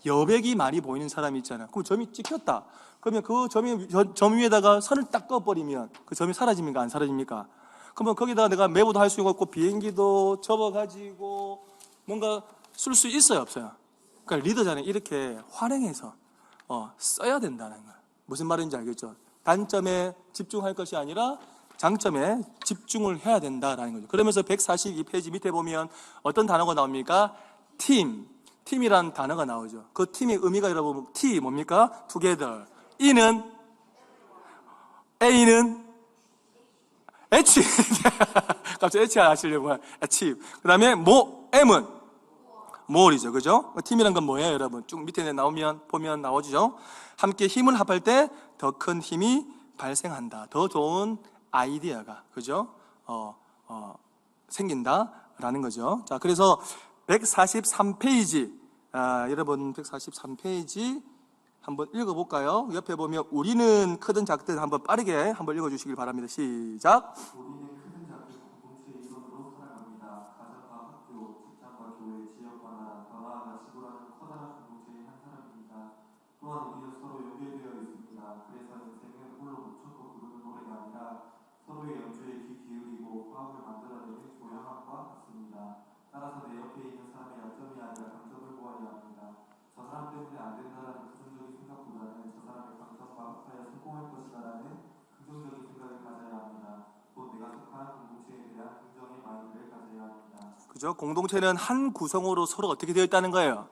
여백이 많이 보이는 사람이 있잖아요. 그럼 점이 찍혔다. 그러면 그 점 위에다가 선을 딱 꺼버리면 그 점이 사라집니까? 안 사라집니까? 그러면 거기다가 내가 매부도 할 수 있고 비행기도 접어가지고 뭔가 쓸 수 있어요, 없어요? 그러니까 리더자는 이렇게 활용해서 써야 된다는 거예요. 무슨 말인지 알겠죠? 단점에 집중할 것이 아니라 장점에 집중을 해야 된다라는 거죠. 그러면서 142페이지 밑에 보면 어떤 단어가 나옵니까? 팀이라는 단어가 나오죠. 그 팀의 의미가 여러분 T 뭡니까? together. E는 A는 H. 갑자기 H 하시려고 achieve. 그 다음에 M은 more이죠. 그죠? 팀이란 건 뭐예요, 여러분? 쭉 밑에 보면 나오죠. 함께 힘을 합할 때 더 큰 힘이 발생한다. 더 좋은 아이디어가, 그죠? 생긴다라는 거죠. 자, 그래서 143페이지, 여러분 143페이지 한번 읽어볼까요? 옆에 보면 우리는 크든 작든 한번 빠르게 한번 읽어주시길 바랍니다. 시작. 우리는 크든 작든 공동체의 일원으로 살아갑니다. 가정과 학교, 직장과 교회, 지역과 나라, 더 나아가 지구라는 커다란 공동체의 한 사람입니다. 또한 우리는 서로 연결되어 있습니다. 그래서 인생은 홀로 묻혀서 부르는 노래가 아니라 서로의 연주에 귀 기울이고 화음을 만들어내는 조향함과 같습니다. 따라서 내 옆에 있는 사람의 약점이 아니라 강점을 보아야 합니다. 저 사람 때문에 안 된다라는 부정적인 생각보다는 저 사람의 강점과 합하여 성공할 것이다라는 긍정적인 생각을 가져야 합니다. 그죠? 공동체는 한 구성으로 서로 어떻게 되어 있다는 거예요?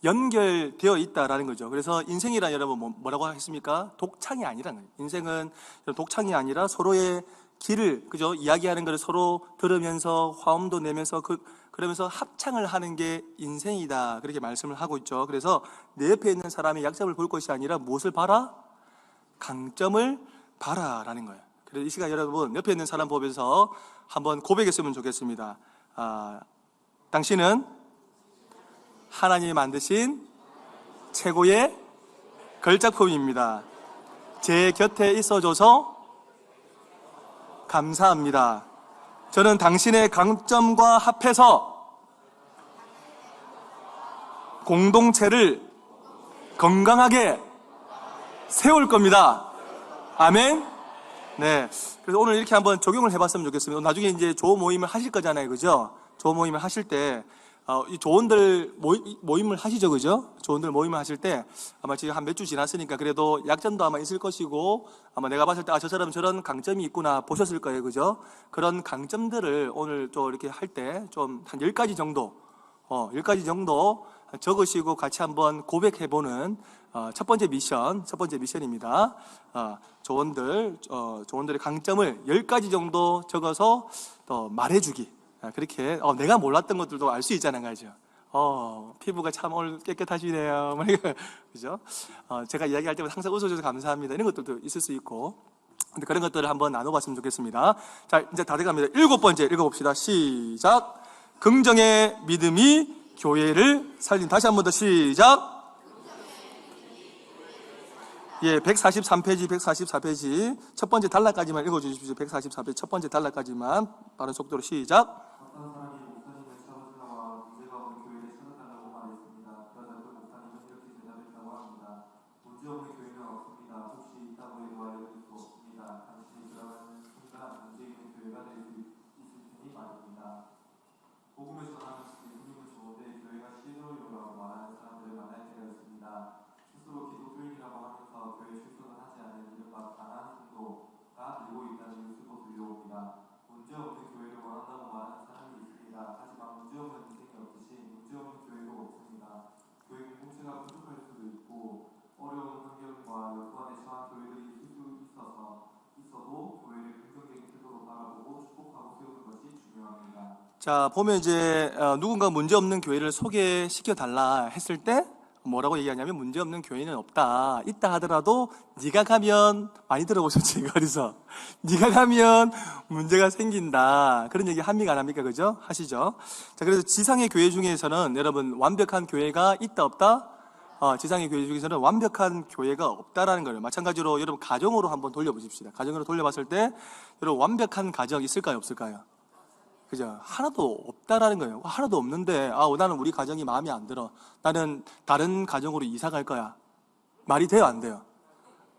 연결되어 있다라는 거죠. 그래서 인생이란 여러분 뭐라고 했습니까? 독창이 아니라는 거예요. 인생은 독창이 아니라 서로의 길을, 그죠? 이야기하는 것을 서로 들으면서 화음도 내면서 그러면서 합창을 하는 게 인생이다. 그렇게 말씀을 하고 있죠. 그래서 내 옆에 있는 사람의 약점을 볼 것이 아니라 무엇을 봐라? 강점을 봐라라는 거예요. 그래서 이 시간 여러분 옆에 있는 사람 보면서 한번 고백했으면 좋겠습니다. 당신은 하나님이 만드신 최고의 걸작품입니다. 제 곁에 있어줘서 감사합니다. 저는 당신의 강점과 합해서 공동체를 건강하게 세울 겁니다. 아멘. 네. 그래서 오늘 이렇게 한번 적용을 해봤으면 좋겠습니다. 나중에 이제 조 모임을 하실 거잖아요, 그죠? 조 모임을 하실 때 이 조원들 모임을 하시죠, 그죠? 조원들 모임을 하실 때 아마 지금 한 몇 주 지났으니까 그래도 약점도 아마 있을 것이고 아마 내가 봤을 때 저 사람 저런 강점이 있구나 보셨을 거예요, 그죠? 그런 강점들을 오늘 또 이렇게 할 때 좀 한 10가지 정도 10가지 정도 적으시고 같이 한번 고백해보는 첫 번째 미션입니다. 조원들의 강점을 10가지 정도 적어서 또 말해주기. 그렇게 내가 몰랐던 것들도 알 수 있잖아요, 그죠? 피부가 참 오늘 깨끗하시네요. 그죠? 제가 이야기할 때마다 항상 웃어줘서 감사합니다. 이런 것들도 있을 수 있고. 근데 그런 것들을 한번 나눠봤으면 좋겠습니다. 자, 이제 다 돼갑니다. 7번째 읽어봅시다. 시작. 긍정의 믿음이 교회를 살린. 다시 한 번 더 시작. 예, 143페이지. 첫 번째 단락까지만 읽어주십시오. 144페이지 첫 번째 단락까지만 빠른 속도로 시작. 어떤 사람이 목사님을 찾아들어와 문제가 없는 교회를 찾아달라고 말했습니다. 그러자 그 목사님은 이렇게 대답했다고 합니다. 문제 없는 교회는 없습니다. 혹시 있다고 해도 알려줄 수 없습니다. 당신이 들어가는 순간 문제 있는 교회가 될 수 있을 테니 말입니다. 복음을 전하는 예수님은 좋은데 교회가 시도요라고 말하는 사람들을 만날 때가 있습니다. 스스로 기독교인이라고 하면서 교회 출석을 하지 않는 이른바 가난 성도가 늘고 있다는 뉴스도 들려옵니다. 문제 없는 교회를 원한다고 말하는 사람이 있습니다. 하지만 문제 없는 인생이 없듯이 문제 없는 교회도 없습니다. 교회 공동체가 부족할 수도 있고 어려운 환경과 여건에 처한 교회들이 있을 수 있어도 교회를 긍정적인 태도로 바라보고 축복하고 세우는 것이 중요합니다. 자, 보면 이제 누군가 문제 없는 교회를 소개시켜 달라 했을 때 뭐라고 얘기하냐면 문제 없는 교회는 없다. 있다 하더라도 네가 가면 많이 들어보셨지, 거기서. 네가 가면 문제가 생긴다. 그런 얘기 합니까 안 합니까? 그죠? 하시죠. 자, 그래서 지상의 교회 중에서는 여러분 완벽한 교회가 있다 없다? 지상의 교회 중에서는 완벽한 교회가 없다라는 거예요. 마찬가지로 여러분 가정으로 한번 돌려보십시다. 가정으로 돌려봤을 때 여러분 완벽한 가정 있을까요, 없을까요? 그죠? 하나도 없다라는 거예요. 하나도 없는데 나는 우리 가정이 마음에 안 들어. 나는 다른 가정으로 이사 갈 거야. 말이 돼요, 안 돼요?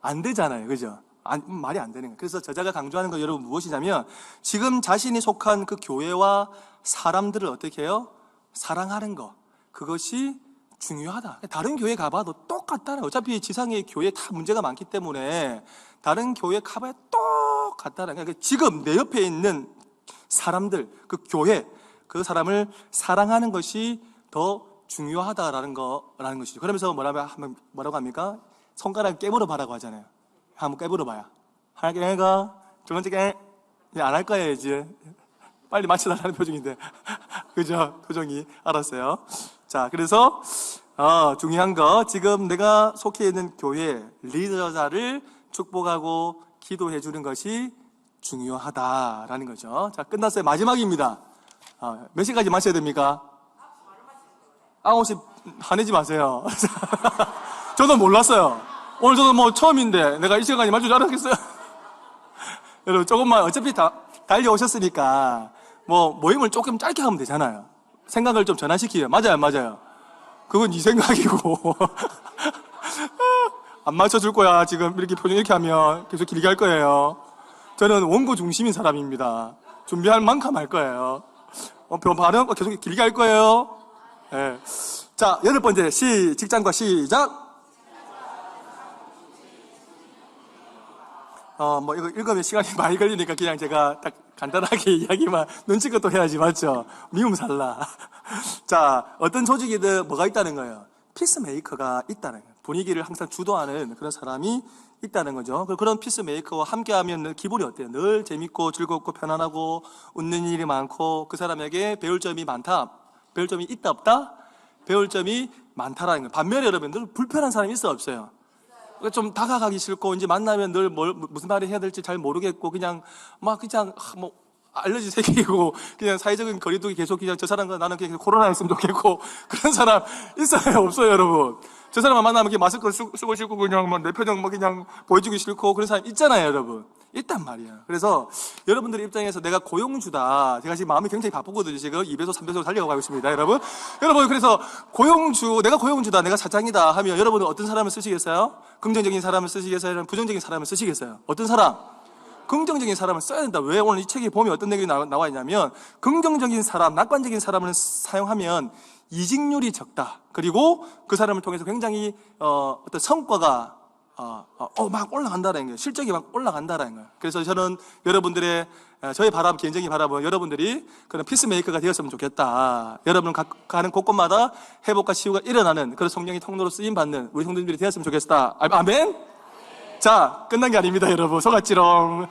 안 되잖아요, 그죠? 말이 안 되는 거예요. 그래서 저자가 강조하는 거 여러분 무엇이냐면 지금 자신이 속한 그 교회와 사람들을 어떻게 해요? 사랑하는 거. 그것이 중요하다. 다른 교회 가봐도 똑같다는 거예요. 어차피 지상의 교회 다 문제가 많기 때문에 다른 교회 가봐야 똑같다는 거예요. 지금 내 옆에 있는 사람들, 그 교회, 그 사람을 사랑하는 것이 더 중요하다라는 것이죠. 그러면서 뭐라고 합니까? 손가락 깨물어 봐라고 하잖아요. 한번 깨물어 봐요. 하나 깨가, 두 번째 깨, 안 할 거예요, 이제. 빨리 맞춰달라는 표정인데. 그죠? 표정이. 알았어요. 자, 그래서, 중요한 거, 지금 내가 속해 있는 교회 리더자를 축복하고 기도해 주는 것이 중요하다라는 거죠. 자, 끝났어요. 마지막입니다. 몇 시까지 마셔야 됩니까? 9시 화내지 마세요. 저도 몰랐어요. 오늘 저도 처음인데 내가 이 시간까지 마실 줄 알았겠어요? 여러분 조금만 어차피 다 달려오셨으니까 모임을 조금 짧게 하면 되잖아요. 생각을 좀 전환시키요. 맞아요. 그건 네 생각이고 안 맞춰줄 거야. 지금 이렇게 표정 이렇게 하면 계속 길게 할 거예요. 저는 원고 중심인 사람입니다. 준비할 만큼 할 거예요. 발음 계속 길게 할 거예요. 네. 자, 8번째 직장과 시작. 뭐 이거 읽으면 시간이 많이 걸리니까 그냥 제가 딱 간단하게 이야기만 눈치껏 또 해야지, 맞죠? 미움 살라. 자, 어떤 조직이든 뭐가 있다는 거예요? 피스메이커가 있다는 거예요. 분위기를 항상 주도하는 그런 사람이 있다는 거죠. 그런 피스메이커와 함께하면 기분이 어때요? 늘 재밌고 즐겁고 편안하고 웃는 일이 많고 그 사람에게 배울 점이 많다. 배울 점이 있다 없다? 배울 점이 많다라는 거예요. 반면에 여러분 늘 불편한 사람이 있어 없어요? 좀 다가가기 싫고 이제 만나면 늘 무슨 말을 해야 될지 잘 모르겠고 그냥 뭐 알러지 생기고 그냥 사회적인 거리두기 계속 그냥 저 사람과 나는 그냥 코로나였으면 좋겠고 그런 사람 있어요 없어요 여러분? 저 사람만 만나면 그냥 마스크 쓰고 싶고 그냥 뭐 내 표정 뭐 그냥 보여주기 싫고 그런 사람 있잖아요 여러분. 있단 말이야. 그래서 여러분들의 입장에서 내가 고용주다. 제가 지금 마음이 굉장히 바쁘거든요. 지금 2배속 3배속으로 달려가고 있습니다. 여러분 그래서 내가 고용주다. 내가 사장이다 하면 여러분은 어떤 사람을 쓰시겠어요? 긍정적인 사람을 쓰시겠어요? 부정적인 사람을 쓰시겠어요? 어떤 사람? 긍정적인 사람을 써야 된다. 왜? 오늘 이 책에 보면 어떤 내용이 나와 있냐면 긍정적인 사람, 낙관적인 사람을 사용하면 이직률이 적다. 그리고 그 사람을 통해서 굉장히 어떤 성과가 막 올라간다라는 거예요. 실적이 막 올라간다라는 거예요. 그래서 저는 여러분들의 저의 개인적인 바람은 여러분들이 그런 피스메이커가 되었으면 좋겠다. 여러분 가는 곳곳마다 회복과 치유가 일어나는 그런 성령의 통로로 쓰임 받는 우리 성도님들이 되었으면 좋겠다. 아멘. 자, 끝난 게 아닙니다, 여러분. 속았지롱.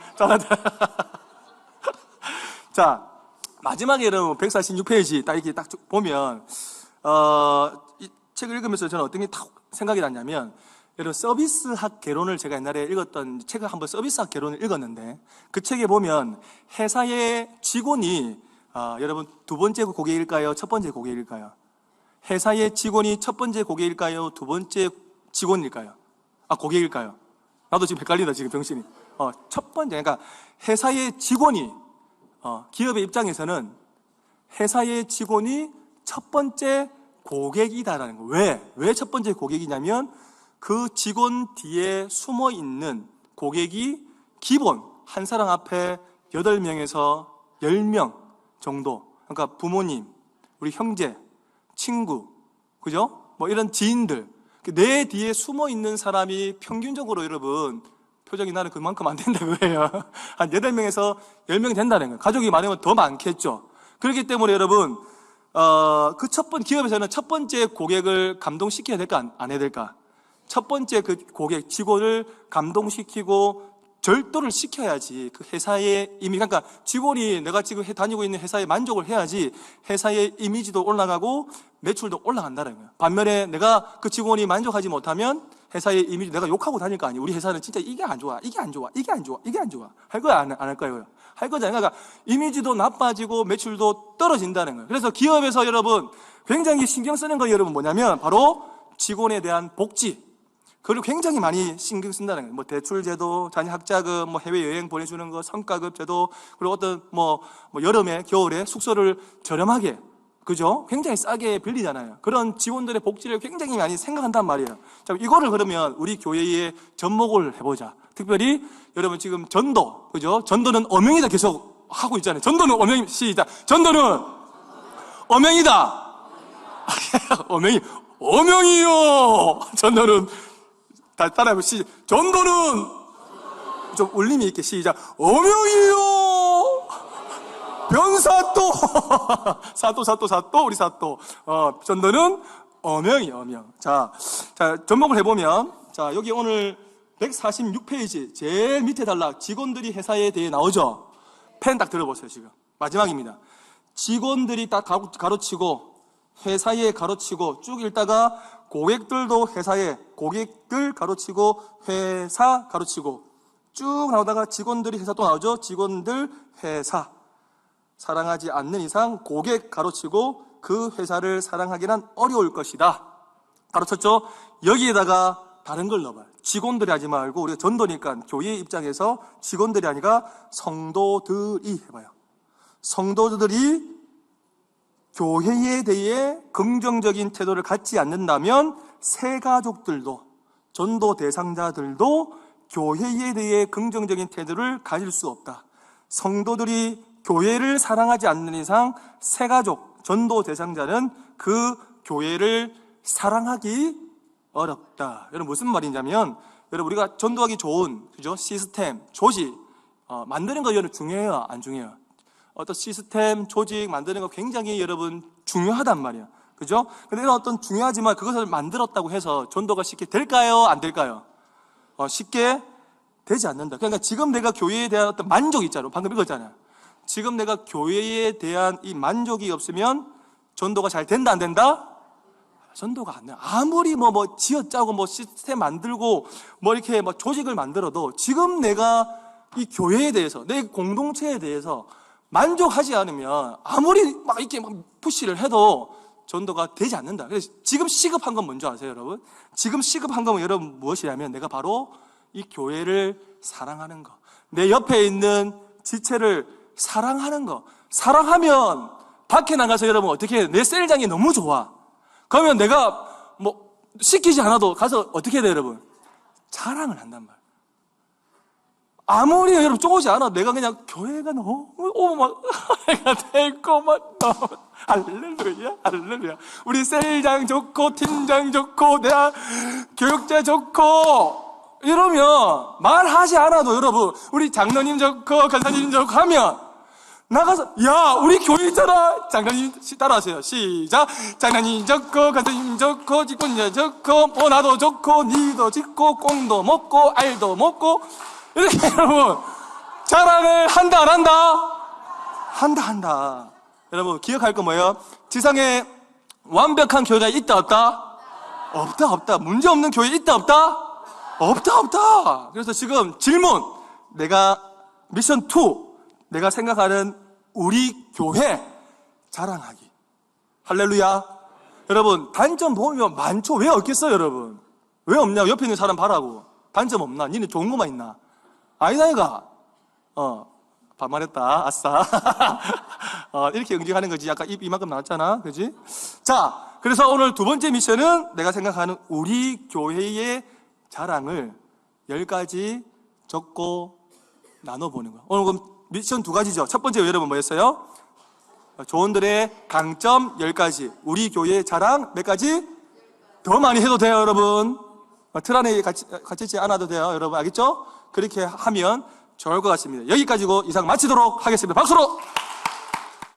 자, 마지막에 여러분 146페이지 딱 이렇게 딱 보면 이 책을 읽으면서 저는 어떤 게 딱 생각이 났냐면 여러분 서비스학 개론을 제가 옛날에 읽었던 책을 한번 서비스학 개론을 읽었는데 그 책에 보면 회사의 직원이 여러분 두 번째 고객일까요? 첫 번째 고객일까요? 회사의 직원이 첫 번째 고객일까요? 두 번째 직원일까요? 고객일까요? 나도 지금 헷갈린다 지금 병신이. 첫 번째 그러니까 회사의 직원이 기업의 입장에서는 회사의 직원이 첫 번째 고객이다라는 거예요. 왜 첫 번째 고객이냐면 그 직원 뒤에 숨어 있는 고객이 기본 한 사람 앞에 8명에서 10명 정도. 그러니까 부모님, 우리 형제, 친구, 그죠? 뭐 이런 지인들. 내 뒤에 숨어 있는 사람이 평균적으로 여러분 표정이 나는 그만큼 안 된다고 해요. 한 8명에서 10명이 된다는 거예요. 가족이 많으면 더 많겠죠. 그렇기 때문에 여러분 기업에서는 첫 번째 고객을 감동시켜야 될까 안 해야 될까? 첫 번째 그 고객 직원을 감동시키고 절도를 시켜야지 그 회사의 이미지, 그러니까 직원이 내가 지금 다니고 있는 회사에 만족을 해야지 회사의 이미지도 올라가고 매출도 올라간다는 거예요. 반면에 내가 그 직원이 만족하지 못하면 회사의 이미지 내가 욕하고 다닐 거 아니에요. 우리 회사는 진짜 이게 안 좋아, 이게 안 좋아, 이게 안 좋아, 이게 안 좋아. 할 거야, 안 할 거예요? 할 거잖아요. 그러니까 이미지도 나빠지고 매출도 떨어진다는 거예요. 그래서 기업에서 여러분 굉장히 신경 쓰는 거 여러분 뭐냐면 바로 직원에 대한 복지. 그걸 굉장히 많이 신경 쓴다는 거예요. 뭐 대출제도, 자녀 학자금, 뭐 해외여행 보내주는 거, 성과급 제도, 그리고 어떤 뭐 여름에, 겨울에 숙소를 저렴하게, 그죠? 굉장히 싸게 빌리잖아요. 그런 직원들의 복지를 굉장히 많이 생각한단 말이에요. 자, 이거를 그러면 우리 교회에 접목을 해보자. 특별히 여러분 지금 전도, 그죠? 전도는 어명이다 계속 하고 있잖아요. 전도는 어명, 시작. 전도는 어명이다. 어명이요. 전도는 다 따라해보 시작. 전도는 좀 울림이 있게 시작. 어명이요. 변사또 사또 우리 사또. 전도는 어명. 자 접목을 해보면 자 여기 오늘 146페이지 제일 밑에 단락 직원들이 회사에 대해 나오죠. 펜 딱 들어보세요. 지금 마지막입니다. 직원들이 딱 가로치고 회사에 가로치고 쭉 읽다가 고객들도 회사에 고객들 가로치고 회사 가로치고 쭉 나오다가 직원들이 회사 또 나오죠. 직원들 회사 사랑하지 않는 이상 고객 가로치고 그 회사를 사랑하기는 어려울 것이다. 가로쳤죠. 여기에다가 다른 걸 넣어봐요. 직원들이 하지 말고 우리가 전도니까 교회의 입장에서 직원들이 아니라 성도들이 해봐요. 성도들이 교회에 대해 긍정적인 태도를 갖지 않는다면 새 가족들도 전도 대상자들도 교회에 대해 긍정적인 태도를 가질 수 없다. 성도들이 교회를 사랑하지 않는 이상 새 가족 전도 대상자는 그 교회를 사랑하기 어렵다. 여러분 무슨 말이냐면 여러분, 우리가 전도하기 좋은, 그죠? 시스템, 조직, 만드는 거 여러분 중요해요? 안 중요해요? 어떤 시스템, 조직 만드는 거 굉장히 여러분 중요하단 말이에요. 그죠? 근데 이런 어떤 중요하지만 그것을 만들었다고 해서 전도가 쉽게 될까요? 안 될까요? 쉽게 되지 않는다. 그러니까 지금 내가 교회에 대한 어떤 만족이 있잖아요. 방금 읽었잖아요. 지금 내가 교회에 대한 이 만족이 없으면 전도가 잘 된다, 안 된다? 전도가 안 돼요. 아무리 뭐 지어짜고 뭐 시스템 만들고 뭐 이렇게 뭐 조직을 만들어도 지금 내가 이 교회에 대해서, 내 공동체에 대해서 만족하지 않으면 아무리 막 이렇게 막 푸시를 해도 전도가 되지 않는다. 그래서 지금 시급한 건 뭔지 아세요, 여러분? 지금 시급한 건 여러분 무엇이냐면 내가 바로 이 교회를 사랑하는 거, 내 옆에 있는 지체를 사랑하는 거. 사랑하면 밖에 나가서 여러분 어떻게 해요? 내 셀장이 너무 좋아. 그러면 내가 뭐 시키지 않아도 가서 어떻게 해야 돼요, 여러분? 자랑을 한단 말이에요. 아무리 여러분 쪼지 않아 내가 그냥 교회가 너무 막 애가 되고 막 할렐루야, 할렐루야. 우리 셀장 좋고 팀장 좋고 내가 교육자 좋고 이러면 말하지 않아도 여러분 우리 장로님 좋고 간사님 좋고 하면 나가서 야 우리 교회 있잖아. 장로님 따라하세요. 시작. 장로님 좋고 간사님 좋고 직분자 좋고 나도 좋고 니도 짓고 꽁도 먹고 알도 먹고 이렇게 여러분 자랑을 한다 안 한다? 한다. 여러분 기억할 거 뭐예요? 지상에 완벽한 교회가 있다 없다? 없다. 문제 없는 교회 있다 없다? 없다. 그래서 지금 질문, 내가 미션 2, 내가 생각하는 우리 교회 자랑하기. 할렐루야. 여러분 단점 보면 많죠. 왜 없겠어요, 여러분? 왜 없냐고. 옆에 있는 사람 봐라고. 단점 없나? 니네 좋은 것만 있나? 아니다 이가. 반말했다. 아싸. 이렇게 응징하는 거지. 아까 이만큼 나왔잖아. 그지? 자, 그래서 오늘 두 번째 미션은 내가 생각하는 우리 교회의 자랑을 10가지 적고 나눠보는 거예요. 오늘 그럼 미션 2가지죠. 첫 번째 여러분 뭐였어요? 조언들의 강점 10가지. 우리 교회의 자랑 몇 가지? 더 많이 해도 돼요, 여러분. 틀 안에 갇히지 않아도 돼요, 여러분. 알겠죠? 그렇게 하면 좋을 것 같습니다. 여기까지고 이상 마치도록 하겠습니다. 박수로!